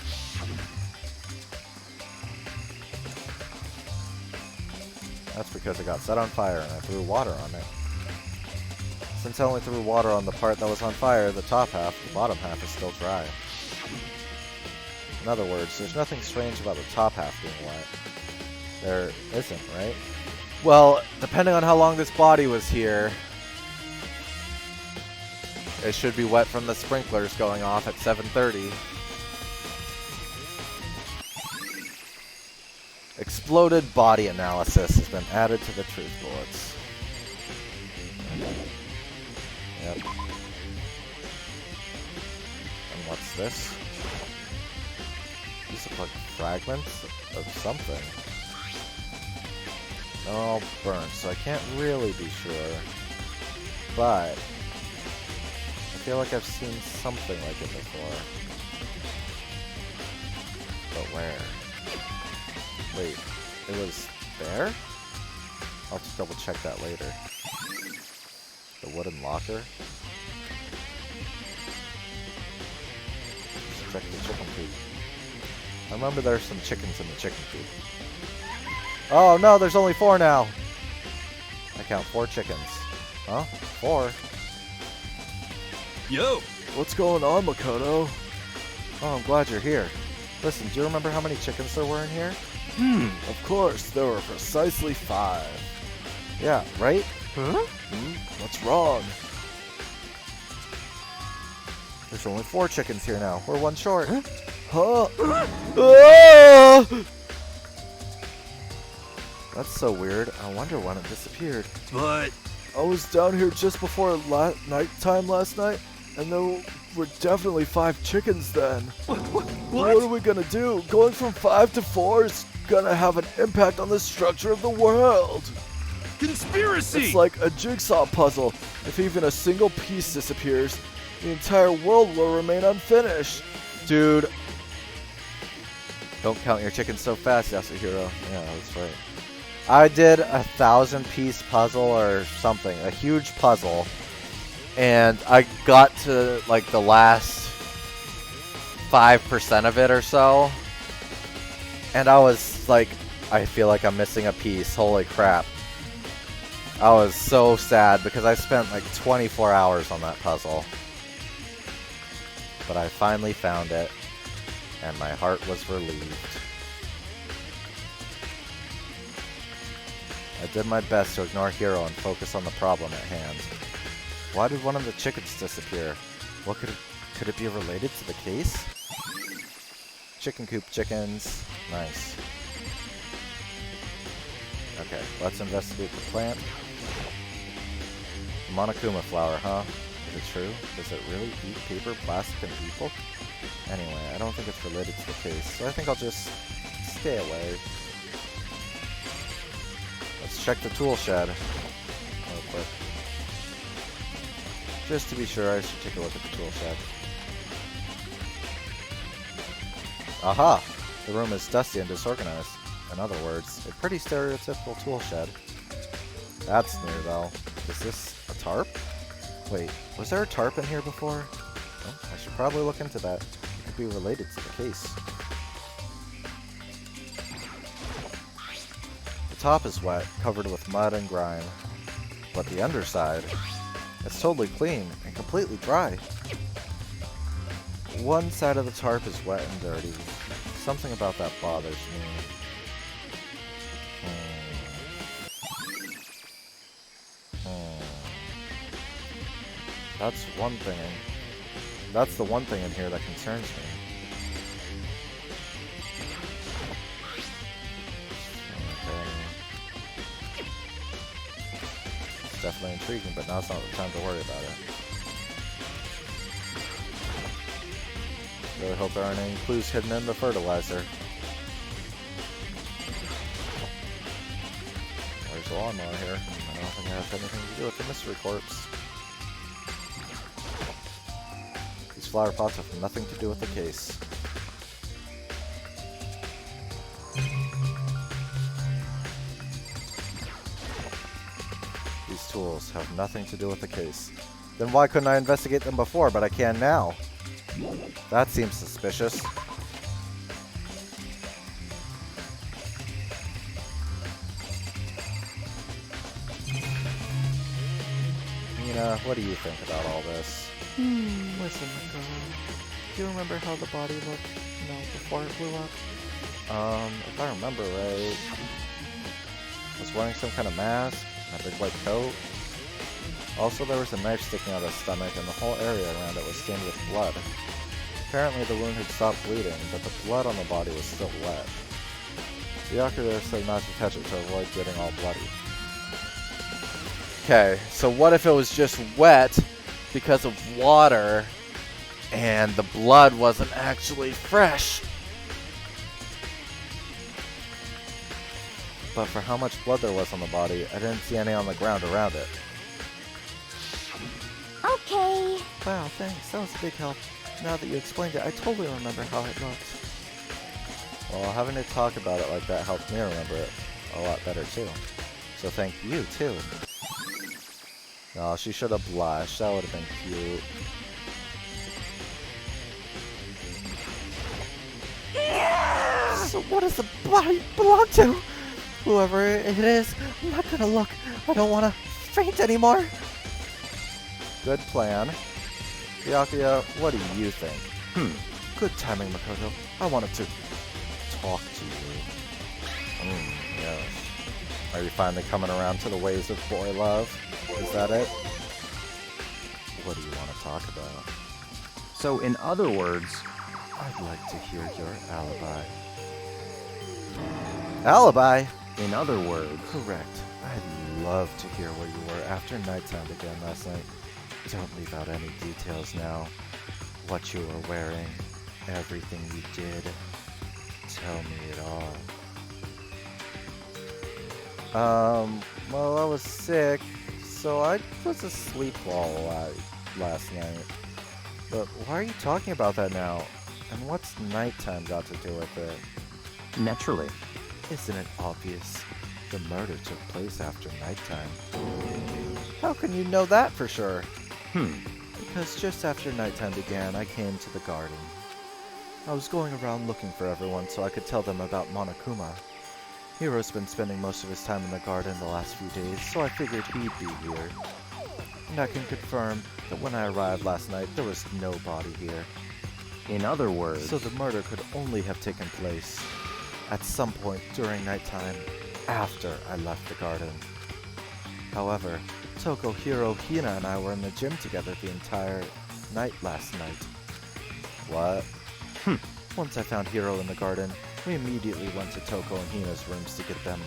That's because it got set on fire and I threw water on it. Since I only threw water on the part that was on fire, the top half, the bottom half, is still dry. In other words, there's nothing strange about the top half being wet. There isn't, right? Well, depending on how long this body was here, it should be wet from the sprinklers going off at 7:30. Exploded body analysis has been added to the truth bullets. Yep. And what's this? These look like fragments of something. They're all burnt, so I can't really be sure. But I feel like I've seen something like it before. But where? Wait, it was there? I'll have to double check that later. The wooden locker? Let's check the chicken coop. I remember there's some chickens in the chicken coop. Oh no, there's only 4 now! I count 4 chickens. Huh? 4? Yo! What's going on, Makoto? Oh, I'm glad you're here. Listen, do you remember how many chickens there were in here? Of course, there were precisely 5. Yeah, right? Huh? What's wrong? There's only 4 chickens here now. We're 1 short. Huh? Ah! That's so weird. I wonder when it disappeared. But I was down here just before nighttime last night, and there were definitely 5 chickens then. What are we gonna do? Going from 5 to 4 is gonna have an impact on the structure of the world. conspiracy! It's like a jigsaw puzzle. If even a single piece disappears, the entire world will remain unfinished. Dude. Don't count your chickens so fast, Yasuhiro. Yeah, that's right. I did a 1,000-piece puzzle or something. A huge puzzle. And I got to, like, the last 5% of it or so. And I was like, I feel like I'm missing a piece. Holy crap. I was so sad because I spent like 24 hours on that puzzle. But I finally found it. And my heart was relieved. I did my best to ignore Hiro and focus on the problem at hand. Why did one of the chickens disappear? What could it be related to the case? Chicken coop chickens. Nice. Okay, let's investigate the plant. The Monokuma flower, huh? Is it true? Does it really eat paper, plastic, and people? Anyway, I don't think it's related to the case, so I think I'll just stay away. Let's check the tool shed real quick. Just to be sure, I should take a look at the tool shed. Aha! The room is dusty and disorganized. In other words, a pretty stereotypical tool shed. That's new, though. Is this a tarp? Wait, was there a tarp in here before? Oh, I should probably look into that. It could be related to the case. The top is wet, covered with mud and grime. But the underside, it's totally clean and completely dry. One side of the tarp is wet and dirty. Something about that bothers me. That's one thing. That's the one thing in here that concerns me. Okay. It's definitely intriguing, but now's not the time to worry about it. Really hope there aren't any clues hidden in the fertilizer. There's a lawnmower here. I don't think it has anything to do with the mystery corpse. These flower pots have nothing to do with the case. These tools have nothing to do with the case. Then why couldn't I investigate them before, but I can now? That seems suspicious. Nina, what do you think about all this? Listen, Makoto. Do you remember how the body looked, before it blew up? If I remember right, was wearing some kind of mask, and a big white coat. Also, there was a knife sticking out of his stomach, and the whole area around it was stained with blood. Apparently, the wound had stopped bleeding, but the blood on the body was still wet. The doctor there said not to touch it to avoid getting all bloody. Okay, so what if it was just wet because of water, and the blood wasn't actually fresh? But for how much blood there was on the body, I didn't see any on the ground around it. Okay. Wow, thanks. That was a big help. Now that you explained it, I totally remember how it looked. Well, having to talk about it like that helped me remember it a lot better too. So thank you too. Oh, she should have blushed. That would have been cute. So what does the body belong to? Whoever it is, I'm not gonna look. I don't want to faint anymore. Good plan. Byakuya, what do you think? Good timing, Makoto. I wanted to talk to you. Yes. Are you finally coming around to the ways of boy love? Is that it? What do you want to talk about? So, in other words, I'd like to hear your alibi. Alibi? in other words, Correct. I'd love to hear where you were after nighttime began last night. Don't leave out any details now. What you were wearing, everything you did. Tell me it all. Well, I was sick, so I was asleep all last night. But why are you talking about that now? And what's nighttime got to do with it? naturally. Isn't it obvious? The murder took place after nighttime. How can you know that for sure? Because just after nighttime began, I came to the garden. I was going around looking for everyone so I could tell them about Monokuma. Hiro's been spending most of his time in the garden the last few days, so I figured he'd be here. And I can confirm that when I arrived last night, there was no body here. In other words, So the murder could only have taken place at some point during nighttime. after I left the garden. However, Toko, Hiro, Hina, and I were in the gym together the entire night last night. What? Once I found Hiro in the garden, we immediately went to Toko and Hina's rooms to get them.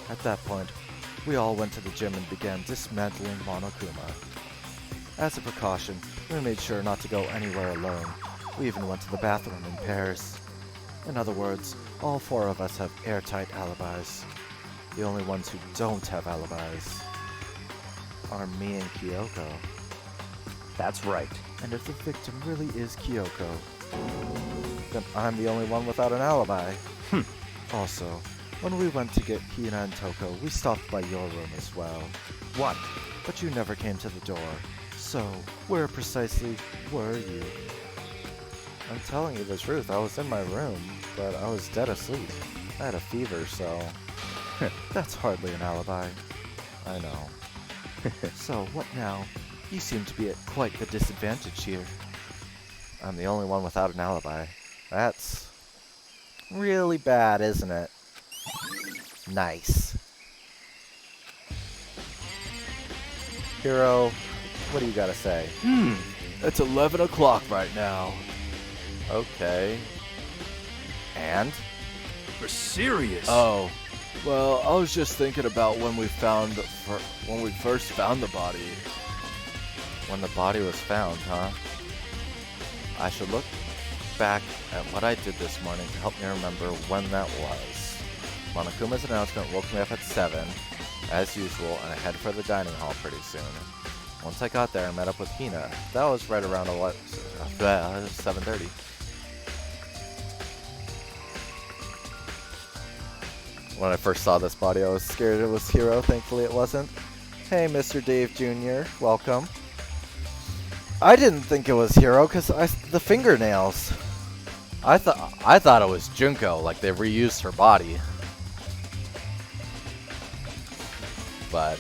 At that point, we all went to the gym and began dismantling Monokuma. As a precaution, we made sure not to go anywhere alone. We even went to the bathroom in pairs. In other words, all 4 of us have airtight alibis. The only ones who don't have alibis are me and Kyoko. That's right. And if the victim really is Kyoko, then I'm the only one without an alibi. Also, when we went to get Hina and Toko, we stopped by your room as well. What? But you never came to the door. So, where precisely were you? I'm telling you the truth, I was in my room, but I was dead asleep. I had a fever, so... That's hardly an alibi. I know. So, what now? You seem to be at quite the disadvantage here. I'm the only one without an alibi. That's really bad, isn't it? Nice. Hiro, what do you gotta say? It's 11 o'clock right now. Okay. And? We're serious. Oh, well, I was just thinking about when we first found the body. When the body was found, huh? I should look back at what I did this morning to help me remember when that was. Monokuma's announcement woke me up at 7, as usual, and I head for the dining hall pretty soon. Once I got there, I met up with Hina. That was right around 7:30. When I first saw this body, I was scared it was Hiro. Thankfully it wasn't. Hey, Mr. Dave Jr., welcome. I didn't think it was Hiro because the fingernails. I thought it was Junko, like they reused her body. But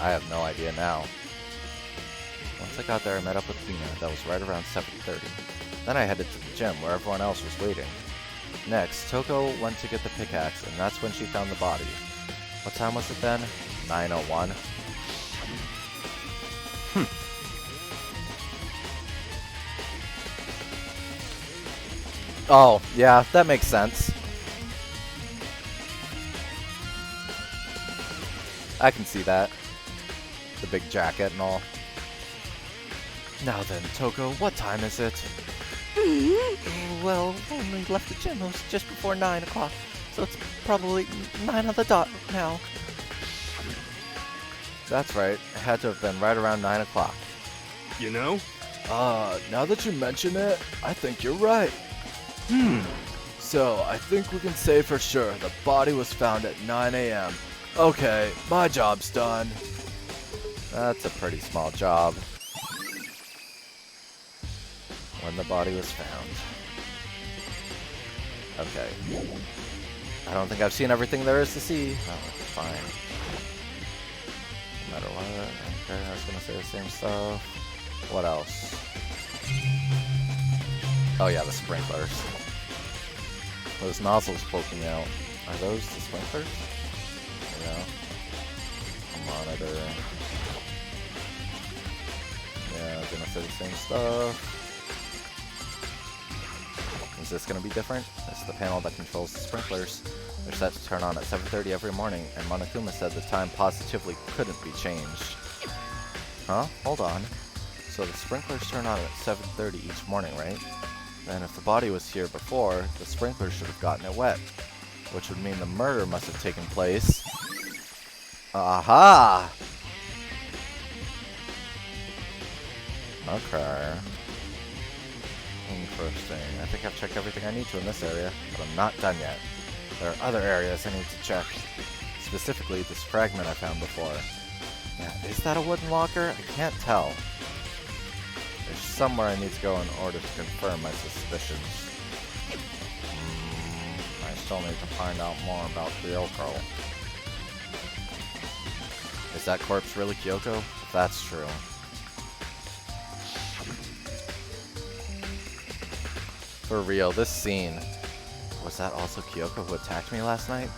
I have no idea now. Once I got there, I met up with Hina. That was right around 7:30. Then I headed to the gym where everyone else was waiting. Next, Toko went to get the pickaxe, and that's when she found the body. What time was it then? 9:01. Oh, yeah, that makes sense. I can see that. The big jacket and all. Now then, Toko, what time is it? Well, when we left the gym, it was just before 9 o'clock, so it's probably 9 on the dot now. That's right, it had to have been right around 9 o'clock. You know? Now that you mention it, I think you're right. So, I think we can say for sure the body was found at 9 a.m. Okay, my job's done. That's a pretty small job. When the body was found. Okay. I don't think I've seen everything there is to see. Oh, fine. No matter what. Okay, I was gonna say the same stuff. What else? Oh yeah, the sprinklers. Those nozzles poking out. Are those the sprinklers? Yeah. A monitor. Yeah, I was gonna say the same stuff. Is this going to be different? This is the panel that controls the sprinklers. They're set to turn on at 7:30 every morning, and Monokuma said the time positively couldn't be changed. Huh? Hold on. So the sprinklers turn on at 7:30 each morning, right? Then if the body was here before, the sprinklers should have gotten it wet, which would mean the murder must have taken place. Aha! Okay. Interesting. I think I've checked everything I need to in this area, but I'm not done yet. There are other areas I need to check. Specifically, this fragment I found before. Yeah, is that a wooden locker? I can't tell. There's somewhere I need to go in order to confirm my suspicions. I still need to find out more about Kyoko. Is that corpse really Kyoko? If that's true. For real, this scene. Was that also Kyoko who attacked me last night?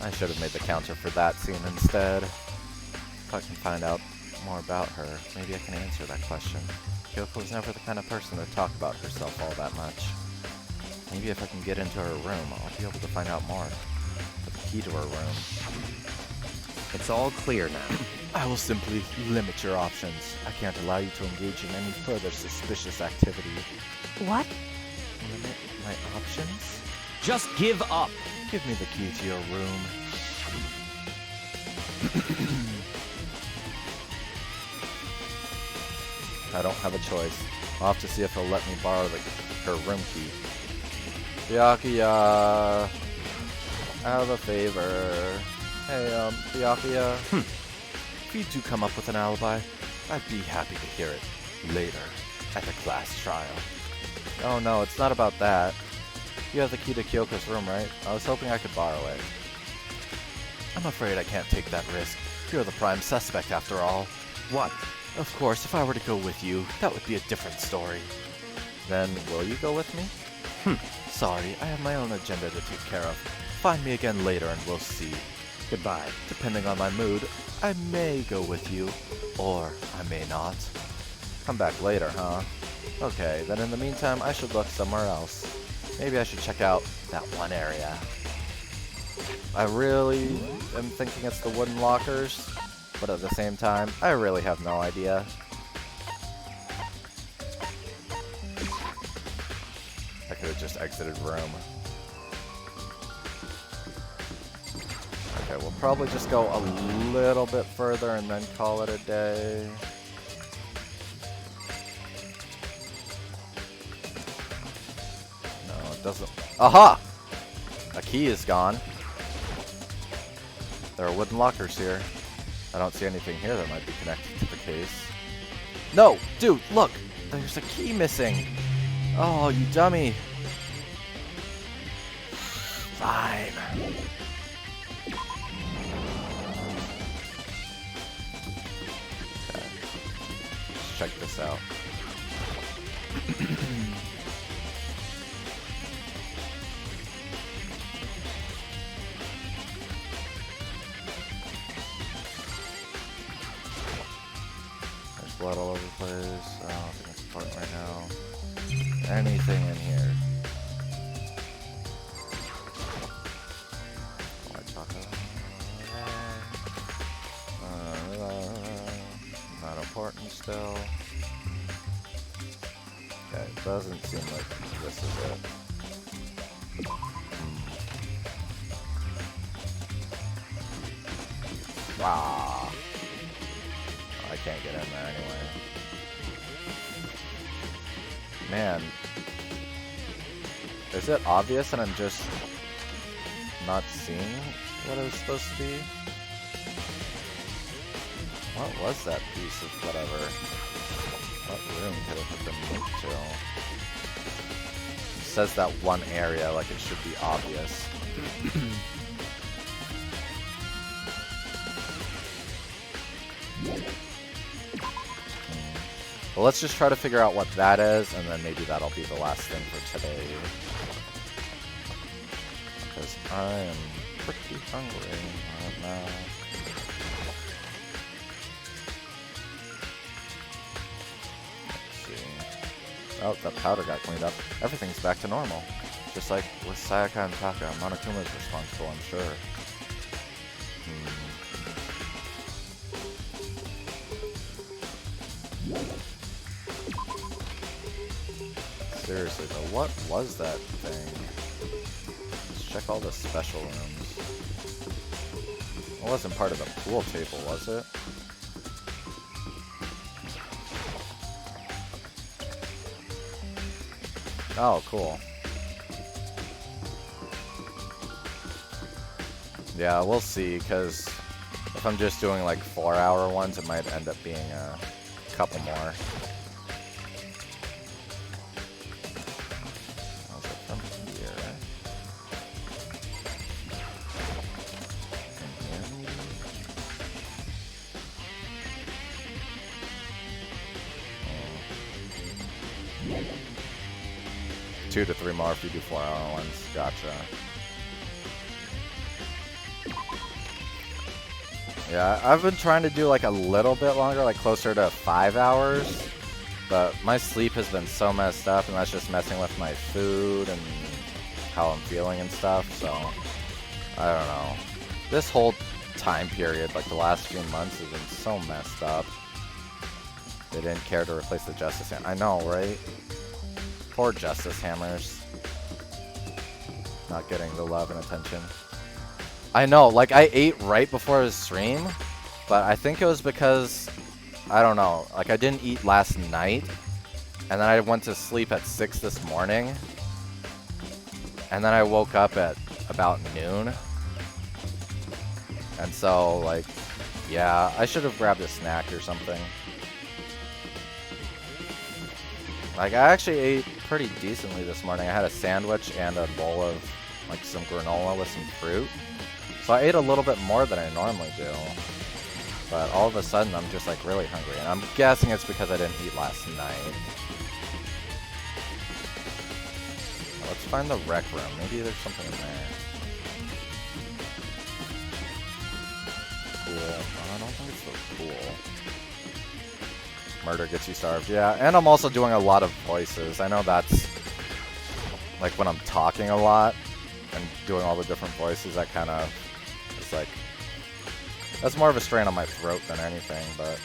I should have made the counter for that scene instead. If I can find out more about her, maybe I can answer that question. Kyoko was never the kind of person to talk about herself all that much. Maybe if I can get into her room, I'll be able to find out more. The key to her room. It's all clear now. I will simply limit your options. I can't allow you to engage in any further suspicious activity. What? Limit my options? Just give up. Give me the key to your room. I don't have a choice. I'll have to see if he'll let me borrow her room key. Byakuya, I have a favor. Hey, Byakuya, if you do come up with an alibi, I'd be happy to hear it later at the class trial. Oh no, it's not about that. You have the key to Kyoko's room, right? I was hoping I could borrow it. I'm afraid I can't take that risk. You're the prime suspect after all. What? Of course, if I were to go with you, that would be a different story. Then, will you go with me? Sorry, I have my own agenda to take care of. Find me again later and we'll see. Goodbye. Depending on my mood, I may go with you, or I may not. Come back later, huh? Okay, then in the meantime, I should look somewhere else. Maybe I should check out that one area. I really am thinking it's the wooden lockers, but at the same time, I really have no idea. I could have just exited room. Okay, we'll probably just go a little bit further and then call it a day. No, it doesn't. Aha! A key is gone. There are wooden lockers here. I don't see anything here that might be connected to the case. No! Dude, look! There's a key missing! Oh, you dummy! Fine. Okay. Let's check this out. There's blood all over the place. I don't think it's important right now. Anything in here? White chocolate. Not important still. Okay, it doesn't seem like this is it. Wow. I can't get in there anyway. Man. Is it obvious and I'm just not seeing what it was supposed to be? What was that piece of whatever? What room could it have been moved to? It says that one area like it should be obvious. Well, let's just try to figure out what that is, and then maybe that'll be the last thing for today. Because I am pretty hungry right now. Let's see. Oh, that powder got cleaned up. Everything's back to normal. Just like with Sayaka and Taka, Monokuma is responsible, I'm sure. Seriously though, what was that thing? Let's check all the special rooms. It wasn't part of the pool table, was it? Oh, cool. Yeah, we'll see, because if I'm just doing like 4-hour ones, it might end up being a couple more. How's it from here? From here, maybe? 2 to 3 more if you do 4-hour ones. Gotcha. Yeah, I've been trying to do like a little bit longer, like closer to 5 hours. But my sleep has been so messed up, and that's just messing with my food and how I'm feeling and stuff, so I don't know. This whole time period, like the last few months, has been so messed up. They didn't care to replace the Justice Hammer. I know, right? Poor Justice Hammers. Not getting the love and attention. I know, like I ate right before the stream, but I think it was because, I don't know, like I didn't eat last night, and then I went to sleep at 6 this morning, and then I woke up at about noon. And so, like, yeah, I should have grabbed a snack or something. Like, I actually ate pretty decently this morning. I had a sandwich and a bowl of, like, some granola with some fruit. So I ate a little bit more than I normally do. But all of a sudden, I'm just, like, really hungry. And I'm guessing it's because I didn't eat last night. Let's find the rec room. Maybe there's something in there. Cool. I don't think it's so cool. Murder gets you starved. Yeah, and I'm also doing a lot of voices. I know that's like when I'm talking a lot and doing all the different voices, that kind of is like, that's more of a strain on my throat than anything, but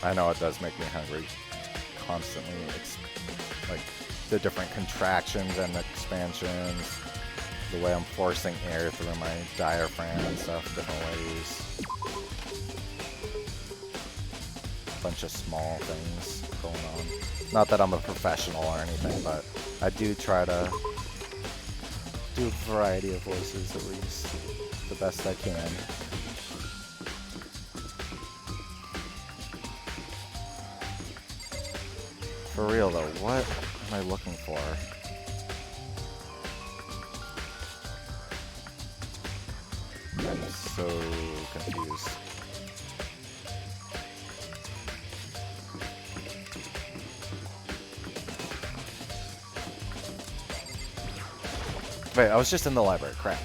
I know it does make me hungry constantly. It's like the different contractions and expansions, the way I'm forcing air through my diaphragm and stuff, different ways. Bunch of small things going on. Not that I'm a professional or anything, but I do try to do a variety of voices, at least the best I can. For real though, what am I looking for? I'm so confused. Wait, I was just in the library, crap.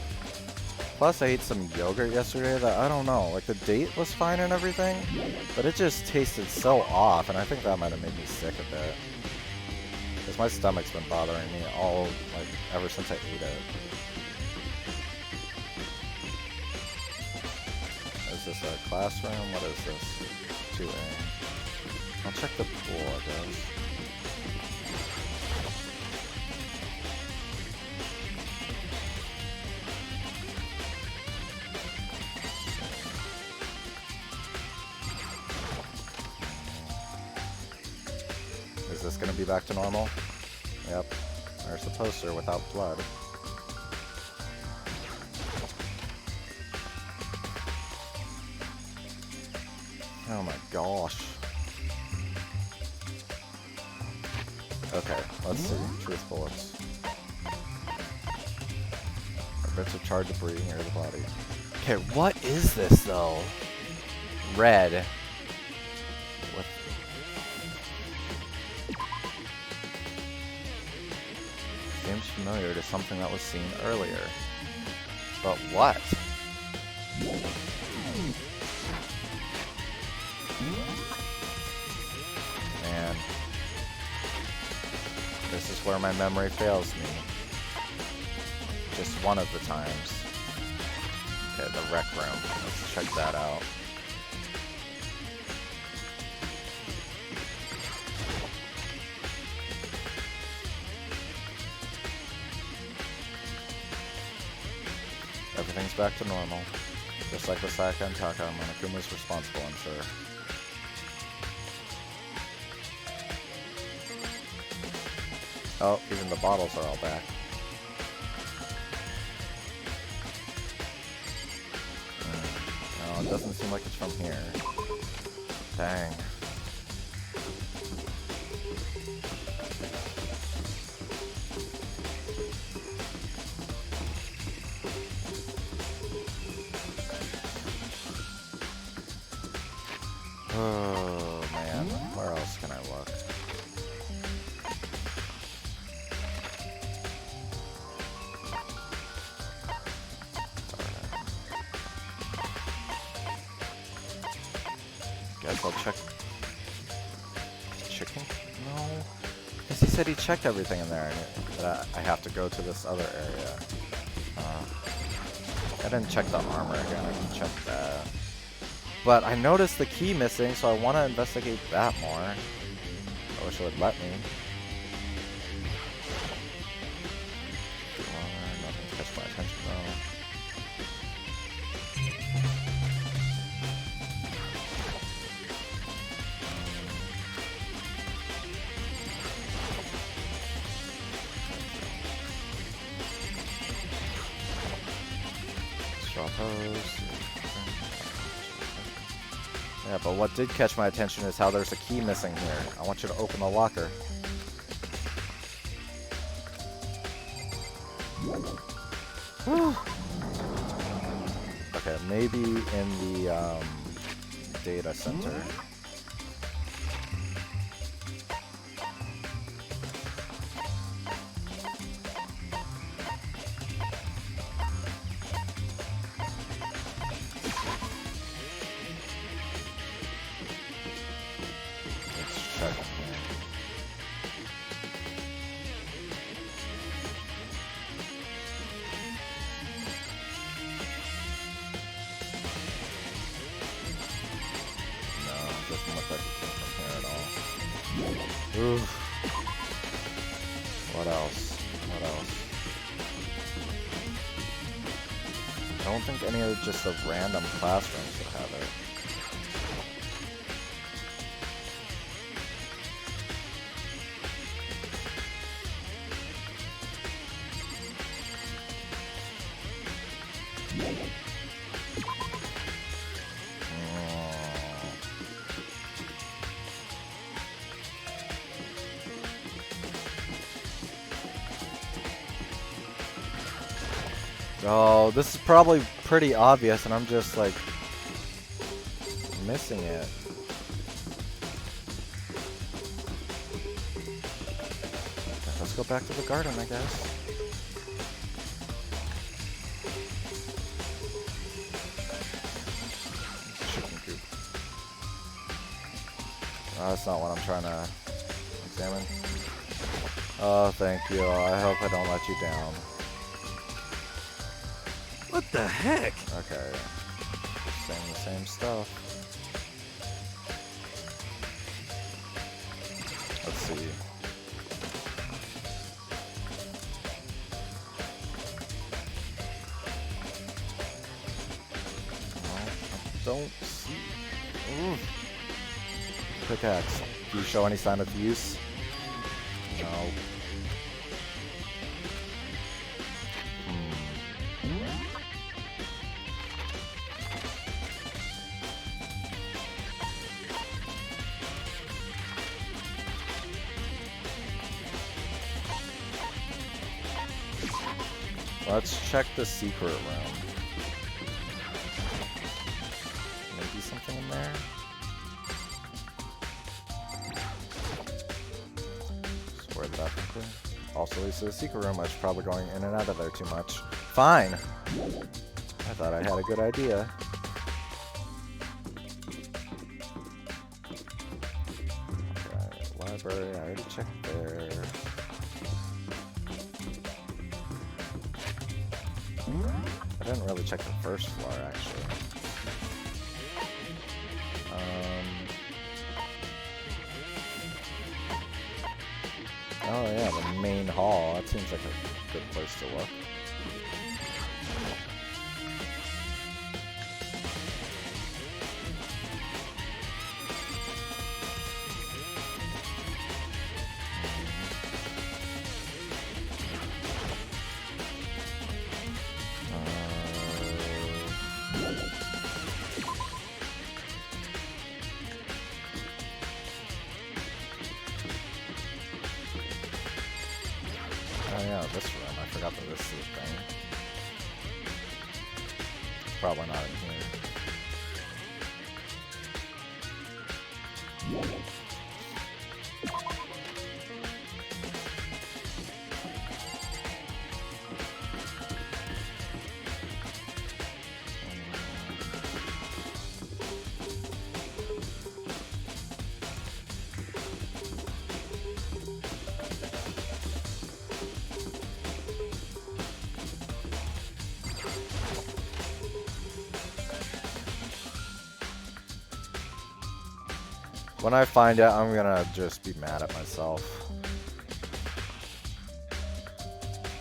Plus I ate some yogurt yesterday that, I don't know, like the date was fine and everything, but it just tasted so off, and I think that might have made me sick a bit. Because my stomach's been bothering me all, like, ever since I ate it. Is this a classroom? What is this? 2A. I'll check the pool, I guess. Is this gonna be back to normal? Yep. There's a poster without blood. Oh my gosh. Okay, let's see. Truth bullets. Bits of charred debris near the body. Okay, what is this though? Red. What? Seems familiar to something that was seen earlier. But what? Man. This is where my memory fails me. Just one of the times. Okay, the rec room. Let's check that out. Everything's back to normal. Just like with Sayaka and Taka, Monokuma's responsible, I'm sure. Oh, even the bottles are all back. No, it doesn't seem like it's from here. Dang. Oh man, where else can I look? guess I'll check. Chicken? No. Because he said he checked everything in there, and I have to go to this other area. I didn't check the armor again. I can check that. But I noticed the key missing, so I want to investigate that more. I wish it would let me. Nothing catch my attention though. Straw hose. Yeah, but what did catch my attention is how there's a key missing here. I want you to open the locker. Okay, maybe in the data center. Doesn't look like it came from here at all. Oof. What else? What else? I don't think any of just the random classrooms would have it. Oh, this is probably pretty obvious, and I'm just like missing it. Okay, let's go back to the garden, I guess. Chicken coop. Oh, that's not what I'm trying to examine. Oh, thank you. I hope I don't let you down. What the heck? Okay. Just saying the same stuff. Let's see. No, I don't see. Ooh. Pickaxe. Do you show any sign of use? No. Let's check the secret room. Maybe something in there? Swear that quickly. Also leads to the secret room. I was probably going in and out of there too much. Fine! I thought I had a good idea. Okay, library, I already checked there. I didn't really check the first floor, actually. Oh yeah, the main hall. That seems like a good place to look. Oh yeah, this room. I forgot that this is a thing. Probably not in here. When I find it, I'm gonna just be mad at myself.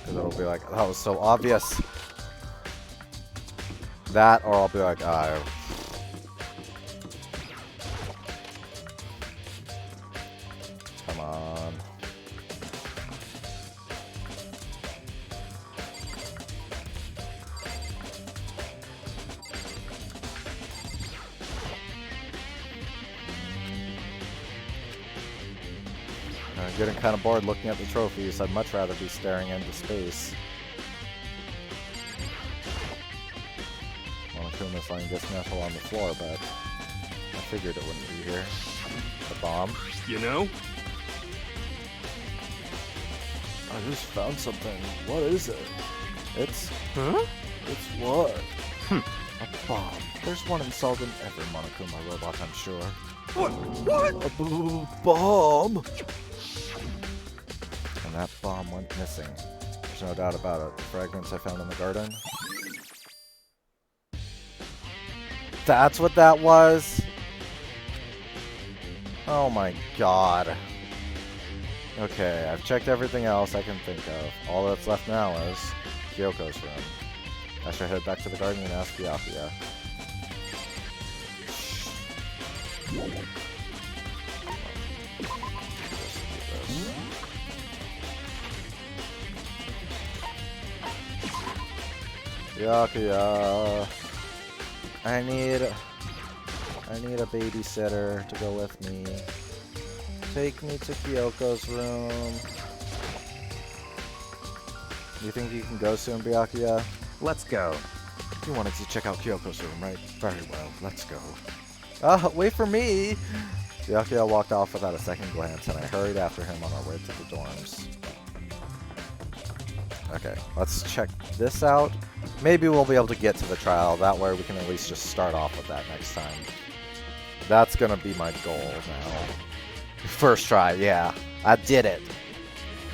Because it'll be like, that was so obvious. That, or I'll be like, ah. Come on. I'm getting kind of bored looking at the trophies. I'd much rather be staring into space. Monokuma's line gets metal on the floor, but I figured it wouldn't be here. The bomb. You know? I just found something. What is it? It's... Huh? It's what? a bomb. There's one installed in every Monokuma robot, I'm sure. What? A bomb? And that bomb went missing. There's no doubt about it. The fragments I found in the garden. That's what that was? Oh my god. Okay, I've checked everything else I can think of. All that's left now is Kyoko's room. I should head back to the garden and ask Byakuya. Byakuya, I need a babysitter to go with me. Take me to Kyoko's room. You think you can go soon, Byakuya? Let's go. You wanted to check out Kyoko's room, right? Very well, let's go. Wait for me! Byakuya walked off without a second glance, and I hurried after him on our way to the dorms. Okay, let's check this out. Maybe we'll be able to get to the trial, that way we can at least just start off with that next time. That's gonna be my goal now. First try, yeah. I did it.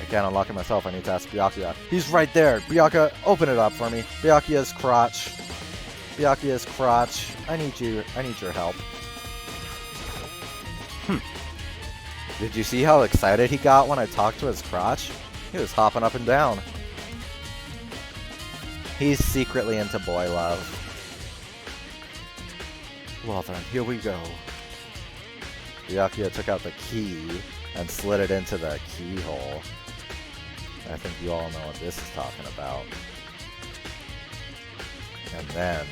I can't unlock it myself, I need to ask Byakuya. He's right there! Byakuya, open it up for me. Byakuya's crotch. Byakuya's crotch. I need your help. Did you see how excited he got when I talked to his crotch? He was hopping up and down. He's secretly into boy love. Well then, here we go. Byakuya took out the key and slid it into the keyhole. I think you all know what this is talking about. And then...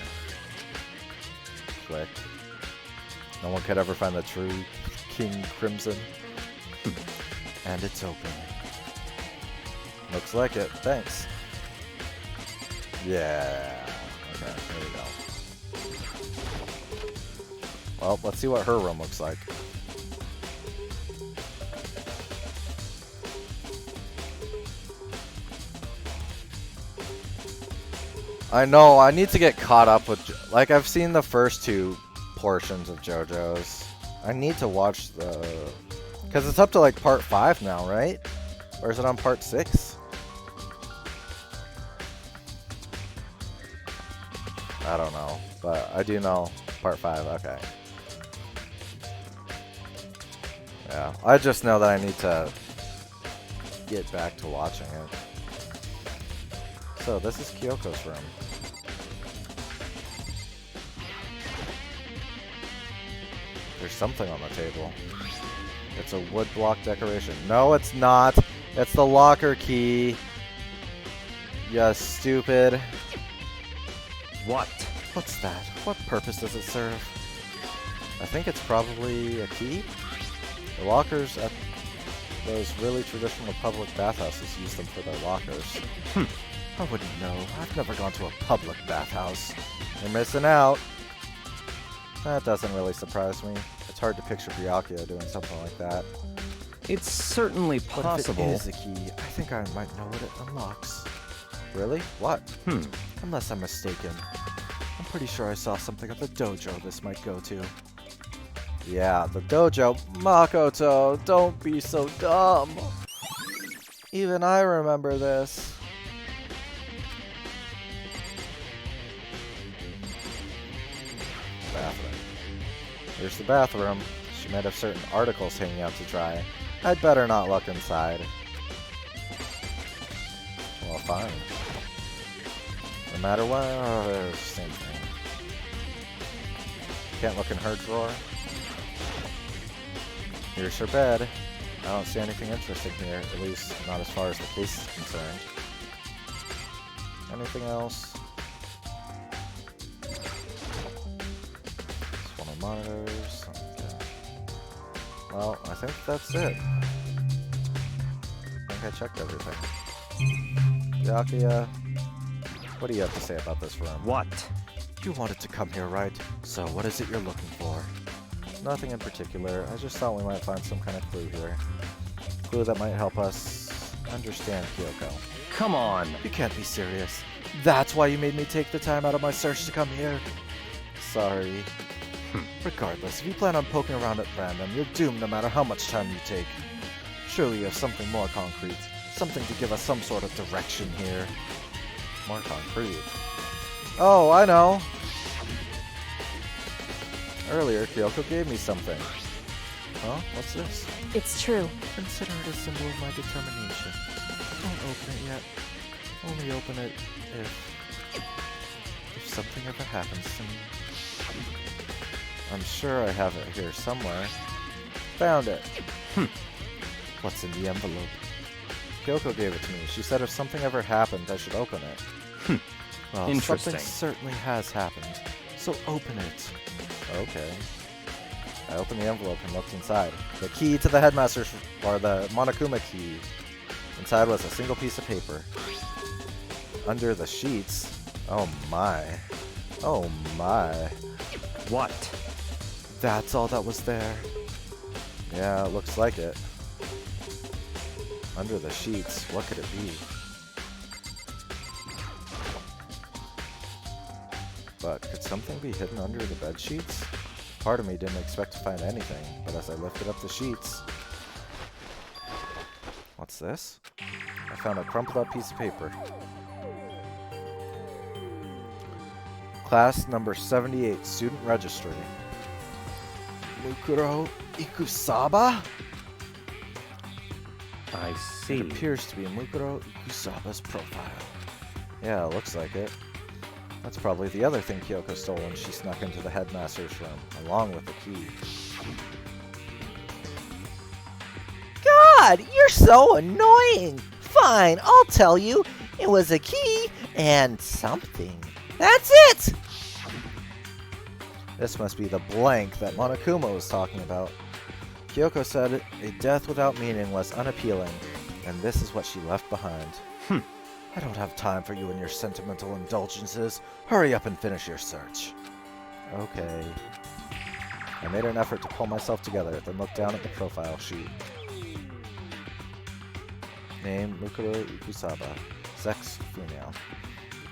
click. No one could ever find the true King Crimson. And it's open. Looks like it. Thanks. Yeah. Okay, here we go. Well, let's see what her room looks like. I know, I need to get caught up with... like, I've seen the first two portions of JoJo's. I need to watch the... because it's up to, like, part 5 now, right? Or is it on part 6? I don't know, but I do know part 5, okay. Yeah, I just know that I need to get back to watching it. So, this is Kyoko's room. There's something on the table. It's a wood block decoration. No, it's not. It's the locker key. You stupid. What? What's that? What purpose does it serve? I think it's probably a key. The lockers at those really traditional public bathhouses use them for their lockers. I wouldn't know. I've never gone to a public bathhouse. You're missing out. That doesn't really surprise me. It's hard to picture Byakuya doing something like that. It's certainly possible. But if it is a key, I think I might know what it unlocks. Really? What? Unless I'm mistaken. I'm pretty sure I saw something at the dojo this might go to. Yeah, the dojo. Makoto, don't be so dumb. Even I remember this. Bathroom. Here's the bathroom. She might have certain articles hanging out to dry. I'd better not look inside. Well, fine. No matter what, same thing. Can't look in her drawer. Here's her bed. I don't see anything interesting here, at least not as far as the case is concerned. Anything else? Just one of the monitors. Okay. Well, I think that's it. I think I checked everything. Byakuya, what do you have to say about this room? What? You wanted to come here, right? So what is it you're looking for? Nothing in particular. I just thought we might find some kind of clue here. Clue that might help us understand Kyoko. Come on. You can't be serious. That's why you made me take the time out of my search to come here. Sorry. Regardless, if you plan on poking around at random, you're doomed no matter how much time you take. Surely you have something more concrete. Something to give us some sort of direction here. More concrete. Oh, I know. Earlier, Kyoko gave me something. Huh? What's this? It's true. Consider it a symbol of my determination. Don't open it yet. Only open it if something ever happens to me. I'm sure I have it here somewhere. Found it. What's in the envelope? Kyoko gave it to me. She said if something ever happened, I should open it. Well, Interesting. something certainly has happened. So open it. Okay. I opened the envelope and looked inside. The key to the headmaster's, or the Monokuma key. Inside was a single piece of paper. Under the sheets. Oh my. Oh my. What? That's all that was there. Yeah, it looks like it. Under the sheets, what could it be? But could something be hidden under the bed sheets? Part of me didn't expect to find anything, but as I lifted up the sheets... What's this? I found a crumpled up piece of paper. Class number 78, student registry. Mukuro Ikusaba? I see. It appears to be Mukuro Ikusaba's profile. Yeah, it looks like it. That's probably the other thing Kyoko stole when she snuck into the headmaster's room, along with the key. God, you're so annoying. Fine, I'll tell you. It was a key and something. That's it! This must be the blank that Monokuma was talking about. Kyoko said a death without meaning was unappealing, and this is what she left behind. I don't have time for you and your sentimental indulgences. Hurry up and finish your search. Okay. I made an effort to pull myself together, then looked down at the profile sheet. Name, Mukuro Ikusaba. Sex, female.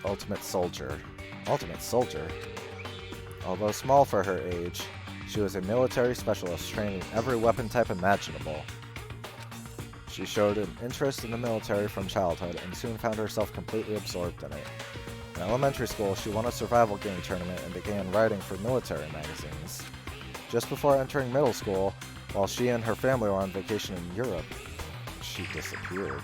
Ultimate soldier. Ultimate soldier? Although small for her age, she was a military specialist trained in every weapon type imaginable. She showed an interest in the military from childhood and soon found herself completely absorbed in it. In elementary school, she won a survival game tournament and began writing for military magazines. Just before entering middle school, while she and her family were on vacation in Europe, she disappeared.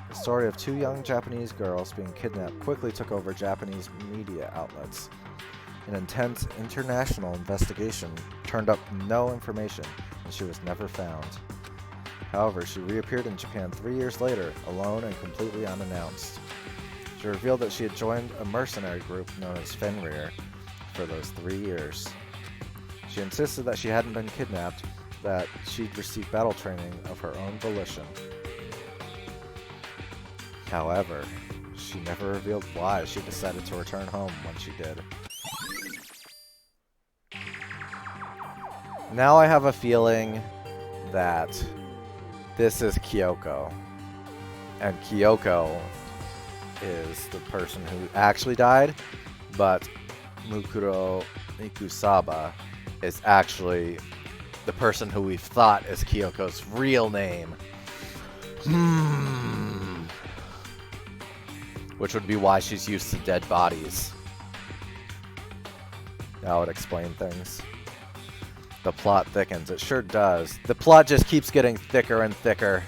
The story of two young Japanese girls being kidnapped quickly took over Japanese media outlets. An intense international investigation turned up no information, and she was never found. However, she reappeared in Japan 3 years later, alone and completely unannounced. She revealed that she had joined a mercenary group known as Fenrir for those 3 years. She insisted that she hadn't been kidnapped, that she'd received battle training of her own volition. However, she never revealed why she decided to return home when she did. Now I have a feeling that this is Kyoko. And Kyoko is the person who actually died, but Mukuro Ikusaba is actually the person who we've thought is Kyoko's real name. Which would be why she's used to dead bodies. That would explain things. The plot thickens. It sure does. The plot just keeps getting thicker and thicker.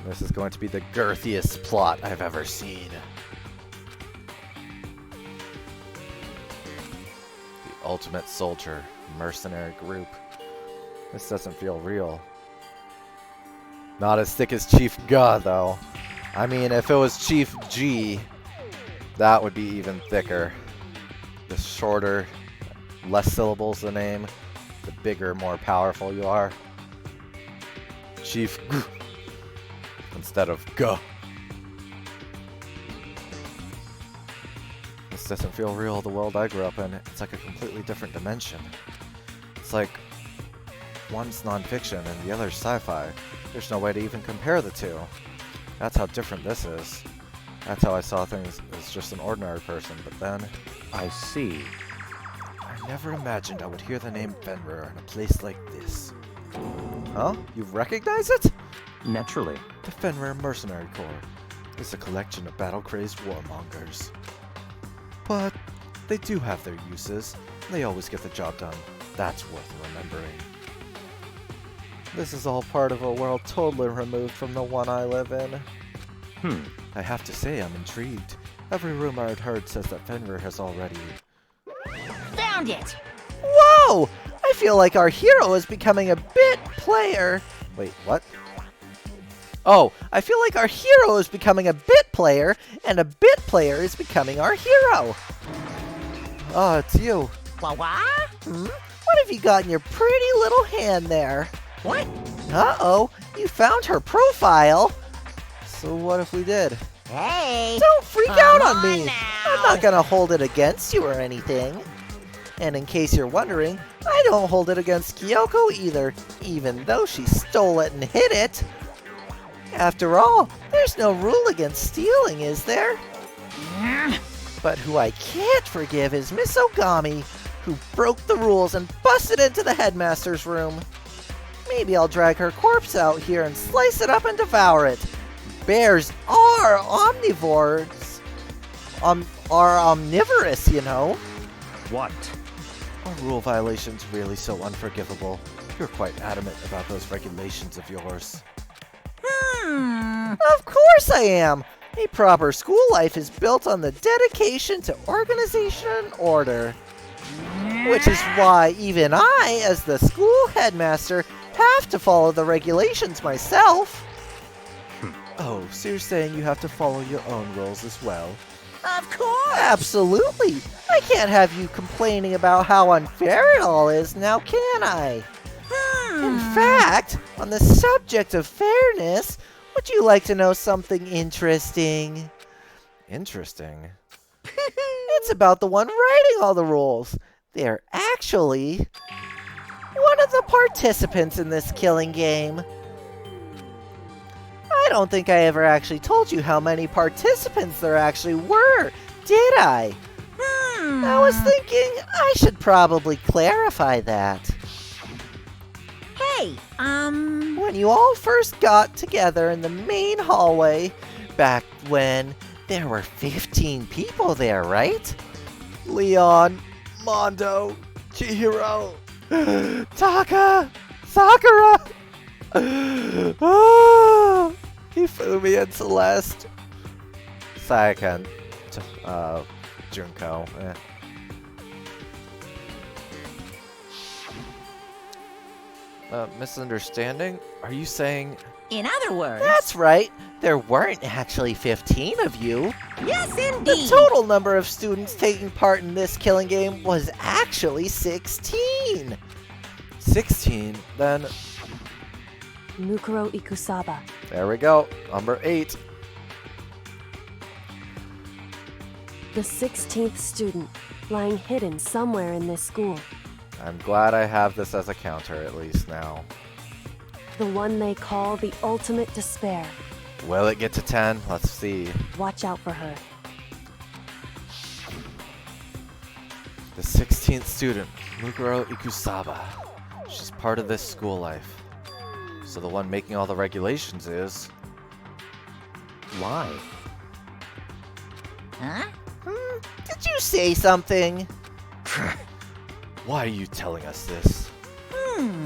This is going to be the girthiest plot I've ever seen. The ultimate soldier, mercenary group. This doesn't feel real. Not as thick as Chief Ga, though. I mean, if it was Chief G, that would be even thicker. The shorter, less syllables the name, the bigger, more powerful you are. Chief G instead of Ga. This doesn't feel real, the world I grew up in. It's like a completely different dimension. It's like one's nonfiction and the other's sci-fi. There's no way to even compare the two. That's how different this is. That's how I saw things as just an ordinary person, but then... I see. I never imagined I would hear the name Fenrir in a place like this. Huh? You recognize it? Naturally. The Fenrir Mercenary Corps is a collection of battle-crazed warmongers. But they do have their uses, and they always get the job done. That's worth remembering. This is all part of a world totally removed from the one I live in. I have to say I'm intrigued. Every rumor I'd heard says that Fenrir has already... Found it! Whoa! I feel like our hero is becoming a bit player. Wait, what? Oh, I feel like our hero is becoming a bit player, and a bit player is becoming our hero. Oh, it's you. What? What have you got in your pretty little hand there? What? Uh-oh, you found her profile. So what if we did? Hey! Don't freak Come out on on me. now. I'm not gonna hold it against you or anything. And in case you're wondering, I don't hold it against Kyoko either, even though she stole it and hid it. After all, there's no rule against stealing, is there? But who I can't forgive is Miss Ogami, who broke the rules and busted into the headmaster's room. Maybe I'll drag her corpse out here and slice it up and devour it. Bears are omnivores. Are omnivorous, you know. What? Are rule violations really so unforgivable? You're quite adamant about those regulations of yours. Of course I am. A proper school life is built on the dedication to organization and order. Which is why even I, as the school headmaster, have to follow the regulations myself. Oh, so you're saying you have to follow your own rules as well? Of course! Absolutely. I can't have you complaining about how unfair it all is, now can I? In fact, on the subject of fairness, would you like to know something interesting? Interesting. It's about the one writing all the rules. They're actually one of the participants in this killing game. I don't think I ever actually told you how many participants there actually were, did I? I was thinking I should probably clarify that. Hey, When you all first got together in the main hallway, back when there were 15 people there, right? Leon, Mondo, Chihiro, Taka, Sakura, Hifumi and Celeste, Sayaka and Junko. Misunderstanding? Are you saying... in other words... That's right. There weren't actually 15 of you. Yes, The indeed! total number of students taking part in this killing game was actually 16. 16? Then... Mukuro Ikusaba. there we go. Number 8. The 16th student, lying hidden somewhere in this school. I'm glad I have this as a counter at least now. The one they call the ultimate despair. Will it get to 10? Let's see. Watch out for her. The 16th student, Mukuro Ikusaba. She's part of this school life. So the one making all the regulations is... Why? Huh? Did you say something? Why are you telling us this?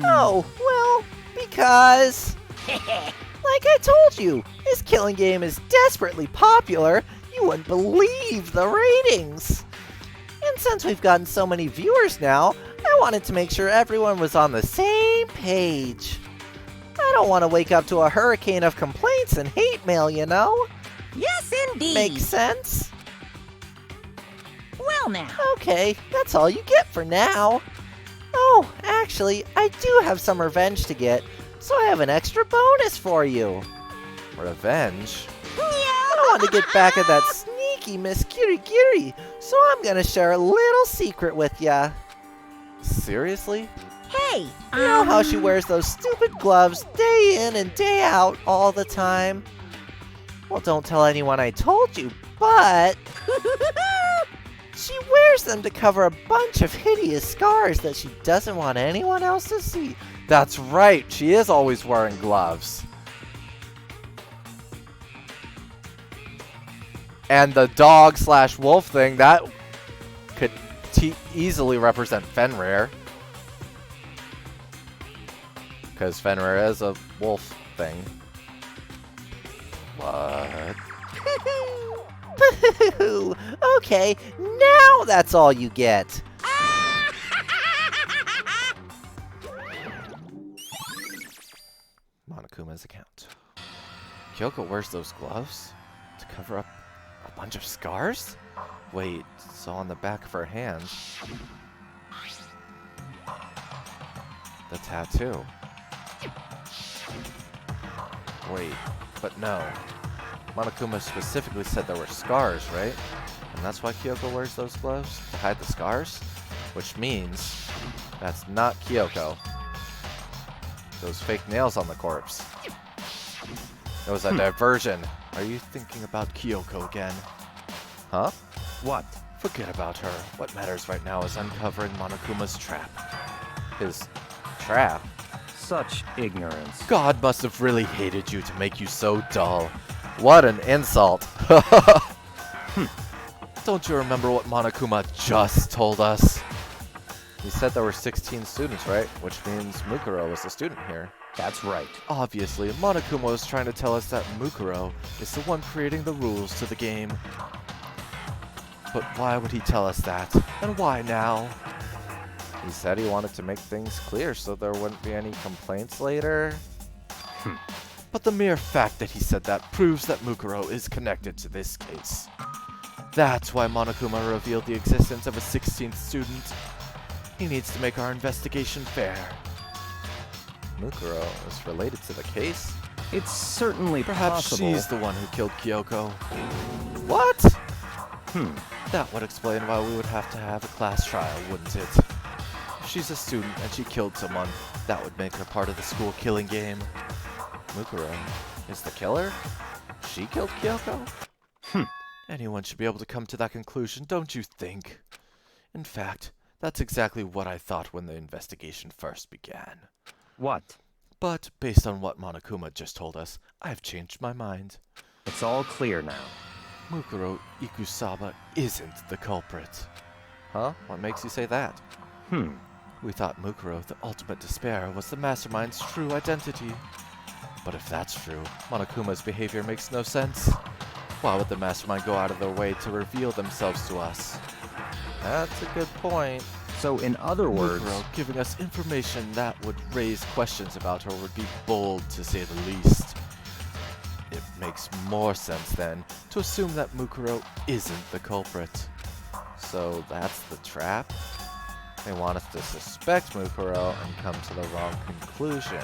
Oh, well, because... like I told you, this killing game is desperately popular. You wouldn't believe the ratings. And since we've gotten so many viewers now, I wanted to make sure everyone was on the same page. I don't want to wake up to a hurricane of complaints and hate mail, you know? Yes, indeed. Makes sense? Well now. Okay, that's all you get for now. Oh, actually, I do have some revenge to get, so I have an extra bonus for you. Revenge? I want to get back at that sneaky Miss Kirigiri, so I'm gonna share a little secret with ya. Seriously? Hey, You know how she wears those stupid gloves day in and day out all the time? Well, don't tell anyone I told you, but... she wears them to cover a bunch of hideous scars that she doesn't want anyone else to see. That's right, she is always wearing gloves. And the dog/wolf thing, that could easily represent Fenrir. Because Fenrir is a wolf thing. What? Okay, now that's all you get. Monokuma's account. Kyoko wears those gloves to cover up a bunch of scars? Wait, so on the back of her hand, the tattoo. Wait, but no. Monokuma specifically said there were scars, right? And that's why Kyoko wears those gloves? To hide the scars? Which means that's not Kyoko. Those fake nails on the corpse. It was a diversion. Are you thinking about Kyoko again? Huh? What? Forget about her. What matters right now is uncovering Monokuma's trap. His trap? Such ignorance. God must have really hated you to make you so dull. What an insult. Don't you remember what Monokuma just told us? He said there were 16 students, right? Which means Mukuro was a student here. That's right. Obviously, Monokuma was trying to tell us that Mukuro is the one creating the rules to the game. But why would he tell us that? And why now? He said he wanted to make things clear so there wouldn't be any complaints later. But the mere fact that he said that proves that Mukuro is connected to this case. That's why Monokuma revealed the existence of a 16th student. He needs to make our investigation fair. Mukuro is related to the case? It's certainly Perhaps possible. she's the one who killed Kyoko. What? That would explain why we would have to have a class trial, wouldn't it? If she's a student and she killed someone, that would make her part of the school killing game. Mukuro is the killer? She killed Kyoko? Anyone should be able to come to that conclusion, don't you think? In fact, that's exactly what I thought when the investigation first began. What? But, based on what Monokuma just told us, I've changed my mind. It's all clear now. Mukuro Ikusaba isn't the culprit. Huh? What makes you say that? We thought Mukuro, the ultimate despair, was the mastermind's true identity. But if that's true, Monokuma's behavior makes no sense. Why would the mastermind go out of their way to reveal themselves to us? That's a good point. So in other words... Mukuro giving us information that would raise questions about her would be bold, to say the least. It makes more sense, then, to assume that Mukuro isn't the culprit. So that's the trap? They want us to suspect Mukuro and come to the wrong conclusion.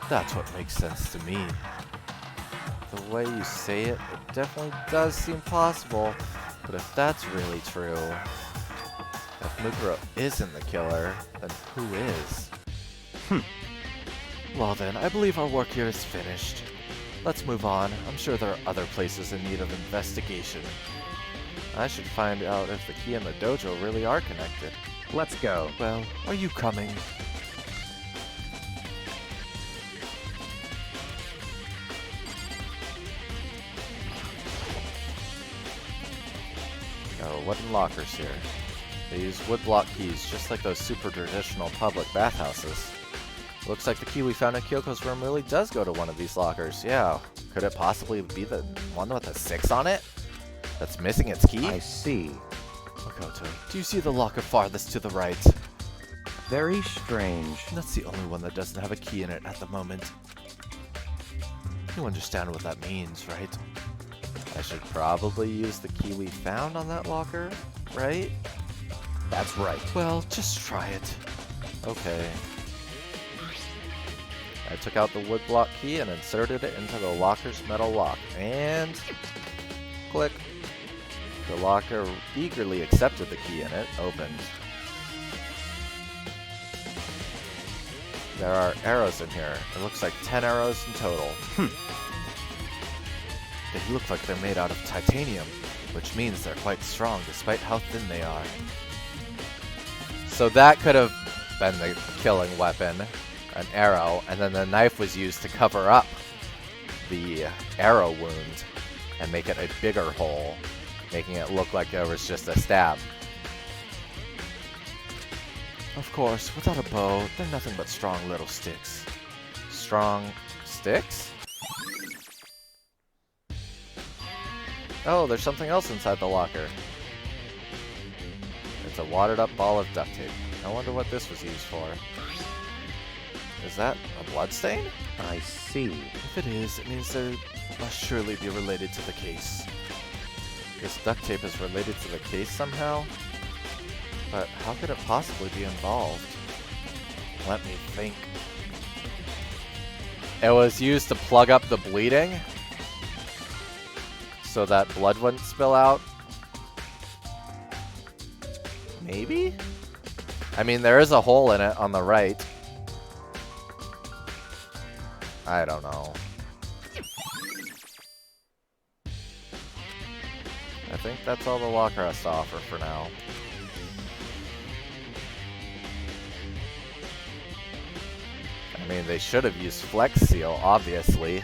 That's what makes sense to me. The way you say it, it definitely does seem possible. But if that's really true, if Mukuro isn't the killer, then who is? Well then, I believe our work here is finished. Let's move on. I'm sure there are other places in need of investigation. I should find out if the key and the dojo really are connected. Let's go. Well, are you coming? No wooden lockers here. They use woodblock keys, just like those super traditional public bathhouses. Looks like the key we found in Kyoko's room really does go to one of these lockers. Yeah, could it possibly be the one with a 6 on it? That's missing its key? I see. Makoto, do you see the locker farthest to the right? Very strange. That's the only one that doesn't have a key in it at the moment. You understand what that means, right? I should probably use the key we found on that locker, right? That's right. Well, just try it. Okay. I took out the woodblock key and inserted it into the locker's metal lock. And click. The locker eagerly accepted the key and it opened. There are arrows in here. It looks like 10 arrows in total. They look like they're made out of titanium, which means they're quite strong despite how thin they are. So that could have been the killing weapon, an arrow, and then the knife was used to cover up the arrow wound and make it a bigger hole, making it look like there was just a stab. Of course, without a bow, they're nothing but strong little sticks. Strong sticks? Oh, there's something else inside the locker. It's a watered up ball of duct tape. I wonder what this was used for. Is that a bloodstain? I see. If it is, it means there must surely be related to the case. This duct tape is related to the case somehow? But how could it possibly be involved? Let me think. It was used to plug up the bleeding so that blood wouldn't spill out. Maybe? I mean, there is a hole in it on the right. I don't know. I think that's all the locker has to offer for now. I mean, they should have used Flex Seal, obviously,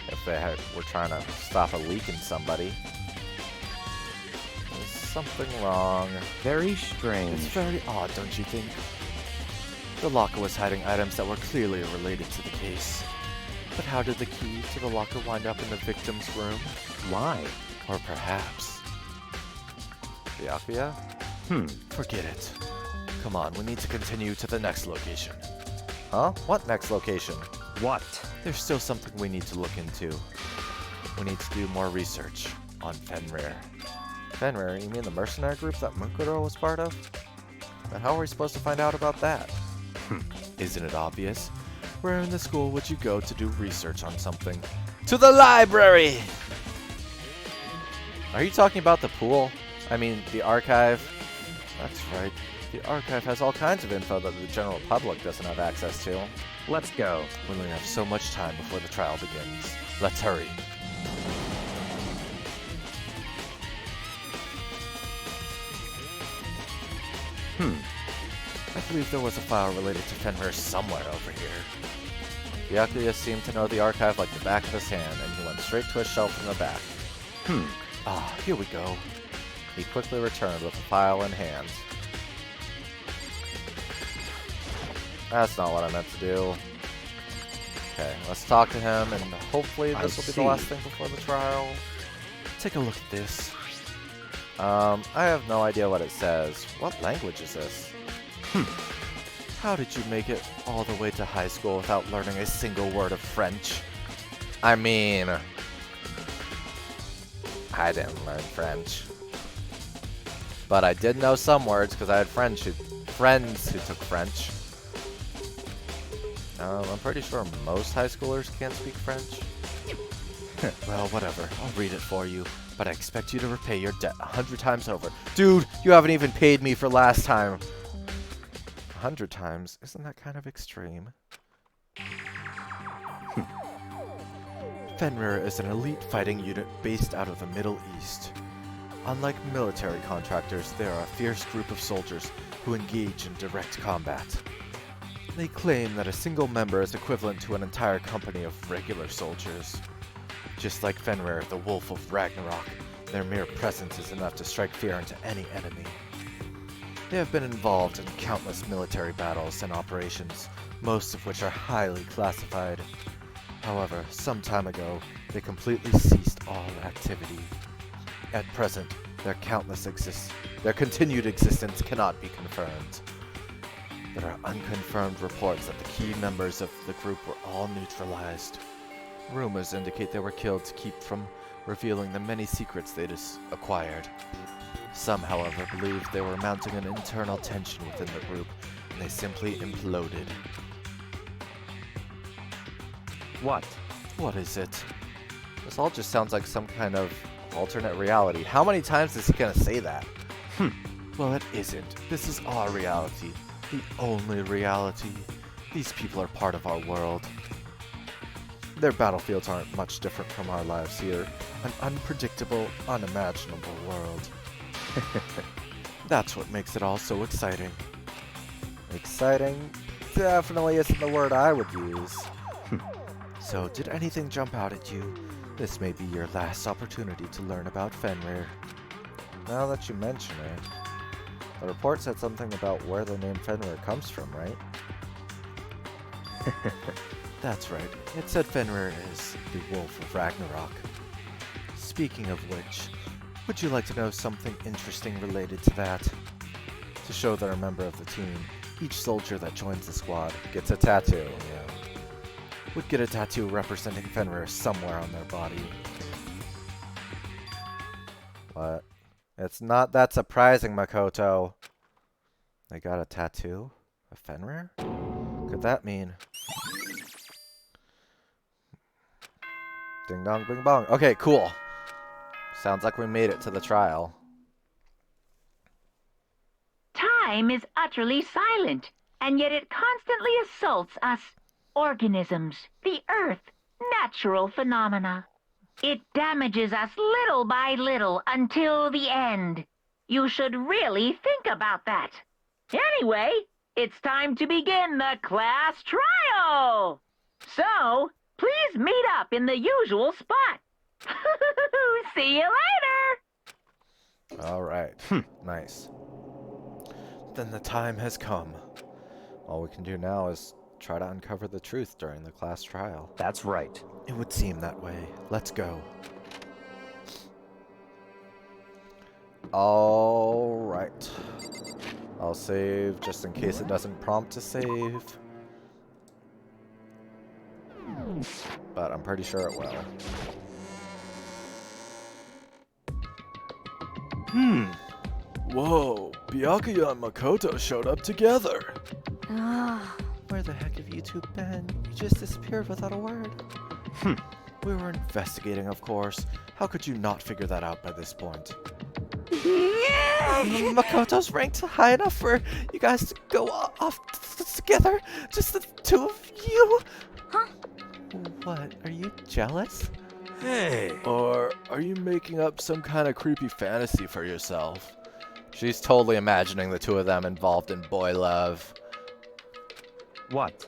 if they were trying to stop a leak in somebody. There's something wrong. Very strange. It's very odd, don't you think? The locker was hiding items that were clearly related to the case. But how did the key to the locker wind up in the victim's room? Why? Or perhaps... Byakuya? Forget it. Come on, we need to continue to the next location. Huh? What next location? What? There's still something we need to look into. We need to do more research on Fenrir. Fenrir? You mean the mercenary group that Mukuro was part of? But how are we supposed to find out about that? Isn't it obvious? Where in the school would you go to do research on something? To the library! Are you talking about the pool? I mean, the archive? That's right. The archive has all kinds of info that the general public doesn't have access to. Let's go. We only have so much time before the trial begins. Let's hurry. I believe there was a file related to Fenrir somewhere over here. Byakuya seemed to know the archive like the back of his hand, and he went straight to a shelf in the back. Ah, here we go. He quickly returned with a file in hand. That's not what I meant to do. Okay, let's talk to him, and hopefully this will be the last thing before the trial. Take a look at this. I have no idea what it says. What language is this? How did you make it all the way to high school without learning a single word of French? I mean... I didn't learn French. But I did know some words because I had friends who took French. I'm pretty sure most high schoolers can't speak French. Well, whatever. I'll read it for you. But I expect you to repay your debt 100 times over. Dude, you haven't even paid me for last time. 100 times? Isn't that kind of extreme? Fenrir is an elite fighting unit based out of the Middle East. Unlike military contractors, they are a fierce group of soldiers who engage in direct combat. They claim that a single member is equivalent to an entire company of regular soldiers. Just like Fenrir, the Wolf of Ragnarok, their mere presence is enough to strike fear into any enemy. They have been involved in countless military battles and operations, most of which are highly classified. However, some time ago, they completely ceased all activity. At present, their continued existence cannot be confirmed. There are unconfirmed reports that the key members of the group were all neutralized. Rumors indicate they were killed to keep from revealing the many secrets they acquired. Some, however, believe they were mounting an internal tension within the group, and they simply imploded. What? What is it? This all just sounds like some kind of alternate reality. How many times is he gonna say that? Well, it isn't. This is our reality. The only reality. These people are part of our world. Their battlefields aren't much different from our lives here. An unpredictable, unimaginable world. That's what makes it all so exciting. Exciting definitely isn't the word I would use. So, did anything jump out at you? This may be your last opportunity to learn about Fenrir. Now that you mention it, the report said something about where the name Fenrir comes from, right? That's right. It said Fenrir is the Wolf of Ragnarok. Speaking of which, would you like to know something interesting related to that? To show they're a member of the team, each soldier that joins the squad gets a tattoo, would get a tattoo representing Fenrir somewhere on their body. What? It's not that surprising, Makoto. They got a tattoo of Fenrir? Could that mean? Ding dong, bing bong. Okay, cool. Sounds like we made it to the trial. Time is utterly silent, and yet it constantly assaults us. Organisms, the earth, natural phenomena. It damages us little by little until the end. You should really think about that. Anyway, it's time to begin the class trial. So, please meet up in the usual spot. See you later. Alright, nice. Then the time has come. All we can do now is try to uncover the truth during the class trial. That's right. It would seem that way. Let's go. Alright. I'll save just in case it doesn't prompt to save. But I'm pretty sure it will. Whoa, Byakuya and Makoto showed up together. Where the heck have you two been? You just disappeared without a word. We were investigating, of course. How could you not figure that out by this point? Makoto's ranked high enough for you guys to go off together? Just the two of you? Huh? What? Are you jealous? Hey. Or are you making up some kind of creepy fantasy for yourself? She's totally imagining the two of them involved in boy love. What?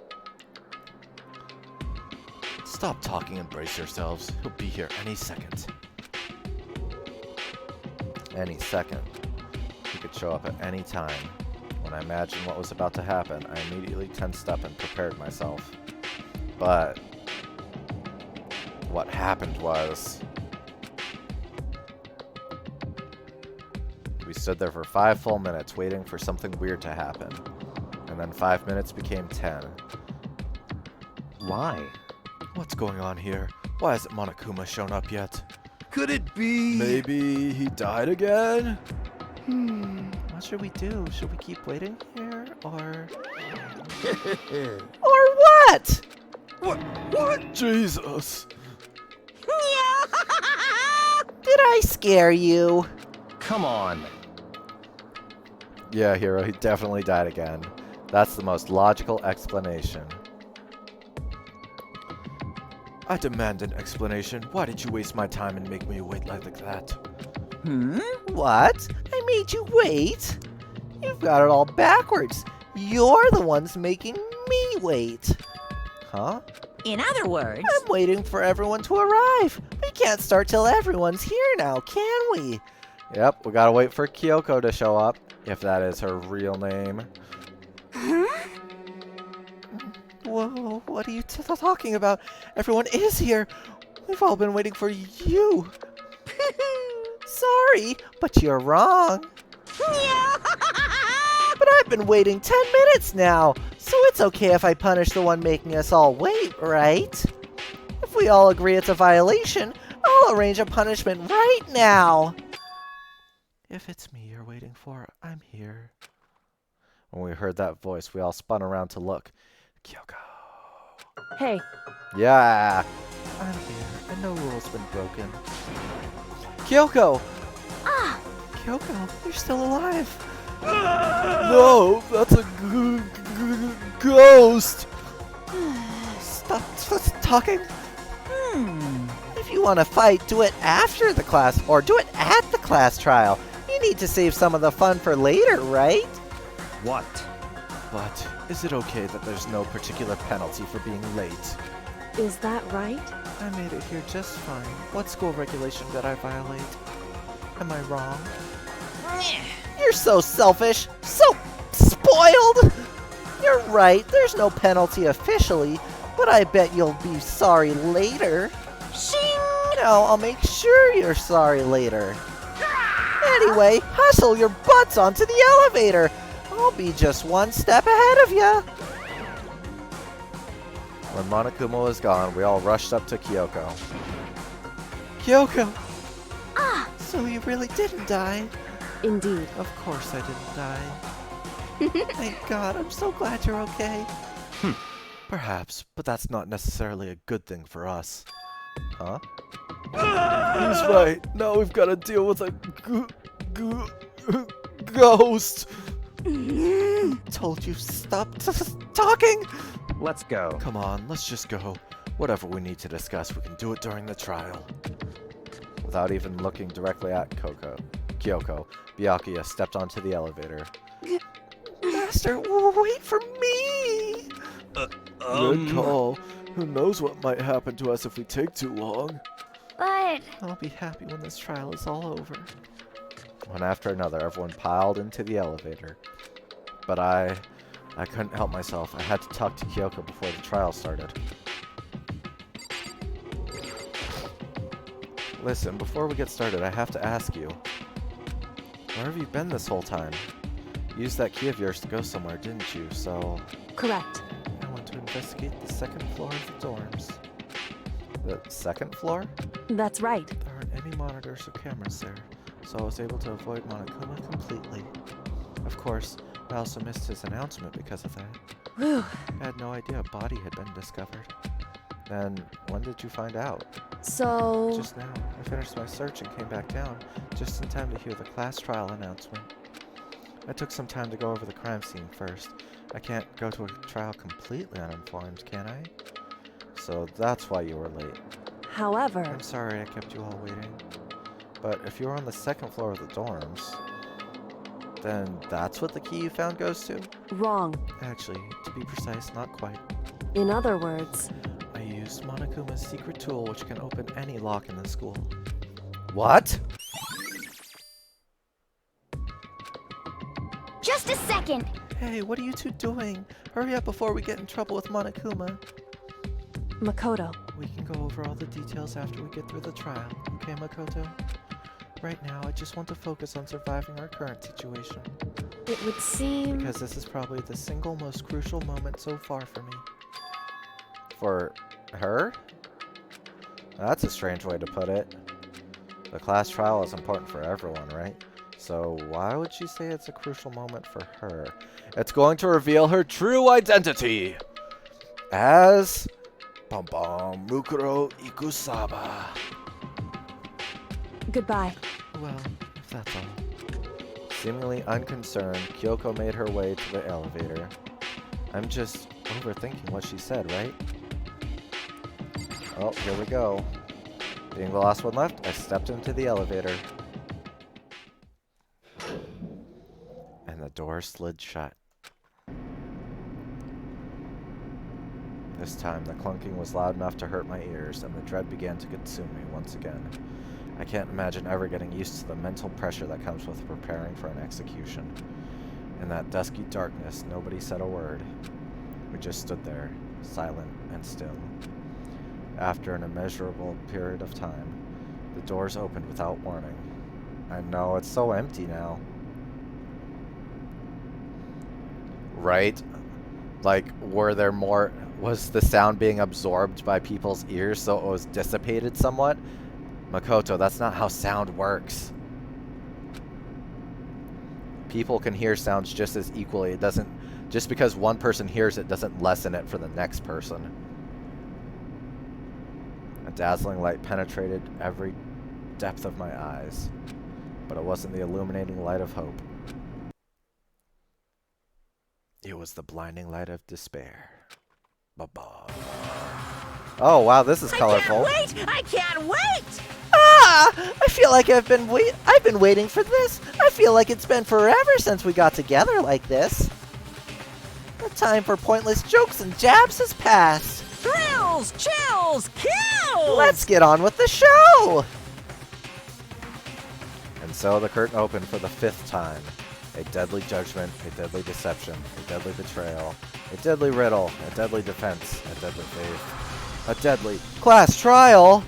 Stop talking and brace yourselves. He'll be here any second. Any second. He could show up at any time. When I imagined what was about to happen, I immediately tensed up and prepared myself. But what happened was we stood there for 5 full minutes waiting for something weird to happen. And then 5 minutes became 10. Why? What's going on here? Why hasn't Monokuma shown up yet? Could it be? Maybe he died again? What should we do? Should we keep waiting here, or... Or what? What? Jesus. Did I scare you? Come on. Yeah, Hero, he definitely died again. That's the most logical explanation. I demand an explanation. Why did you waste my time and make me wait like that? What? I made you wait? You've got it all backwards. You're the ones making me wait. Huh? In other words, I'm waiting for everyone to arrive. We can't start till everyone's here now, can we? Yep, we gotta wait for Kyoko to show up. If that is her real name. Whoa, what are you talking about? Everyone is here. We've all been waiting for you. Sorry, but you're wrong. But I've been waiting 10 minutes now, so it's okay if I punish the one making us all wait, right? If we all agree it's a violation, I'll arrange a punishment right now. If it's me you're waiting for, I'm here. When we heard that voice, we all spun around to look. Kyoko. Hey, Yeah! I'm here, and no rule's been broken. Kyoko! Ah, Kyoko, you're still alive! No, that's a ghost. Stop talking. If you want to fight, do it after the class, or do it at the class trial. You need to save some of the fun for later, right? What? But is it okay that there's no particular penalty for being late? is that right? I made it here just fine. What school regulation did I violate? Am I wrong? You're so selfish, so spoiled. You're right, there's no penalty officially, but I bet you'll be sorry later. No, I'll make sure you're sorry later. Anyway, hustle your butts onto the elevator. I'll be just one step ahead of ya. When Monokuma was gone, we all rushed up to Kyoko. Kyoko! So you really didn't die? Indeed. Of course I didn't die. Thank God, I'm so glad you're okay. Perhaps, but that's not necessarily a good thing for us. Huh? He's right. Now we've got to deal with a ghost. Told you stop talking. Let's go. Come on, let's just go. Whatever we need to discuss, we can do it during the trial. Without even looking directly at Kyoko, Byakuya stepped onto the elevator. Master, wait for me. Good call. Who knows what might happen to us if we take too long? but I'll be happy when this trial is all over. One after another, everyone piled into the elevator. But I couldn't help myself. I had to talk to Kyoko before the trial started. Listen, before we get started, I have to ask you. Where have you been this whole time? You used that key of yours to go somewhere, didn't you? So, Correct. I want to investigate the second floor of the dorms. The second floor? That's right. There aren't any monitors or cameras there, so I was able to avoid Monokuma completely. Of course, I also missed his announcement because of that. Whew. I had no idea a body had been discovered. Then, when did you find out? So, Just now. I finished my search and came back down, just in time to hear the class trial announcement. I took some time to go over the crime scene first. I can't go to a trial completely uninformed, can I? So that's why you were late. however, I'm sorry I kept you all waiting. But if you were on the second floor of the dorms, then that's what the key you found goes to? wrong. Actually, to be precise, not quite. In other words, I used Monokuma's secret tool which can open any lock in the school. What? just a second. Hey, what are you two doing? Hurry up before we get in trouble with Monokuma. Makoto, We can go over all the details after we get through the trial, okay, Makoto? Right now, I just want to focus on surviving our current situation, it would seem... because this is probably the single most crucial moment so far for me. For her? That's a strange way to put it. The class trial is important for everyone, right? So why would she say it's a crucial moment for her? It's going to reveal her true identity as Mukuro Ikusaba. Goodbye. well, if that's all. Seemingly unconcerned, Kyoko made her way to the elevator. I'm just overthinking what she said, right? Oh, here we go. Being the last one left, I stepped into the elevator. And the door slid shut. This time, the clunking was loud enough to hurt my ears, and the dread began to consume me once again. I can't imagine ever getting used to the mental pressure that comes with preparing for an execution. In that dusky darkness, nobody said a word. We just stood there, silent and still. After an immeasurable period of time, the doors opened without warning. I know, it's so empty now. Right? Like, was the sound being absorbed by people's ears so it was dissipated somewhat? Makoto, that's not how sound works. People can hear sounds just as equally. It doesn't, just because one person hears it doesn't lessen it for the next person. A dazzling light penetrated every depth of my eyes, but it wasn't the illuminating light of hope. It was the blinding light of despair. Ba-ba. Oh wow, this is colorful. I can't wait! I can't wait! Ah! I feel like I've been waiting for this. I feel like it's been forever since we got together like this. The time for pointless jokes and jabs has passed. Thrills, chills, kills! Let's get on with the show! And so the curtain opened for the 5th time. A deadly judgment, a deadly deception, a deadly betrayal, a deadly riddle, a deadly defense, a deadly faith, a deadly Class trial!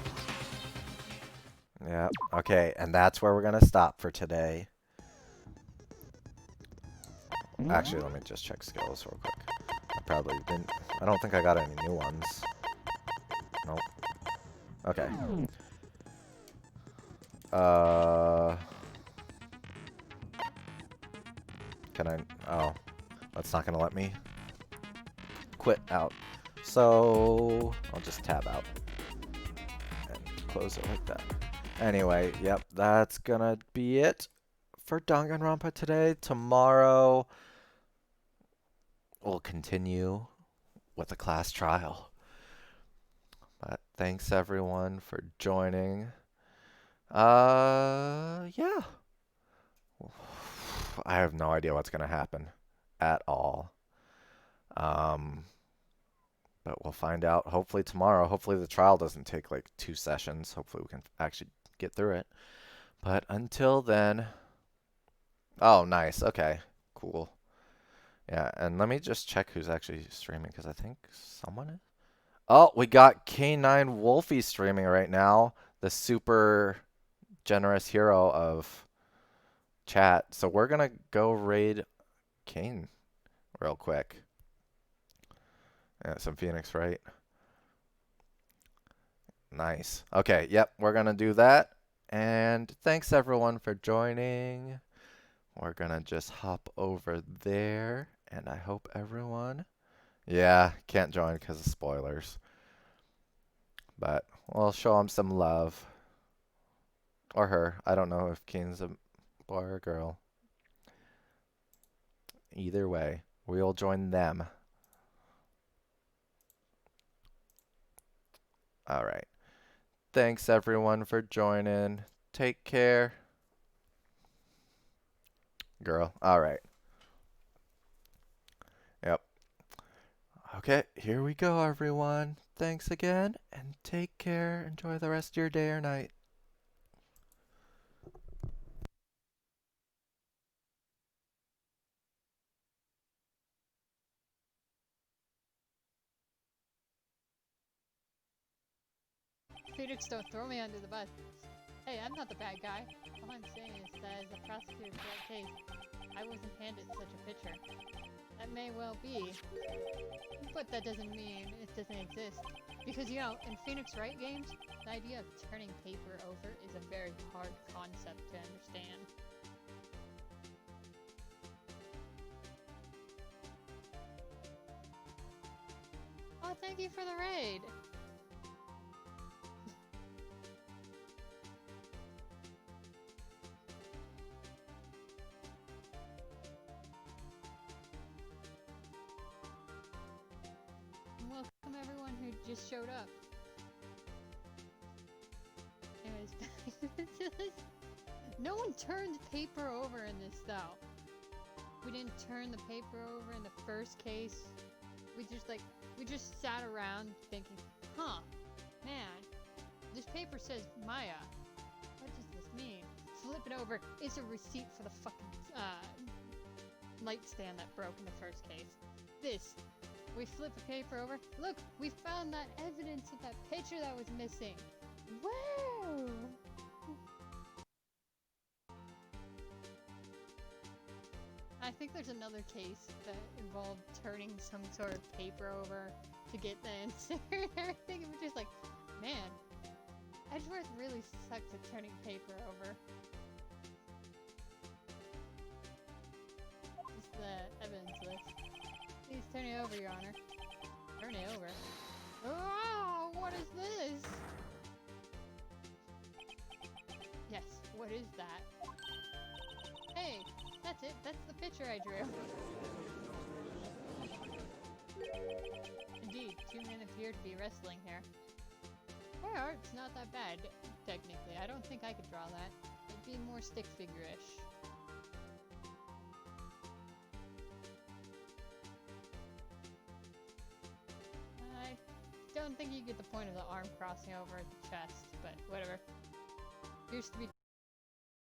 Yeah, okay, and that's where we're gonna stop for today. Actually, let me just check skills real quick. I don't think I got any new ones. Nope. Okay. Can I, oh, that's not gonna let me quit out. So, I'll just tab out and close it like that. Anyway, yep, that's gonna be it for Danganronpa today. Tomorrow, we'll continue with the class trial. But thanks everyone for joining. Yeah. I have no idea what's gonna happen at all. But we'll find out hopefully tomorrow. Hopefully the trial doesn't take like 2 sessions. Hopefully we can actually get through it. But until then, oh, nice. Okay, cool. Yeah, and let me just check who's actually streaming, because I think someone is. Oh, we got K9 Wolfie streaming right now, the super generous hero of chat. So we're gonna go raid Kane real quick. Yeah, some Phoenix, right? Nice. Okay, yep, we're gonna do that. And thanks everyone for joining. We're gonna just hop over there, and I hope everyone... Yeah, can't join because of spoilers. But we'll show them some love. Or her. I don't know if Keen's a boy or a girl. Either way, we'll join them. Alright. Thanks everyone for joining. Take care. Girl. Alright. Yep. Okay, here we go everyone. Thanks again, and take care. Enjoy the rest of your day or night. Phoenix, don't throw me under the bus. Hey, I'm not the bad guy. All I'm saying is that as a prosecutor for that case, I wasn't handed such a picture. That may well be, but that doesn't mean it doesn't exist. Because, you know, in Phoenix Wright games, the idea of turning paper over is a very hard concept to understand. Oh, thank you for the raid! Welcome everyone who just showed up. Anyways, no one turned paper over in this though. We didn't turn the paper over in the first case. We just sat around thinking, huh, man, this paper says Maya. What does this mean? Flip it over. It's a receipt for the fucking light stand that broke in the first case. This. We flip the paper over. Look, we found that evidence of that picture that was missing. Whoa! I think there's another case that involved turning some sort of paper over to get the answer and everything. It was just like, man, Edgeworth really sucks at turning paper over. Just the evidence list. Please turn it over, Your Honor. Turn it over. Oh, what is this? Yes, what is that? Hey, that's it. That's the picture I drew. Indeed, 2 men appear to be wrestling here. My art's not that bad, technically. I don't think I could draw that. It'd be more stick figure-ish. I don't think you get the point of the arm crossing over the chest, but whatever. Appears to be